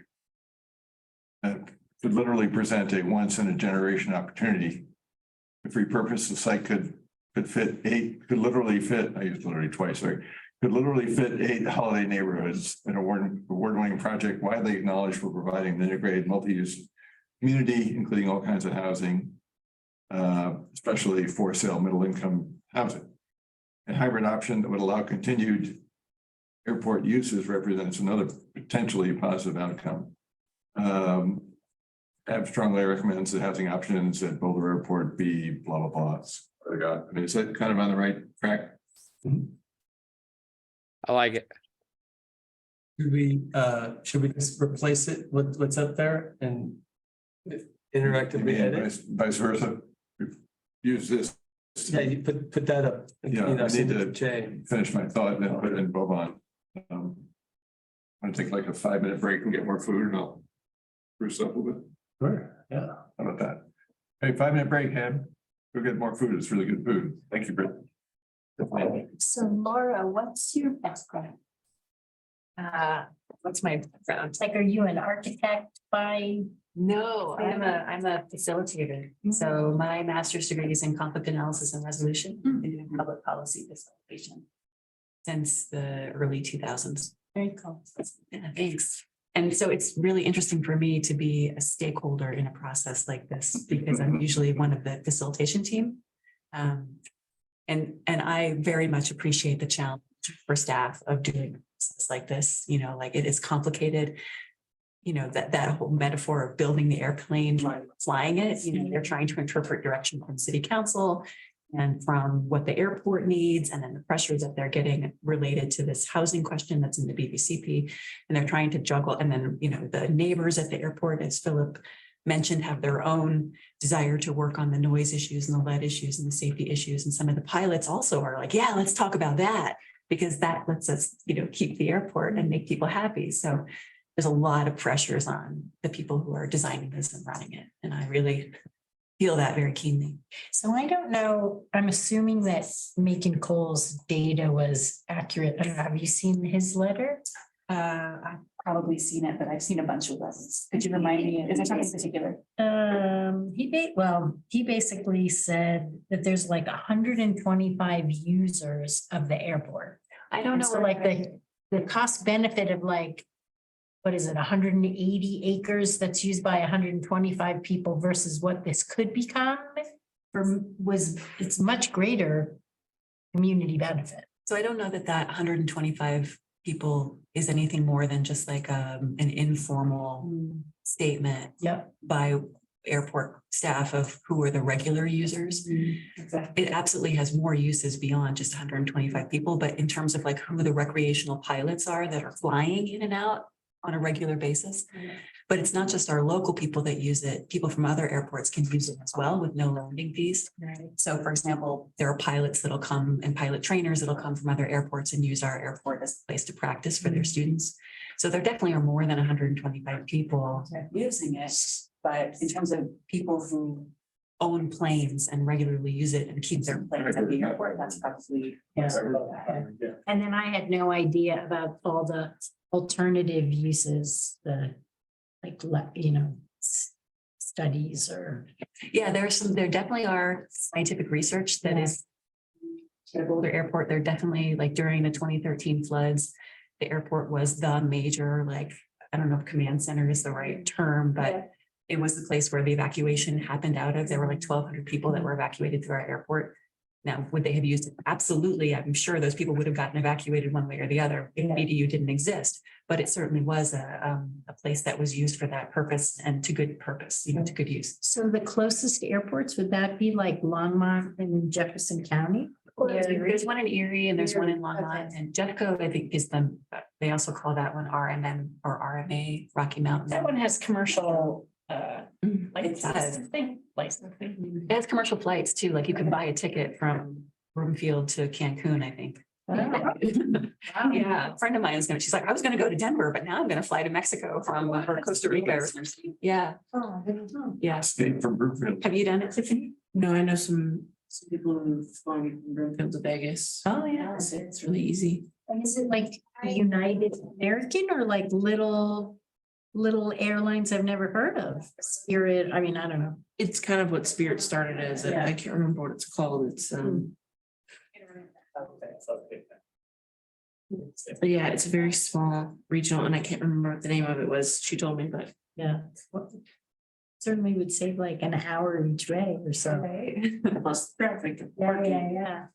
could literally present a once in a generation opportunity. If repurposed, the site could literally fit, I used literally twice, sorry, could literally fit 8 holiday neighborhoods, an award-winning project widely acknowledged for providing an integrated multi-use community, including all kinds of housing, especially for sale middle income housing. A hybrid option that would allow continued airport uses represents another potentially positive outcome. HAB strongly recommends that housing options at Boulder Airport be blah, blah, blah. I mean, is that kind of on the right track? I like it. Should we just replace it with what's up there and interactively edit? Vice versa. Use this. Yeah, you put that up. Yeah, I need send it to Jay. finish my thought and then put it in Bobon. I'm gonna take like a 5-minute break and get more food and I'll spruce up a little bit. Sure, yeah. How about that? Hey, 5-minute break, Ham. Go get more food. It's really good food. Thank you, Britt. So Laura, what's your background? What's my background? Like, are you an architect by? No, I'm a facilitator. So my master's degree is in conflict analysis and resolution in public policy facilitation since the early 2000s. Very cool. Yeah, thanks. And so it's really interesting for me to be a stakeholder in a process like this because I'm usually one of the facilitation team. And I very much appreciate the challenge for staff of doing process like this, like it is complicated. That whole metaphor of building the airplane, flying it, they're trying to interpret direction from city council and from what the airport needs, and then the pressures that they're getting related to this housing question that's in the BBCP. And they're trying to juggle, and then, the neighbors at the airport, as Philip mentioned, have their own desire to work on the noise issues and the lead issues and the safety issues. And some of the pilots also are like, yeah, let's talk about that, because that lets us, keep the airport and make people happy. So there's a lot of pressures on the people who are designing this and running it. And I really feel that very keenly. So I don't know, I'm assuming that Macon Cole's data was accurate. I don't know, have you seen his letter? I've probably seen it, but I've seen a bunch of letters. Could you remind me, is there something in particular? He basically said that there's like 125 users of the airport. I don't know. So like the cost benefit of like what is it, 180 acres that's used by 125 people versus what this could become? It's much greater community benefit. So I don't know that 125 people is anything more than just like an informal statement Yep. by airport staff of who are the regular users. It absolutely has more uses beyond just 125 people, but in terms of like who the recreational pilots are that are flying in and out on a regular basis. But it's not just our local people that use it. People from other airports can use it as well with no landing fees. Right. So for example, there are pilots that'll come and pilot trainers that'll come from other airports and use our airport as a place to practice for their students. So there definitely are more than 125 people using it. But in terms of people who own planes and regularly use it and keep their planes at the airport, that's probably. And then I had no idea about all the alternative uses, studies or. Yeah, there definitely are scientific research that is. At Boulder Airport, they're definitely like during the 2013 floods, the airport was the major, like, I don't know if command center is the right term, but it was the place where the evacuation happened out of. There were like 1,200 people that were evacuated through our airport. Now, would they have used it? Absolutely. I'm sure those people would have gotten evacuated one way or the other if BDU didn't exist. But it certainly was a place that was used for that purpose and to good purpose, to good use. So the closest airports, would that be like Longmont in Jefferson County? Yeah, there's one in Erie and there's one in Longmont and Jeffco, I think is they also call that one RMM or RMA, Rocky Mountain. That one has commercial, It does. licensing. It has commercial flights too, like you can buy a ticket from Broomfield to Cancun, I think. Yeah, a friend of mine she's like, I was gonna go to Denver, but now I'm gonna fly to Mexico from or Costa Rica or something. Yeah, Oh, I don't know. yeah. Escape from Brookfield. Have you done it, Tiffany? No, I know some people who've flown from Broomfield to Vegas. Oh, yeah. It's really easy. And is it like United American or like little airlines I've never heard of? Spirit, I mean, I don't know. It's kind of what Spirit started as. Yeah. I can't remember what it's called. It's but yeah, it's a very small regional and I can't remember what the name of it was. She told me, but Yeah. Certainly would save like an hour each way or so. plus traffic. Yeah.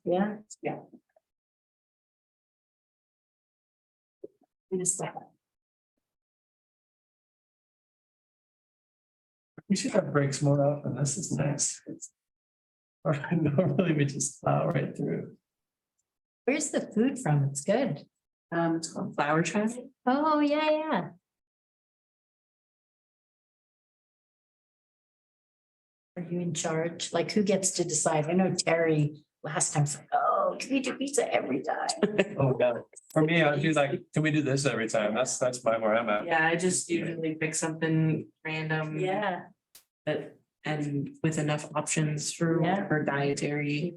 We should have breaks more often. This is nice. Or normally we just plow right through. Where's the food from? It's good. It's called Flower Child. Oh, yeah. Are you in charge? Like, who gets to decide? I know Terry last time said, oh, can we do pizza every time? Oh, God. For me, I'd be like, can we do this every time? That's where I'm at. Yeah, I just usually pick something random. Yeah. But and with enough options for Yeah. whatever dietary.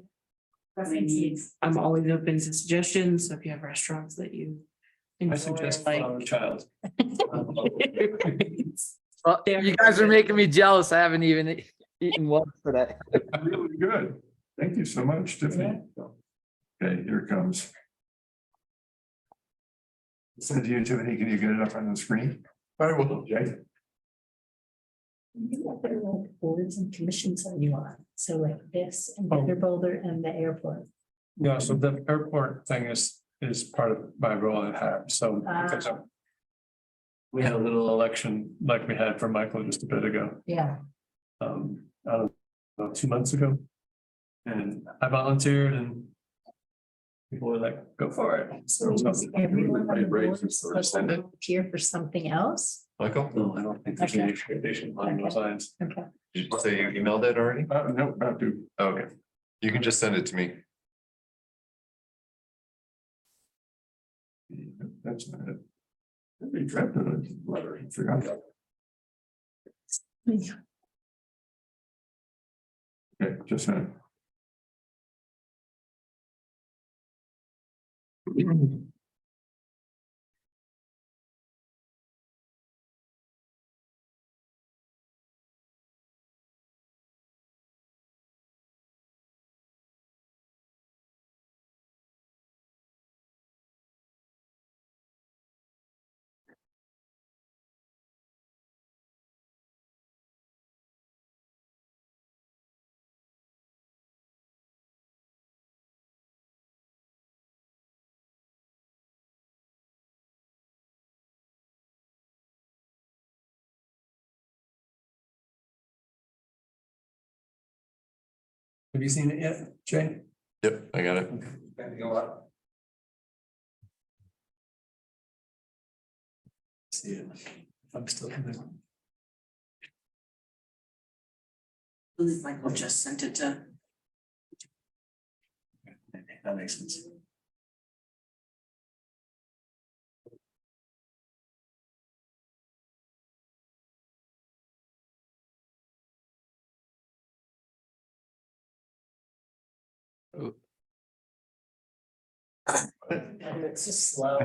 we need. I'm always open to suggestions. So if you have restaurants that you. I enjoy, suggest like. Flower Child. Well, you guys are making me jealous. I haven't even eaten once today. Really good. Thank you so much, Tiffany. Okay, here it comes. Send to you, Tiffany. Can you get it up on the screen? I will, Jay. What other like boards and commissions are you on? So like this and Oh. Greater Boulder and the airport. Yeah, so the airport thing is part of my role at HAB, so. because of- We had a little election like we had for Michael just a bit ago, Yeah. I don't know, 2 months ago. And I volunteered and people were like, go for it. So is everyone on the board Raises or supposed to volunteer for something else? Michael, No, I don't think there's any Okay. expectation on those lines. Okay. did you say you emailed it already? No, about to. Okay, you can just send it to me. That's not it. They drafted a letter. I forgot that. Okay, just a minute. Have you seen it yet, Jay? Yep, I got it. See it. I'm still. Michael just sent it to. That makes sense. It's just slow.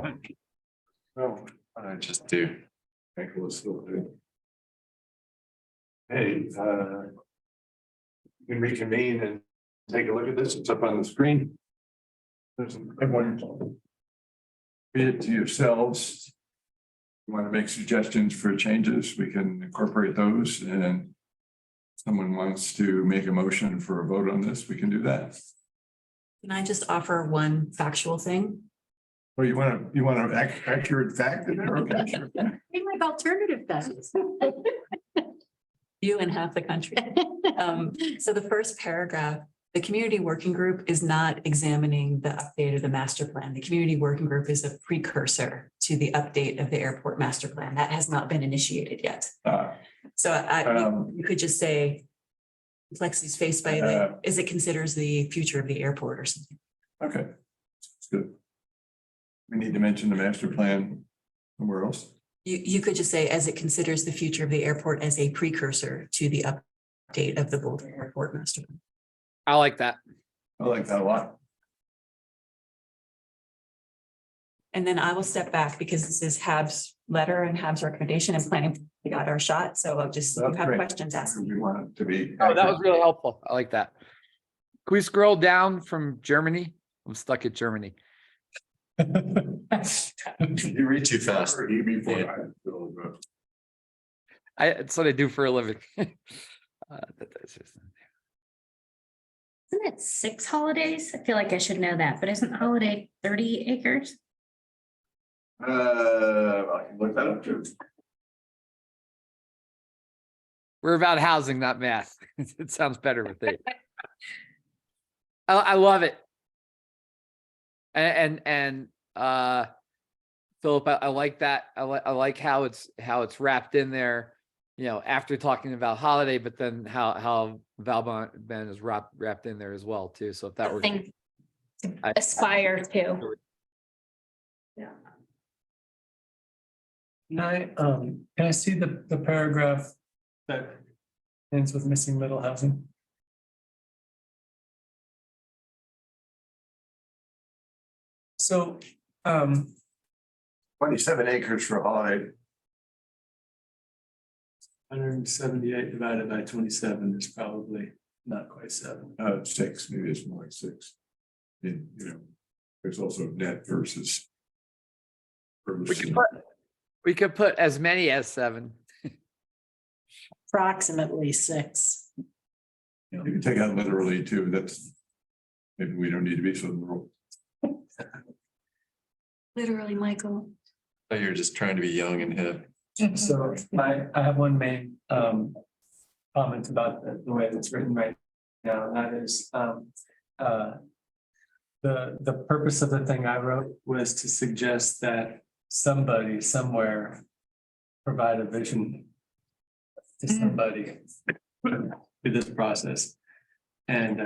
Oh, I just do. Michael is still there. Hey, you can reconvene and take a look at this. It's up on the screen. There's everyone. Read it to yourselves. You want to make suggestions for changes, we can incorporate those, and someone wants to make a motion for a vote on this, we can do that. Can I just offer one factual thing? Well, you want to accurate fact in there? Okay, sure. We like alternative facts. You and half the country. So the first paragraph, the community working group is not examining the update of the master plan. The community working group is a precursor to the update of the airport master plan. That has not been initiated yet. So you could just say, Lexi's face, by the way, as it considers the future of the airport or something. Okay, that's good. We need to mention the master plan somewhere else. You could just say, as it considers the future of the airport as a precursor to the update of the Boulder Airport master plan. I like that. I like that a lot. And then I will step back because this is Hab's letter and Hab's recommendation and planning. We got our shot, so I'll just, you That's have great. questions, ask me. We want it to be. Oh, that was really helpful. I like that. Can we scroll down from Germany? I'm stuck at Germany. You read too fast. It's what I do for a living. Isn't it 6 holidays? I feel like I should know that, but isn't holiday 30 acres? I can look that up too. We're about housing, not math. It sounds better with it. I love it. And Philip, I like that. I like how it's wrapped in there, you know, after talking about holiday, but then how Valbon Ben is wrapped in there as well too. So if that were Something to aspire to. Can I see the paragraph that ends with missing middle housing? So, 27 acres for a holiday. 178 divided by 27 is probably not quite 7. 6, maybe it's more like 6. And, you know, there's also net versus. we could put as many as 7. Approximately 6. You can take out literally too, that's. Maybe we don't need to be so literal. Literally, Michael. Oh, you're just trying to be young and hip. So I have one main comment about the way it's written right now, and that is the purpose of the thing I wrote was to suggest that somebody somewhere provide a vision to somebody through this process. And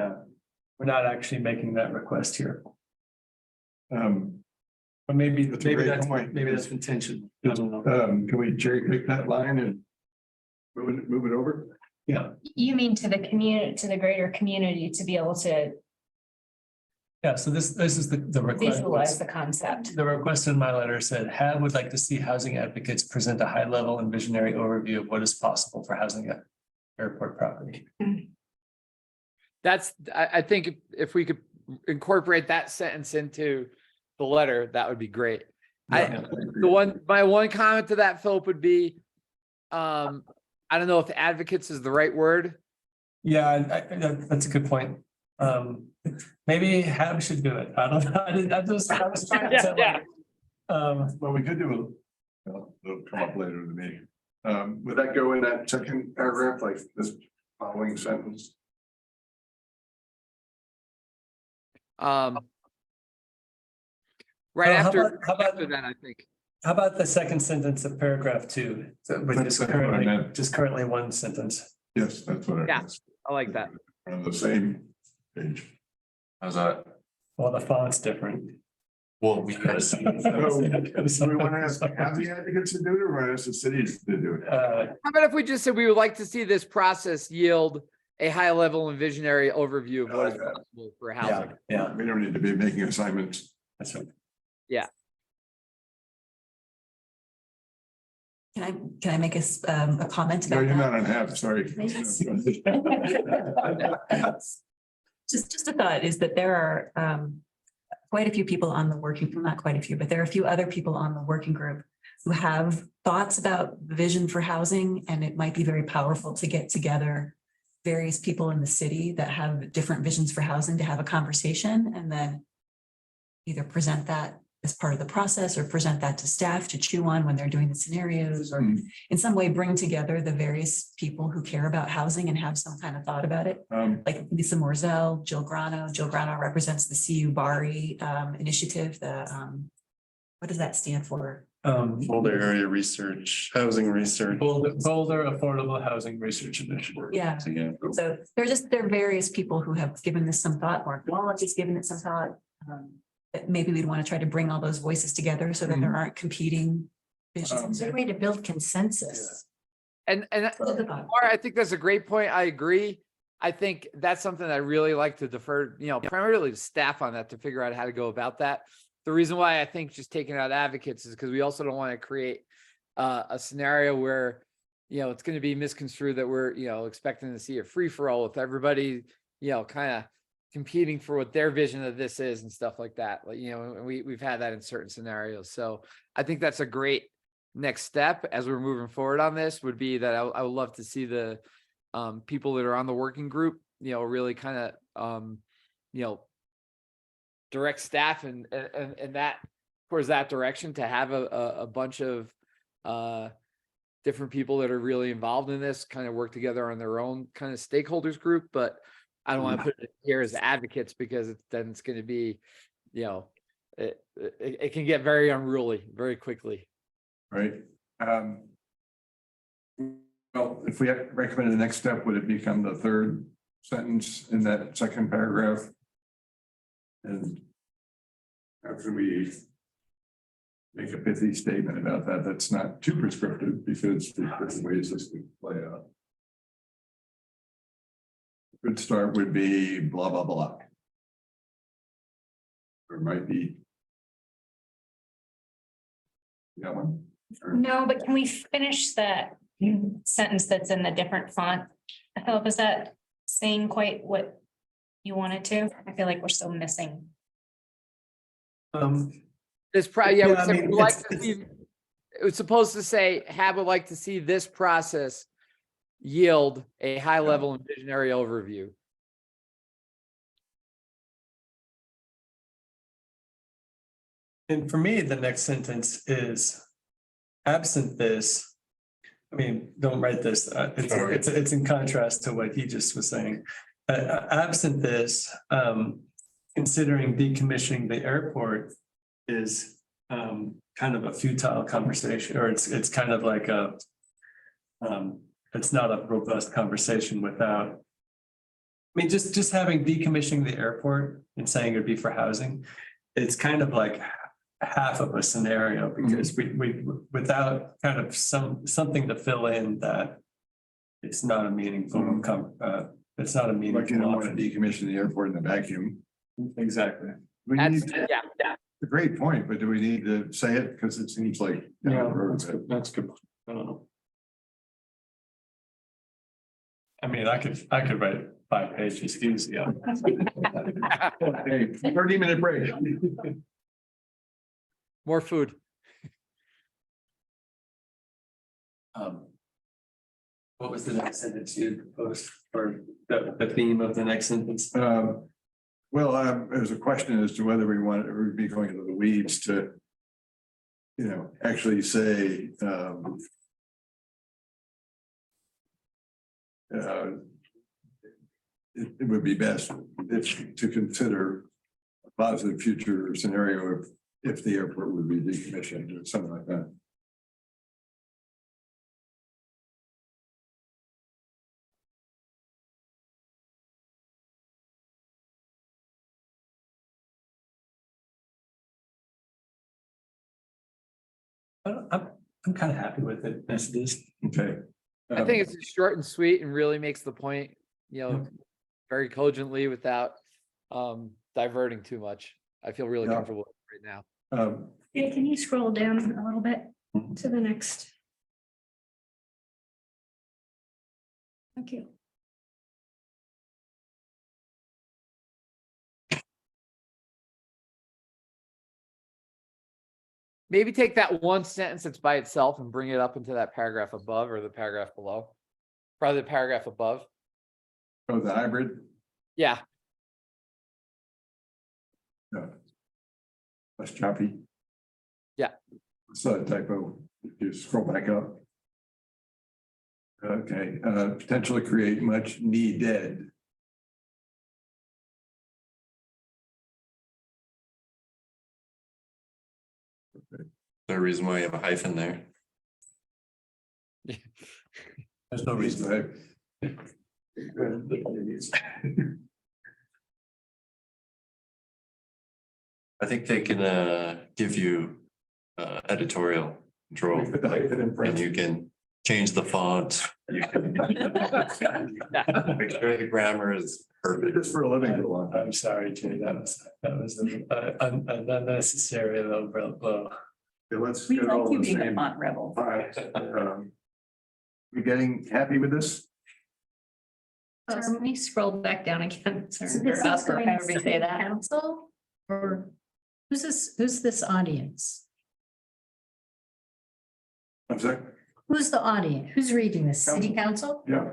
we're not actually making that request here. But maybe That's a great point. that's intention. I don't know. Can we cherry pick that line and move it over? Yeah, You mean to the community, to the greater community to be able to yeah, so this is the request. visualize the concept. The request in my letter said, HAB would like to see housing advocates present a high level and visionary overview of what is possible for housing at airport property. I think if we could incorporate that sentence into the letter, that would be great. Yeah. My one comment to that, Philip, would be, I don't know if advocates is the right word. Yeah, that's a good point. Maybe HAB should do it. I don't know. I was trying to. Yeah. Well, we could do it'll come up later in the meeting. Would that go in that second paragraph, like this following sentence? Right Well, how after, about- how about- after that, I think. How about the second sentence of paragraph 2, which is That's what I meant. currently one sentence? Yes, that's what I. Yeah. I like that. On the same page. How's that? Well, the font's different. Well, we gotta see. So, do we want to ask housing advocates to do it or want to ask the cities to do it? How about if we just said we would like to see this process yield a high level and visionary overview of what is possible for housing? Yeah, We don't need to be making assignments. that's right. Can I make a comment No, about you're that? not on half, sorry. Just a thought is that there are quite a few people on the working, well, not quite a few, but there are a few other people on the working group who have thoughts about the vision for housing, and it might be very powerful to get together various people in the city that have different visions for housing to have a conversation and then either present that as part of the process or present that to staff to chew on when they're doing the scenarios or in some way bring together the various people who care about housing and have some kind of thought about it. Like Lisa Morzell, Jill Grano. Jill Grano represents the CU Bari initiative, what does that stand for? Boulder area research, housing research. Boulder Affordable Housing Research Initiative. Yeah. So there are various people who have given this some thought, or Wallach has given it some thought. That maybe we'd want to try to bring all those voices together so that there aren't competing visions. It's a way to build consensus. And Laura, I think that's a great point. I agree. I think that's something I really like to defer, primarily to staff on that to figure out how to go about that. The reason why I think just taking out advocates is because we also don't want to create a scenario where, it's going to be misconstrued that we're, expecting to see a free for all with everybody, kind of competing for what their vision of this is and stuff like that. Like, we've had that in certain scenarios. So I think that's a great next step as we're moving forward on this would be that I would love to see the people that are on the working group, really kind of, direct staff and that towards that direction to have a bunch of different people that are really involved in this kind of work together on their own kind of stakeholders group. But I don't want to put it here as advocates because then it's going to be, it can get very unruly very quickly. Right. Well, if we recommend the next step, would it become the third sentence in that second paragraph? And after we make a pithy statement about that, that's not too prescriptive because there's different ways this could play out. Good start would be blah, blah, blah. Or it might be. That one? Or- No, but can we finish that sentence that's in the different font? Philip, is that saying quite what you wanted to? I feel like we're still missing. This probably, Yeah, I mean, it was supposed to say, would like to see this process yield a high level and visionary overview. And for me, the next sentence is absent this. I mean, don't write this. It's in contrast to what he just was saying. Absent this, considering decommissioning the airport is kind of a futile conversation, or it's kind of like a it's not a robust conversation without. I mean, just having decommissioning the airport and saying it'd be for housing, it's kind of like half of a scenario because we without kind of something to fill in that it's not a meaningful it's not a meaningful. Like you don't want to option. decommission the airport in the vacuum. Exactly. We That's, need, yeah. a great point, but do we need to say it? Because it seems like. That's good. I don't know. I mean, I could write 5 pages easy. Hey, 30-minute break. More food. What was the next sentence you proposed or the theme of the next sentence? Well, there's a question as to whether we want to be going into the weeds to, actually say, it would be best if to consider positive future scenario if the airport would be decommissioned or something like that. I'm kind of happy with it as it is. Okay. I think it's short and sweet and really makes the point, you know, very cogently without diverting too much. I feel really Yeah. comfortable right now. Yeah, can you scroll down a little bit to the next? Thank you. Maybe take that one sentence that's by itself and bring it up into that paragraph above or the paragraph below. Probably the paragraph above. Oh, the hybrid. Yeah, No. Less choppy. Yeah. Saw a typo. You scroll back up. Okay, potentially create much needed. The reason why you have a hyphen there. There's no reason. I think they can give you editorial control, Put the hyphen in and front. you can change the font. You can make sure the grammar is perfect. Just for a living. I'm sorry, Jay, that was an unnecessary low blow. Okay, let's We get like all you the being a same. font rebel. All right. We getting happy with this? Let me scroll back down again. Sorry. So this is going However you to say that. council or who's this audience? I'm sorry. Who's the audience? Who's reading this? City council? Yeah.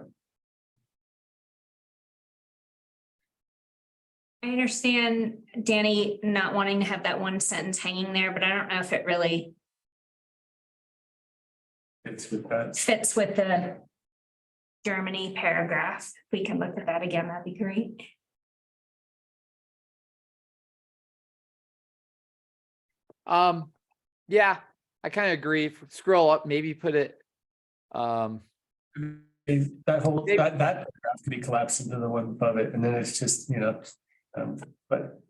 I understand Danny not wanting to have that one sentence hanging there, but I don't know if it really It's with that. fits with the Germany paragraph. If we can look at that again, that'd be great. Yeah, I kind of agree. Scroll up, maybe put it. That whole, that graph could be collapsed into the one above it, and then it's just, but.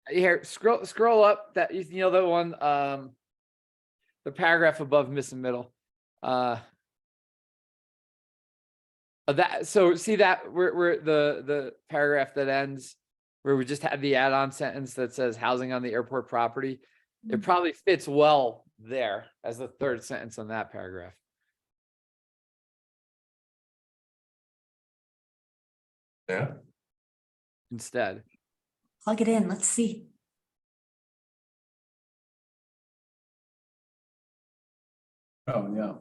Here, scroll up that, you know, the one, the paragraph above missing middle. That, so see that where the paragraph that ends, where we just had the add-on sentence that says housing on the airport property. It probably fits well there as the third sentence on that paragraph. Yeah. Instead. Plug it in, let's see. Oh, yeah.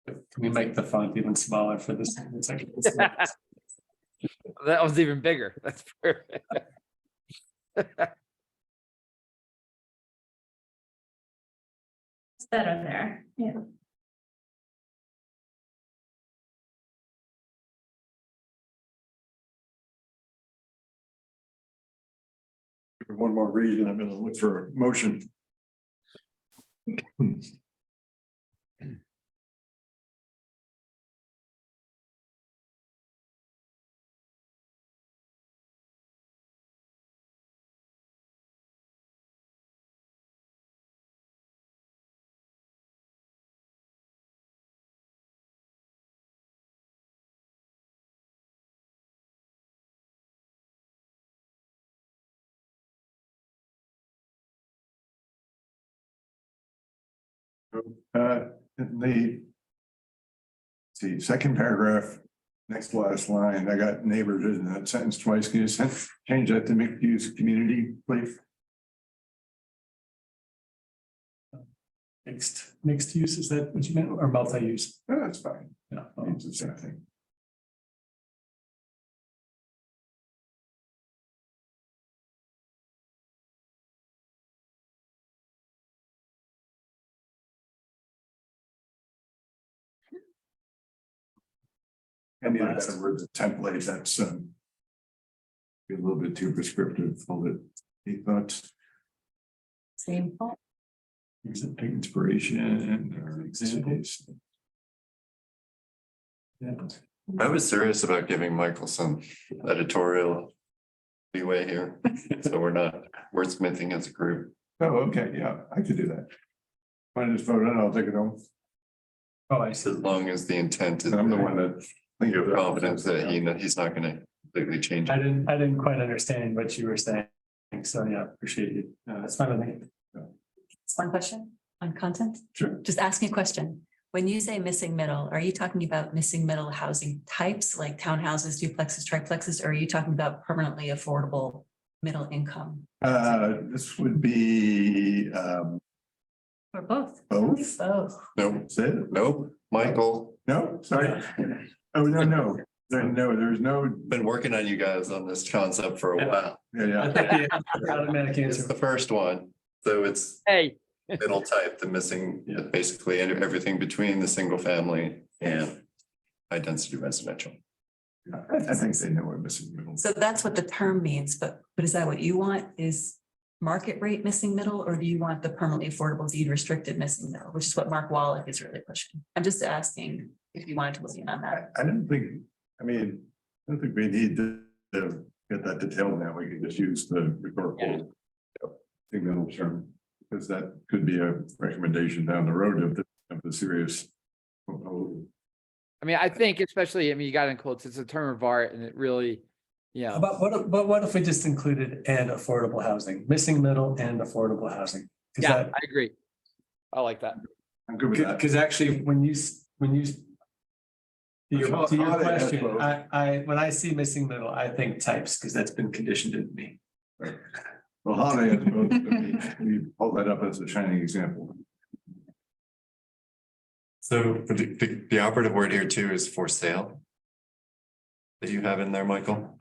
Can we make the font even smaller for this? That was even bigger. That's perfect. It's better there. Yeah. One more read and I'm gonna look for a motion. The. See, second paragraph, next to last line, I got neighbors in that sentence twice. Can you change that to mixed use community, please? Mixed use, is that what you meant, or multi-use? No, that's fine. Yeah. It's the same thing. I need a better word, the template, that's be a little bit too prescriptive, hold it. Any thoughts, Same thought. inspiration or examples? Yeah. I was serious about giving Michael some editorial leeway here, so we're not wordsmithing as a group. Oh, okay, yeah, I could do that. Fine, just vote on it, I'll take it home. Oh, I see. As long as the intent is. I'm the one that. think You have confidence that he's not gonna completely change I it. didn't quite understand what you were saying. So yeah, appreciate you. That's fine with me. Just one question on content. Sure. Just asking a question. When you say missing middle, are you talking about missing middle housing types like townhouses, duplexes, triplexes, or are you talking about permanently affordable middle income? This would be Or both. both. Both. Nope, Is it? nope, Michael, No, sorry. Oh, no, there's no, been working on you guys on this concept for a while. yeah. I think the automatic It's answer. the first one, so it's Hey, middle type, the missing, basically everything between the single family and high density residential. I think they know we're missing middle. So that's what the term means, but is that what you want is market rate missing middle, or do you want the permanently affordable deed restricted missing middle, which is what Mark Wallach is really pushing? I'm just asking if you wanted to listen on that. I don't think, I don't think we need to get that detailed now. We can just use the rhetorical signal term, because that could be a recommendation down the road of the serious proposal. I mean, I think especially, I mean, you got in quotes, it's a term of art and it really, you know. But what if we just included and affordable housing, missing middle and affordable housing? Yeah, I agree. I like that. I'm good with that. Because actually, when you. To your question, when I see missing middle, I think types, because that's been conditioned in me. Well, Holiday, has both, we hold that up as a shining example. So the operative word here too is for sale. That you have in there, Michael?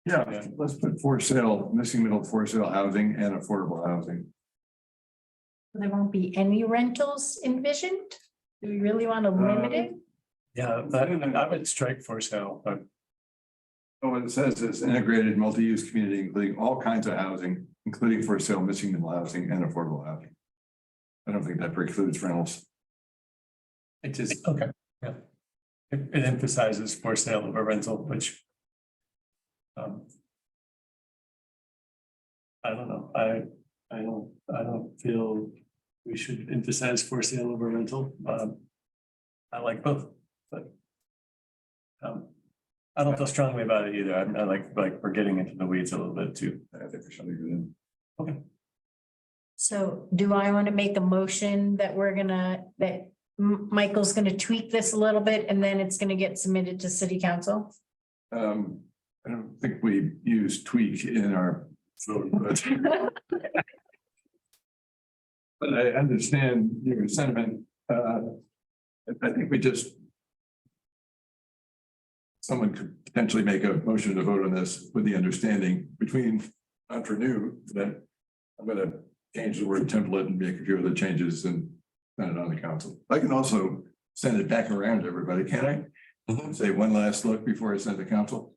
Yeah, let's put for sale, missing middle for sale housing and affordable housing. There won't be any rentals envisioned? Do we really want to limit it? Yeah, I would strike for sale, but Oh, what it says is integrated multi-use community, including all kinds of housing, including for sale, missing middle housing and affordable housing. I don't think that precludes rentals. it just, okay, yeah. It emphasizes for sale over rental, which. I don't know, I don't feel we should emphasize for sale over rental. I like both, but. I don't feel strongly about it either. I like we're getting into the weeds a little bit too. I think we should leave it in. Okay. So do I want to make a motion that Michael's gonna tweak this a little bit and then it's gonna get submitted to city council? I don't think we use tweak in our vote, but I understand your sentiment. I think we just. Someone could potentially make a motion to vote on this with the understanding between for new that I'm gonna change the word template and make a few other changes and send it on the council. I can also send it back around to everybody, can I? Say one last look before I send to council.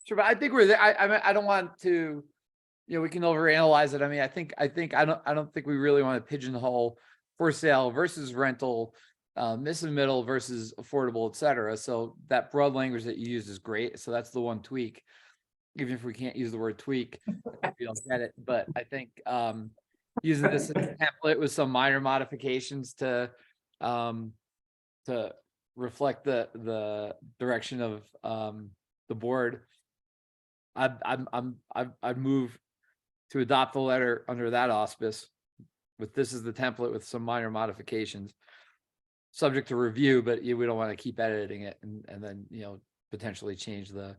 Sure, but I think we're there. I don't want to, we can overanalyze it. I mean, I don't think we really want to pigeonhole for sale versus rental, missing middle versus affordable, et cetera. So that broad language that you use is great. So that's the one tweak. Even if we can't use the word tweak, we don't get it. But I think using this as a template with some minor modifications to reflect the direction of the board. I'd move to adopt the letter under that auspice with this is the template with some minor modifications. Subject to review, but we don't want to keep editing it and then, potentially change the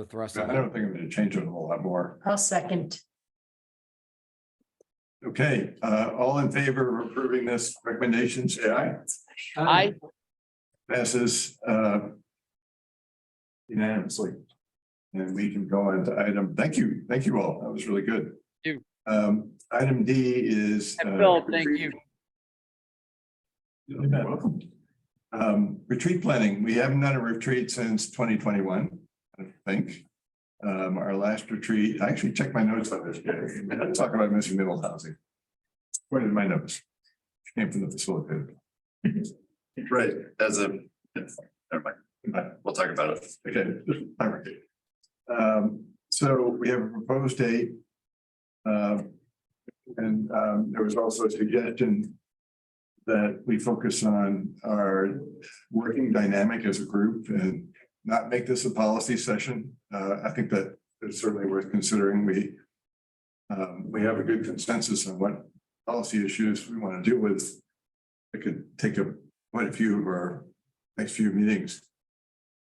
thrust. I don't think I'm gonna change it a whole lot more. I'll second. Okay, all in favor of approving this recommendation, say aye. Aye. Passes unanimously. And we can go on to item, thank you all, that was really good. Thank you. Item D is. Phil, thank you. You're welcome. Retreat planning, we haven't done a retreat since 2021, I think. Our last retreat, I actually checked my notes on this. I talk about missing middle housing. Where did my notes? Came from the facilitator. Right, as a, never mind, we'll talk about it. Okay. So we have a proposed date. And there was also a suggestion that we focus on our working dynamic as a group and not make this a policy session. I think that it's certainly worth considering. We have a good consensus on what policy issues we want to deal with. It could take quite a few of our next few meetings.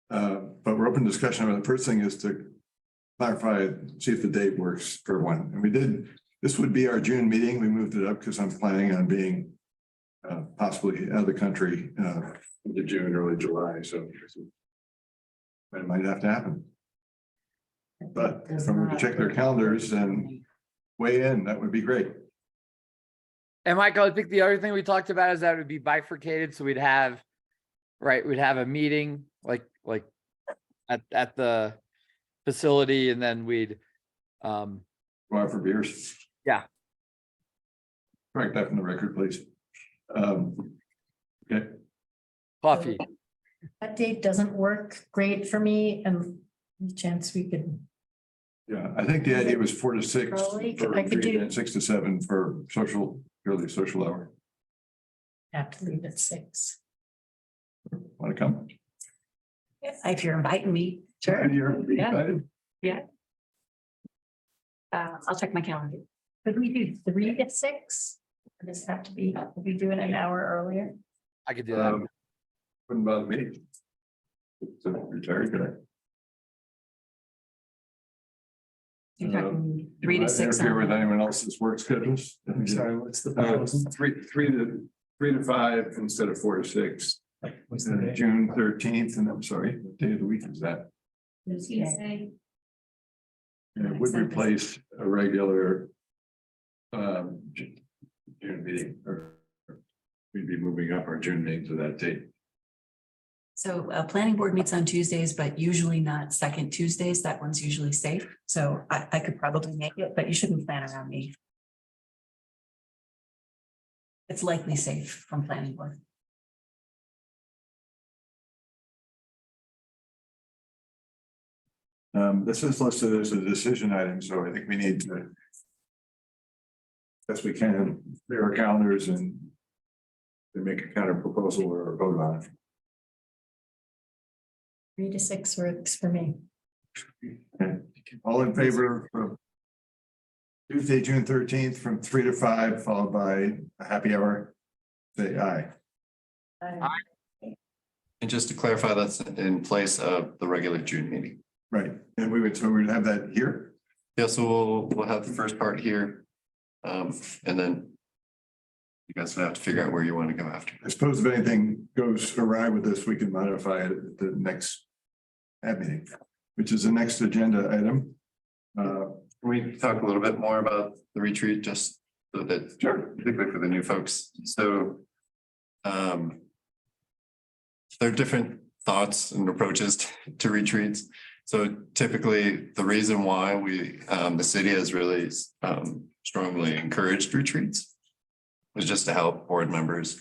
But we're open discussion. The first thing is to clarify, see if the date works for everyone. And we did, this would be our June meeting. We moved it up because I'm planning on being possibly out of the country into June, early July. So it might have to happen. But if I'm going to check their calendars and weigh in, that would be great. And Michael, I think the other thing we talked about is that it would be bifurcated, so we'd have a meeting like at the facility, and then we'd Go out for beers. Yeah. Correct that from the record, please. Okay, coffee. That date doesn't work great for me and any chance we could, yeah, I think the idea was 4 to 6 Early, for I could retreat do- and 6 to 7 for purely social hour. have to leave at 6. Want to come? If you're inviting me, sure. You're excited? I'll check my calendar. Could we do 3 to 6? Or does it have to be, could we do it an hour earlier? I could do that. Wouldn't bother me. It's retired, could I? You're talking 3 to 6. Interfere with anyone else's work schedules? I'm sorry, what's the? Three to 5 instead of 4 to 6. What's the date? June 13th, and I'm sorry, what day of the week is that? Tuesday. And it would replace a regular June meeting, or we'd be moving up our June meeting to that date. So planning board meets on Tuesdays, but usually not second Tuesdays. That one's usually safe. So I could probably make it, but you shouldn't plan around me. It's likely safe from planning board. This is listed as a decision item, so I think we need to, as we can, clear our calendars and to make a counter proposal or a vote on it. 3 to 6 works for me. Okay. All in favor of Tuesday, June 13th from 3 to 5, followed by a happy hour? Say aye. And just to clarify, that's in place of the regular June meeting. Right, and so we would have that here? Yeah, so we'll have the first part here. And then you guys will have to figure out where you want to go after. I suppose if anything goes awry with this, we can modify it at the next ad meeting, which is the next agenda item. Can we talk a little bit more about the retreat, just so that, particularly for the new folks? So there are different thoughts and approaches to retreats. So typically, the reason why the city has really strongly encouraged retreats was just to help board members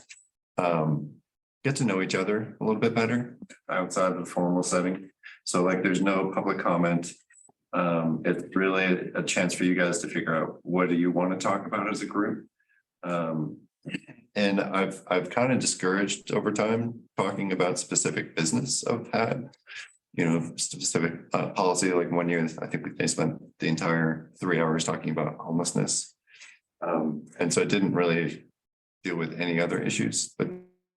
get to know each other a little bit better outside of the formal setting. So like, there's no public comment. It's really a chance for you guys to figure out, what do you want to talk about as a group? And I've kind of discouraged over time talking about specific business I've had, specific policy. Like 1 year, I think they spent the entire 3 hours talking about homelessness. And so it didn't really deal with any other issues, but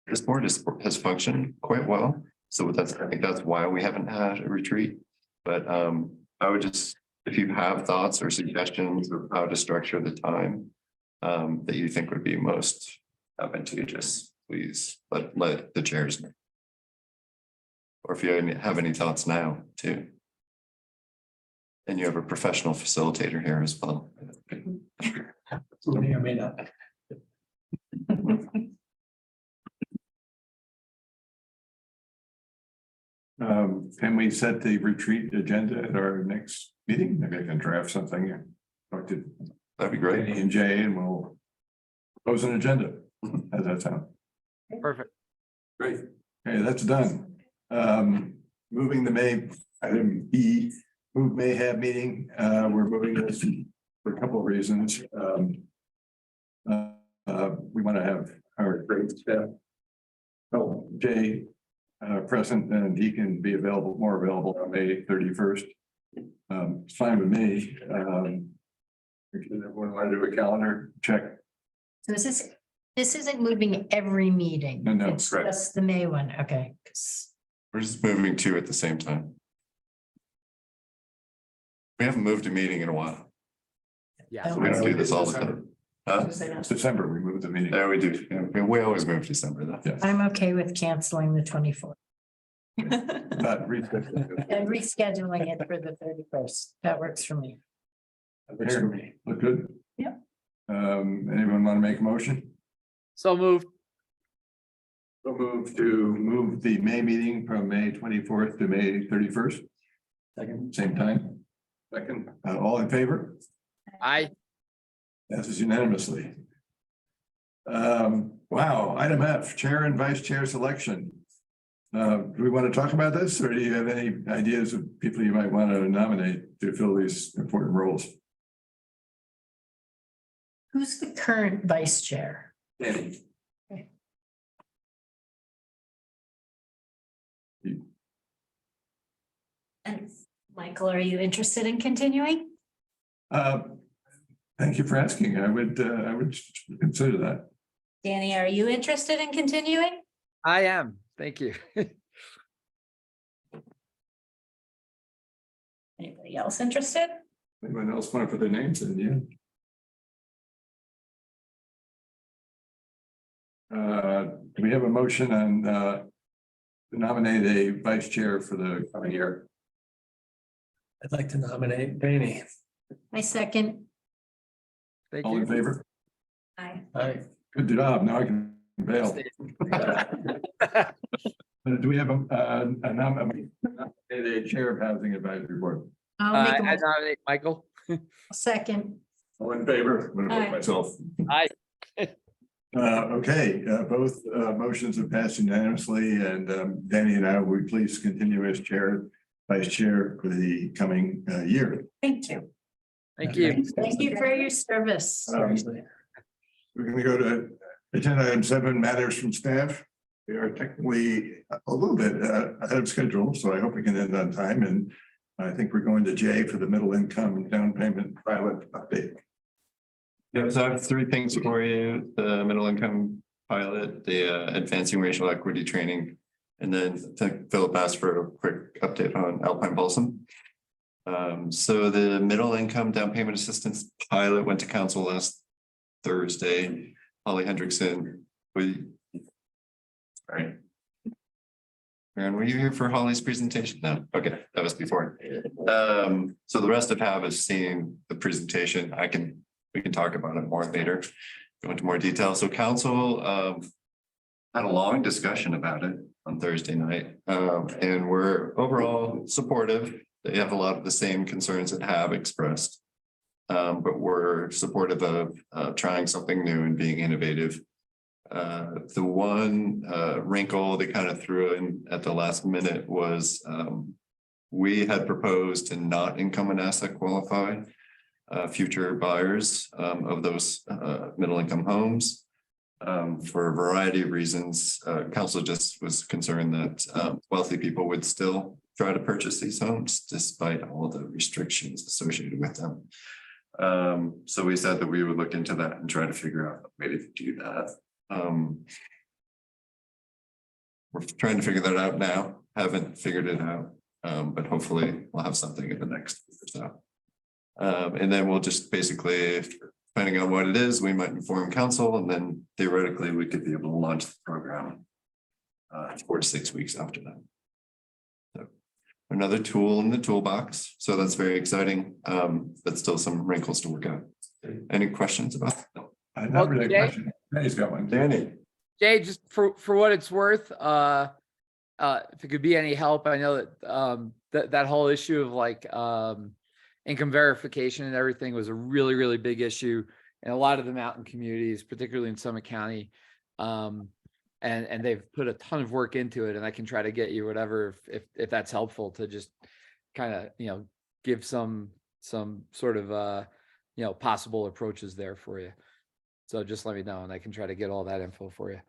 this board has functioned quite well. So I think that's why we haven't had a retreat. But I would just, if you have thoughts or suggestions of how to structure the time that you think would be most advantageous, please let the chairs know. Or if you have any thoughts now too. And you have a professional facilitator here as well. May or may not. Can we set the retreat agenda at our next meeting? Maybe I can draft something and talk to That'd be great. Danny and Jay and we'll propose an agenda. How's that sound? Perfect. Great. Okay, that's done. Moving the May, item B, move May have meeting. We're moving this for a couple of reasons. We want to have our great staff. Oh, Jay, present, and he can be available, more available on May 31st. It's fine with me. If everyone want to do a calendar check. So this isn't moving every meeting. No, It's correct. just the May one, okay. 'Cause We're just moving two at the same time. We haven't moved a meeting in a while. Yeah. So we don't do this all the time. Huh? It's December, we moved the meeting. There we do. Yeah, we always move December though. Yeah. I'm okay with canceling the 24th But reschedule. and rescheduling it for the 31st. That works for me. Works for me. Look good? Yep. Anyone want to make a motion? So moved. We'll move the May meeting from May 24th to May 31st, Second. same time. Second, all in favor? Aye. Passes unanimously. Wow, item F, chair and vice chair selection. Do we want to talk about this, or do you have any ideas of people you might want to nominate to fill these important roles? Who's the current vice chair? Danny. And Michael, are you interested in continuing? Thank you for asking. I would consider that. Danny, are you interested in continuing? I am. Thank you. Anybody else interested? Anyone else want to put their names in? Yeah. Do we have a motion on to nominate a vice chair for the coming year? I'd like to nominate Danny. I second. Thank All in you. favor? Aye. Aye. Good job. Now I can bail. Do we have a chair of housing advisory board? I'll make a I motion. nominate Michael. Second. All in favor? I'm gonna vote Aye. myself. Aye. Okay, both motions have passed unanimously, and Danny and I will please continue as chair, vice chair for the coming year. Thank you. Thank you. Thank you for your service. We're gonna go to agenda item 7, matters from staff. We are technically a little bit ahead of schedule, so I hope we can end on time, and I think we're going to Jay for the middle income down payment pilot update. Yeah, so I have three things for you, the middle income pilot, the advancing racial equity training. And then I think Philip asked for a quick update on Alpine Balsam. So the middle income down payment assistance pilot went to council last Thursday. Holly Hendrickson, sorry. Aaron, were you here for Holly's presentation? No, okay, that was before. So the rest of have seen the presentation. We can talk about it more later, go into more detail. So council had a long discussion about it on Thursday night. And we're overall supportive. They have a lot of the same concerns that have expressed. But we're supportive of trying something new and being innovative. The one wrinkle they kind of threw in at the last minute was we had proposed to not income and asset qualify future buyers of those middle income homes. For a variety of reasons, council just was concerned that wealthy people would still try to purchase these homes despite all the restrictions associated with them. So we said that we would look into that and try to figure out a way to do that. We're trying to figure that out now, haven't figured it out, but hopefully we'll have something in the next week or so. And then we'll just basically, depending on what it is, we might inform council, and then theoretically we could be able to launch the program 4 to 6 weeks after that. So another tool in the toolbox. So that's very exciting, but still some wrinkles to work out. Any questions about that? Not really a Jay? question. Danny's got one. Danny. Jay, just for what it's worth, if it could be any help, I know that, that whole issue of like, income verification and everything was a really, really big issue in a lot of the mountain communities, particularly in Summit County. And they've put a ton of work into it, and I can try to get you whatever, if that's helpful, to just kind of, give some sort of, possible approaches there for you. So just let me know and I can try to get all that info for you.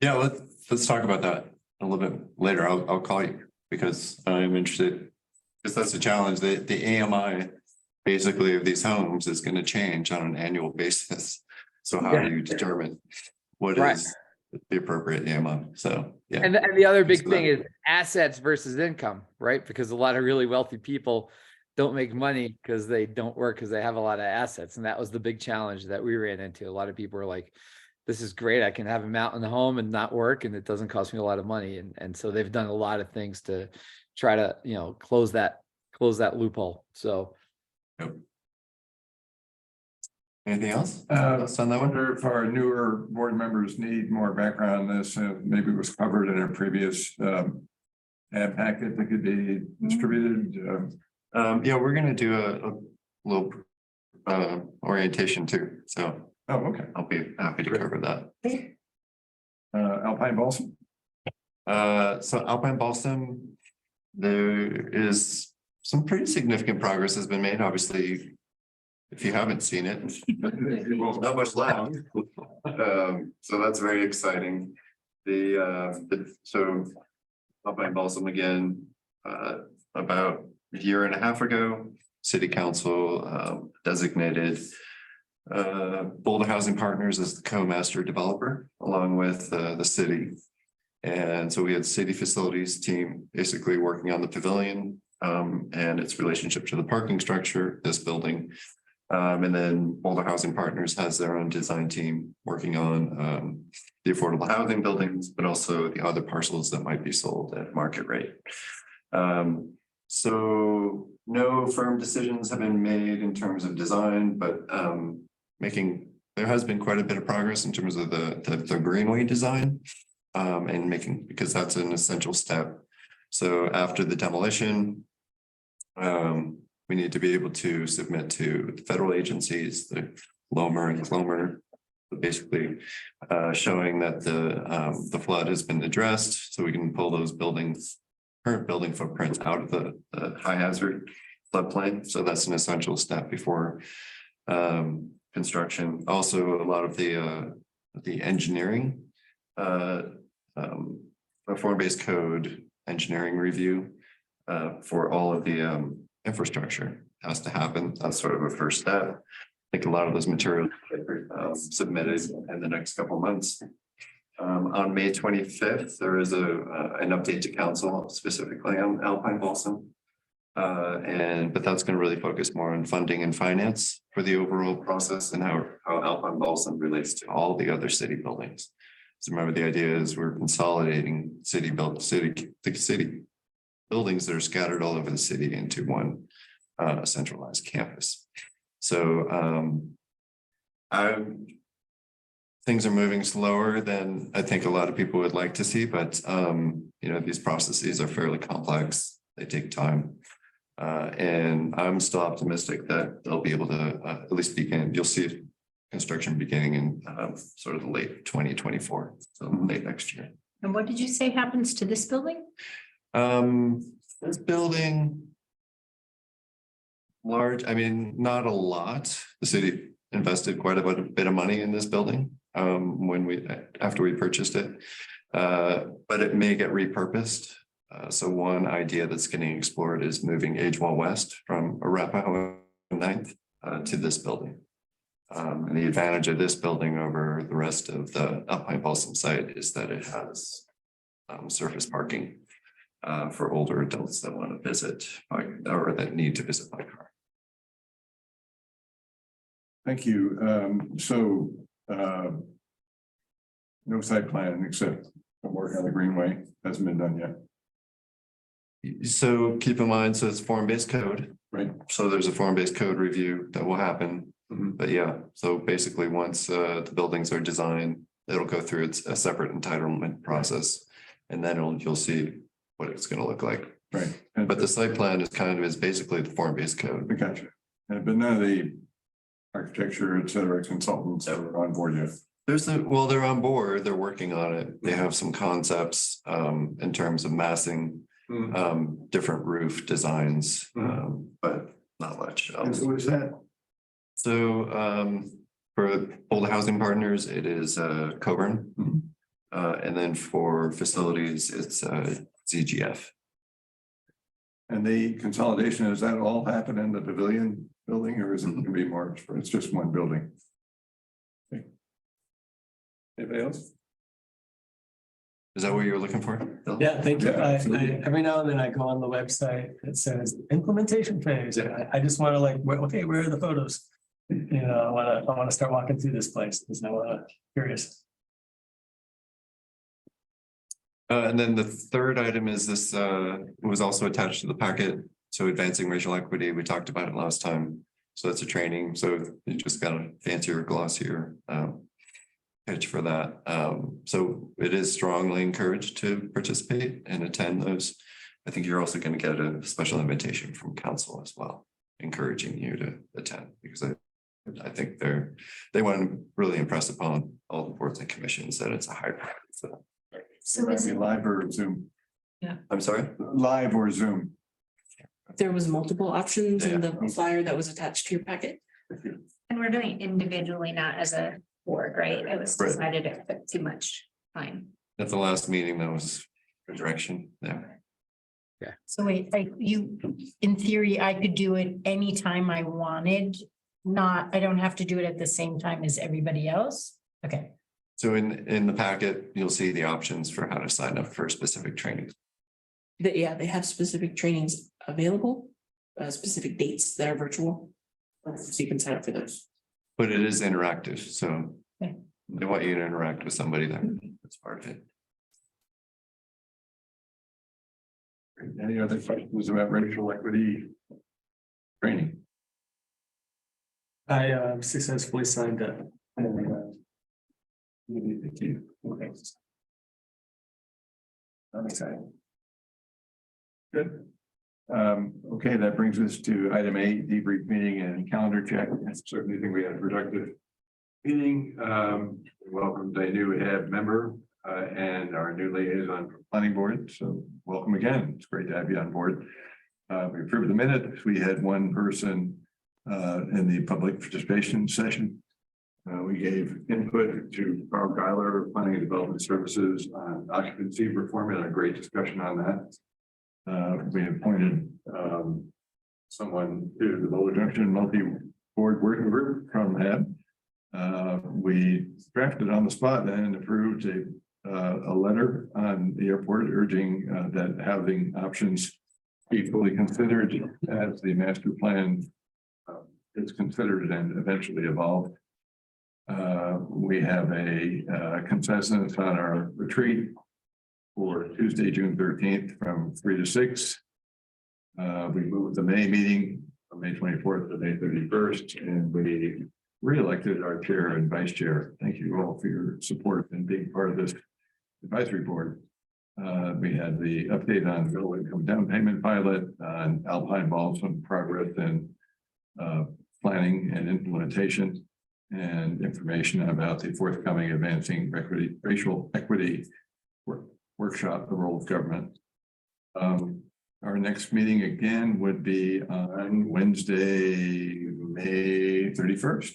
Yeah, let's talk about that a little bit later. I'll call you because I'm interested. Because that's the challenge. The AMI basically of these homes is going to change on an annual basis. So how do you determine what is the appropriate AMI? So, yeah. And the other big thing is assets versus income, right? Because a lot of really wealthy people don't make money because they don't work because they have a lot of assets. And that was the big challenge that we ran into. A lot of people were like, this is great. I can have a mountain home and not work, and it doesn't cost me a lot of money. And so they've done a lot of things to try to, close that loophole. So. Yep. Anything else? I On that one? wonder if our newer board members need more background on this, maybe it was covered in a previous ad packet that could be distributed. Yeah, we're gonna do a little orientation too. So Oh, okay. I'll be happy to cover that. Alpine Balsam. So Alpine Balsam, there is some pretty significant progress has been made. Obviously, if you haven't seen it, not much left. So that's very exciting. So Alpine Balsam again, about a year and a half ago, City Council designated Boulder Housing Partners as the co-master developer along with the city. And so we had city facilities team basically working on the pavilion and its relationship to the parking structure, this building. And then Boulder Housing Partners has their own design team working on the affordable housing buildings, but also the other parcels that might be sold at market rate. So no firm decisions have been made in terms of design, but there has been quite a bit of progress in terms of the greenway design and because that's an essential step. So after the demolition, we need to be able to submit to the federal agencies, the LOMR and CLOMR, basically showing that the flood has been addressed, so we can pull those current building footprints out of the high hazard floodplain. So that's an essential step before construction. Also, a lot of the engineering, form-based code engineering review for all of the infrastructure has to happen. That's sort of a first step. I think a lot of those materials get submitted in the next couple of months. On May 25th, there is an update to council specifically on Alpine Balsam. But that's going to really focus more on funding and finance for the overall process and how Alpine Balsam relates to all the other city buildings. So remember, the idea is we're consolidating city buildings that are scattered all over the city into one centralized campus. So things are moving slower than I think a lot of people would like to see, but these processes are fairly complex. They take time. And I'm still optimistic that they'll be able to at least begin. You'll see construction beginning in sort of late 2024, so late next year. And what did you say happens to this building? This building, large, not a lot. The city invested quite a bit of money in this building after we purchased it, but it may get repurposed. So one idea that's getting explored is moving Agewell West from Arapahoe 9th to this building. And the advantage of this building over the rest of the Alpine Balsam site is that it has surface parking for older adults that want to visit or that need to visit by car. Thank you. No site plan except the work on the Greenway hasn't been done yet. So keep in mind, so it's form-based code. Right. So there's a form-based code review that will happen. But yeah, so basically once the buildings are designed, it'll go through a separate entitlement process. And then you'll see what it's gonna look like. Right. But the site plan is basically the form-based code. I got you. But none of the architecture, et cetera, consultants are on board yet. They're on board, they're working on it. They have some concepts in terms of massing, different roof designs, but not much And else. so is that? So for Old Housing Partners, it is Coburn. Mhm. And then for facilities, it's ZGF. And the consolidation, does that all happen in the pavilion building or is it gonna be more, it's just one building? Okay. Anybody else? Is that what you were looking for? Bill? Yeah, thank you. Yeah, absolutely. Every now and then I go on the website, it says implementation phase. I just want to like, okay, where are the photos? You know, I want to start walking through this place because I'm curious. And then the third item is this, was also attached to the packet. So advancing racial equity, we talked about it last time. So that's a training. So you just got a fancier, glossier pitch for that. So it is strongly encouraged to participate and attend those. I think you're also going to get a special invitation from council as well, encouraging you to attend because I think they want to really impress upon all the boards and commissions that it's a high priority for them. So is Be it, live or Zoom? I'm sorry? Live or Zoom? There was multiple options in Yeah. the flyer that was attached to your packet. And we're doing it individually, not as a board, right? It was Right. decided it took too much time. At the last meeting, that was the direction. Yeah. so wait, in theory, I could do it anytime I wanted. I don't have to do it at the same time as everybody else? Okay, So in the packet, you'll see the options for how to sign up for specific trainings. They have specific trainings available, specific dates that are virtual. So you can sign up for those. But it is interactive, so Okay. they want you to interact with somebody that's part of it. Any other questions about racial equity training? I successfully signed up. Thank you. Okay. I'm excited. Good. Okay, that brings us to item 8, debrief meeting and calendar check. I certainly think we had a productive meeting. Welcome to a new head member and our new liaison for planning board. So welcome again. It's great to have you on board. We approved the minutes. We had one person in the public participation session. We gave input to Carl Geiler, Planning and Development Services on occupancy reform, and a great discussion on that. We appointed someone to the Boulder Junction Multi-Board Working Group from HAB. We drafted on the spot and approved a letter on the airport urging that housing options be fully considered as the master plan is considered and eventually evolved. We have a consensus on our retreat for Tuesday, June 13th from 3 to 6. We moved the May meeting from May 24th to May 31st, and we re-elected our chair and vice chair. Thank you all for your support and being part of this advisory board. We had the update on middle income down payment pilot on Alpine Balsam progress and planning and implementation, and information about the forthcoming advancing racial equity workshop, the role of government. Our next meeting again would be on Wednesday, May 31st.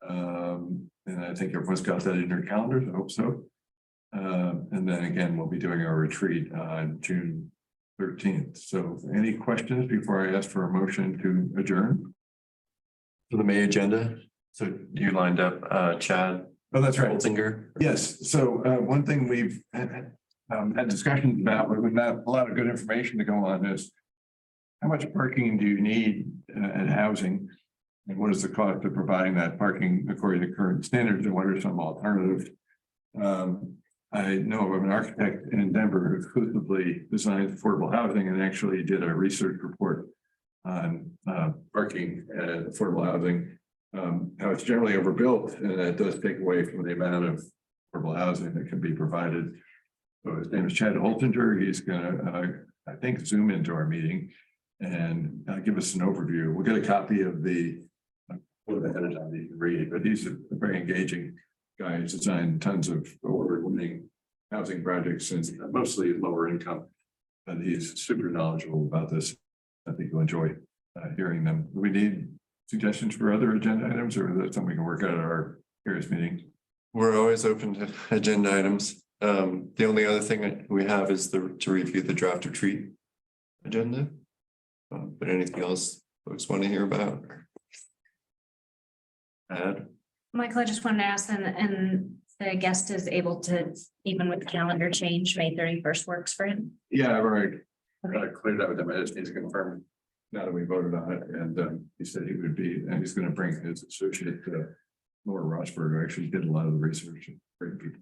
And I think everyone's got that in their calendars. I hope so. And then again, we'll be doing our retreat on June 13th. So any questions before I ask for a motion to adjourn? For the May agenda, so you lined up Chad. Oh, that's right. Holzinger. Yes, so one thing we've had discussions about, but with not a lot of good information to go on is how much parking do you need at housing? And what is the cost of providing that parking according to current standards, and what are some alternatives? I know of an architect in Denver who exclusively designs affordable housing and actually did a research report on parking and affordable housing. How it's generally overbuilt, and that does take away from the amount of affordable housing that can be provided. So his name is Chad Holtinger. He's gonna, I think, zoom into our meeting and give us an overview. We'll get a copy of the what the headers on the read, but he's a very engaging guy. He's designed tons of award-winning housing projects and mostly lower income. And he's super knowledgeable about this. I think you'll enjoy hearing them. Do we need suggestions for other agenda items, or is that something we can work out at our various meetings? We're always open to agenda items. The only other thing we have is to review the draft retreat agenda. But anything else folks want to hear about? Add? Michael, I just wanted to ask, and the guest is able to, even with the calendar change, May 31st works for him? Yeah, I've already cleared that with him. I just need to confirm now that we voted on it. And he said he would be, and he's going to bring his associate, Laura Rosberg, who actually did a lot of the research. Great people.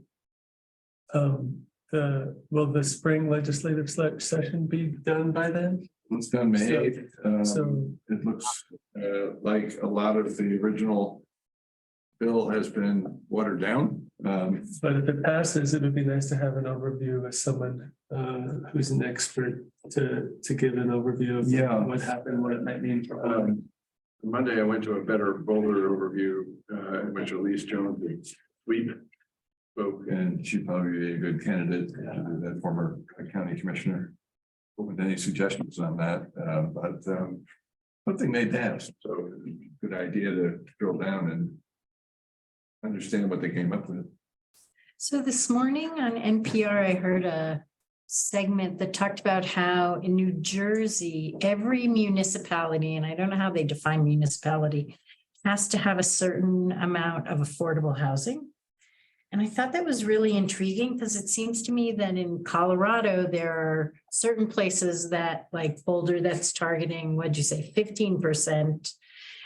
Will the spring legislative session be done by then? It's done May 8th. So- It looks like a lot of the original bill has been watered down. But if it passes, it would be nice to have an overview with someone who's an expert to give an overview of Yeah. what happened, what it might mean for. Monday, I went to a Better Boulder overview, in which Elise Jones, the sweep, spoke, and she'd probably be a good candidate, that former county commissioner. Open to any suggestions on that, but something may pass, so good idea to drill down and understand what they came up with. So this morning on NPR, I heard a segment that talked about how in New Jersey, every municipality, and I don't know how they define municipality, has to have a certain amount of affordable housing. And I thought that was really intriguing because it seems to me that in Colorado, there are certain places that like Boulder that's targeting, what'd you say, 15%.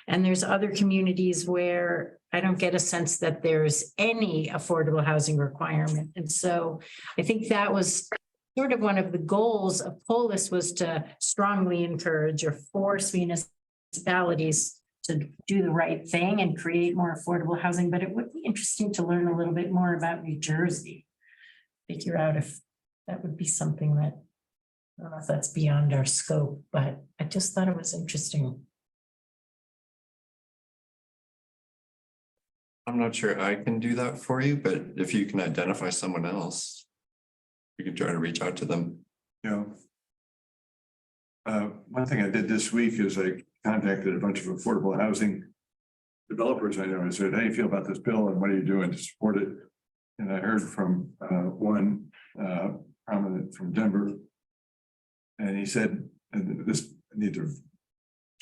And there's other communities where I don't get a sense that there's any affordable housing requirement. And so I think that was sort of one of the goals of Polis, was to strongly encourage or force municipalities to do the right thing and create more affordable housing. But it would be interesting to learn a little bit more about New Jersey. Figure out if that would be something that, I don't know if that's beyond our scope, but I just thought it was interesting. I'm not sure I can do that for you, but if you can identify someone else, you can try to reach out to them. Yeah. One thing I did this week is I contacted a bunch of affordable housing developers I know and said, how do you feel about this bill and what are you doing to support it? And I heard from one prominent from Denver. And he said, and this, I need to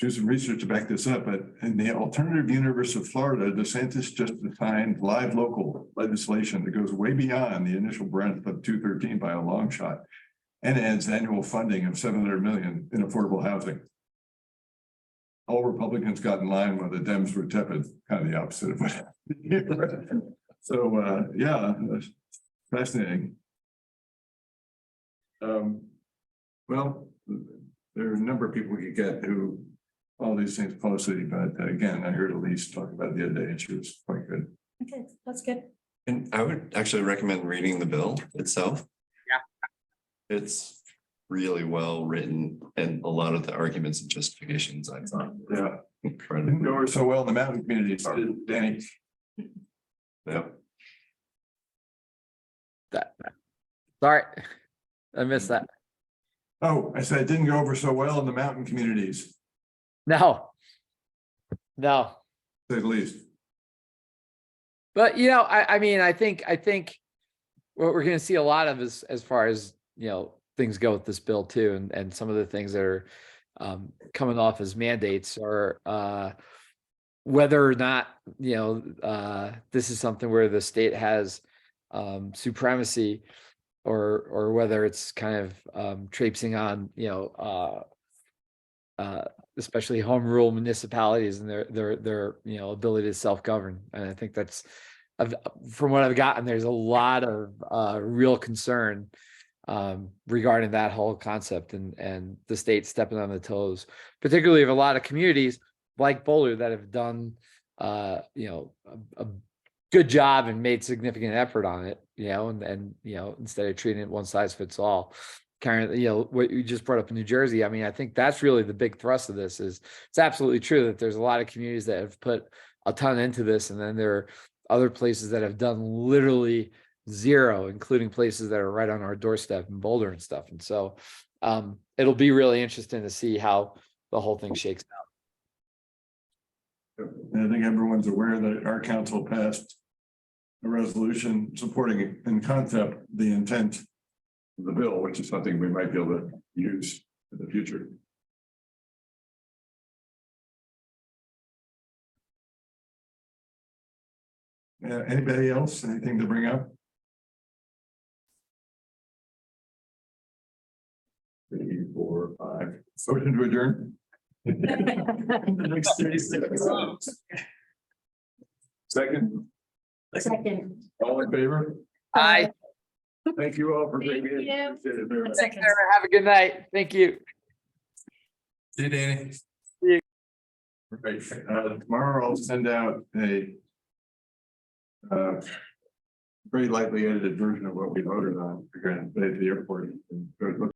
do some research to back this up, but in the alternative universe of Florida, DeSantis just signed live local legislation that goes way beyond the initial breadth of 213 by a long shot and adds annual funding of 700 million in affordable housing. All Republicans got in line while the Dems were tepid, kind of the opposite of what. So, yeah, that's fascinating. Well, there are a number of people we could get who follow these things closely, but again, I heard Elise talk about it the other day and she was quite good. Okay, that's good. And I would actually recommend reading the bill itself. Yeah. It's really well written and a lot of the arguments and justifications I thought Yeah. incredible. Didn't go over so well in the mountain communities, did Danny. Yeah. Sorry, I missed that. Oh, I said it didn't go over so well in the mountain communities, No. to say the least. But you know, I mean, I think what we're going to see a lot of is, as far as, you know, things go with this bill too, and some of the things that are coming off as mandates are whether or not, you know, this is something where the state has supremacy, or whether it's kind of traipsing on, you know, especially home rule municipalities and their you know, ability to self-govern. And I think that's, from what I've gotten, there's a lot of real concern regarding that whole concept and the state stepping on the toes, particularly of a lot of communities like Boulder that have done you know, a good job and made significant effort on it, and, instead of treating it one size fits all. Karen, what you just brought up in New Jersey, I mean, I think that's really the big thrust of this is it's absolutely true that there's a lot of communities that have put a ton into this. And then there are other places that have done literally zero, including places that are right on our doorstep in Boulder and stuff. And so it'll be really interesting to see how the whole thing shakes out. And I think everyone's aware that our council passed a resolution supporting in concept the intent of the bill, which is something we might be able to use in the future. Anybody else, anything to bring up? 3, 4, 5. Motion to adjourn. The next 36. Second, Second. all in favor? Hi, Thank you all for Thank being you. here. Appreciate it very much. have a good night. Thank you. See you, Danny. Right, tomorrow I'll send out a very likely edited version of what we voted on. We're going to at the airport and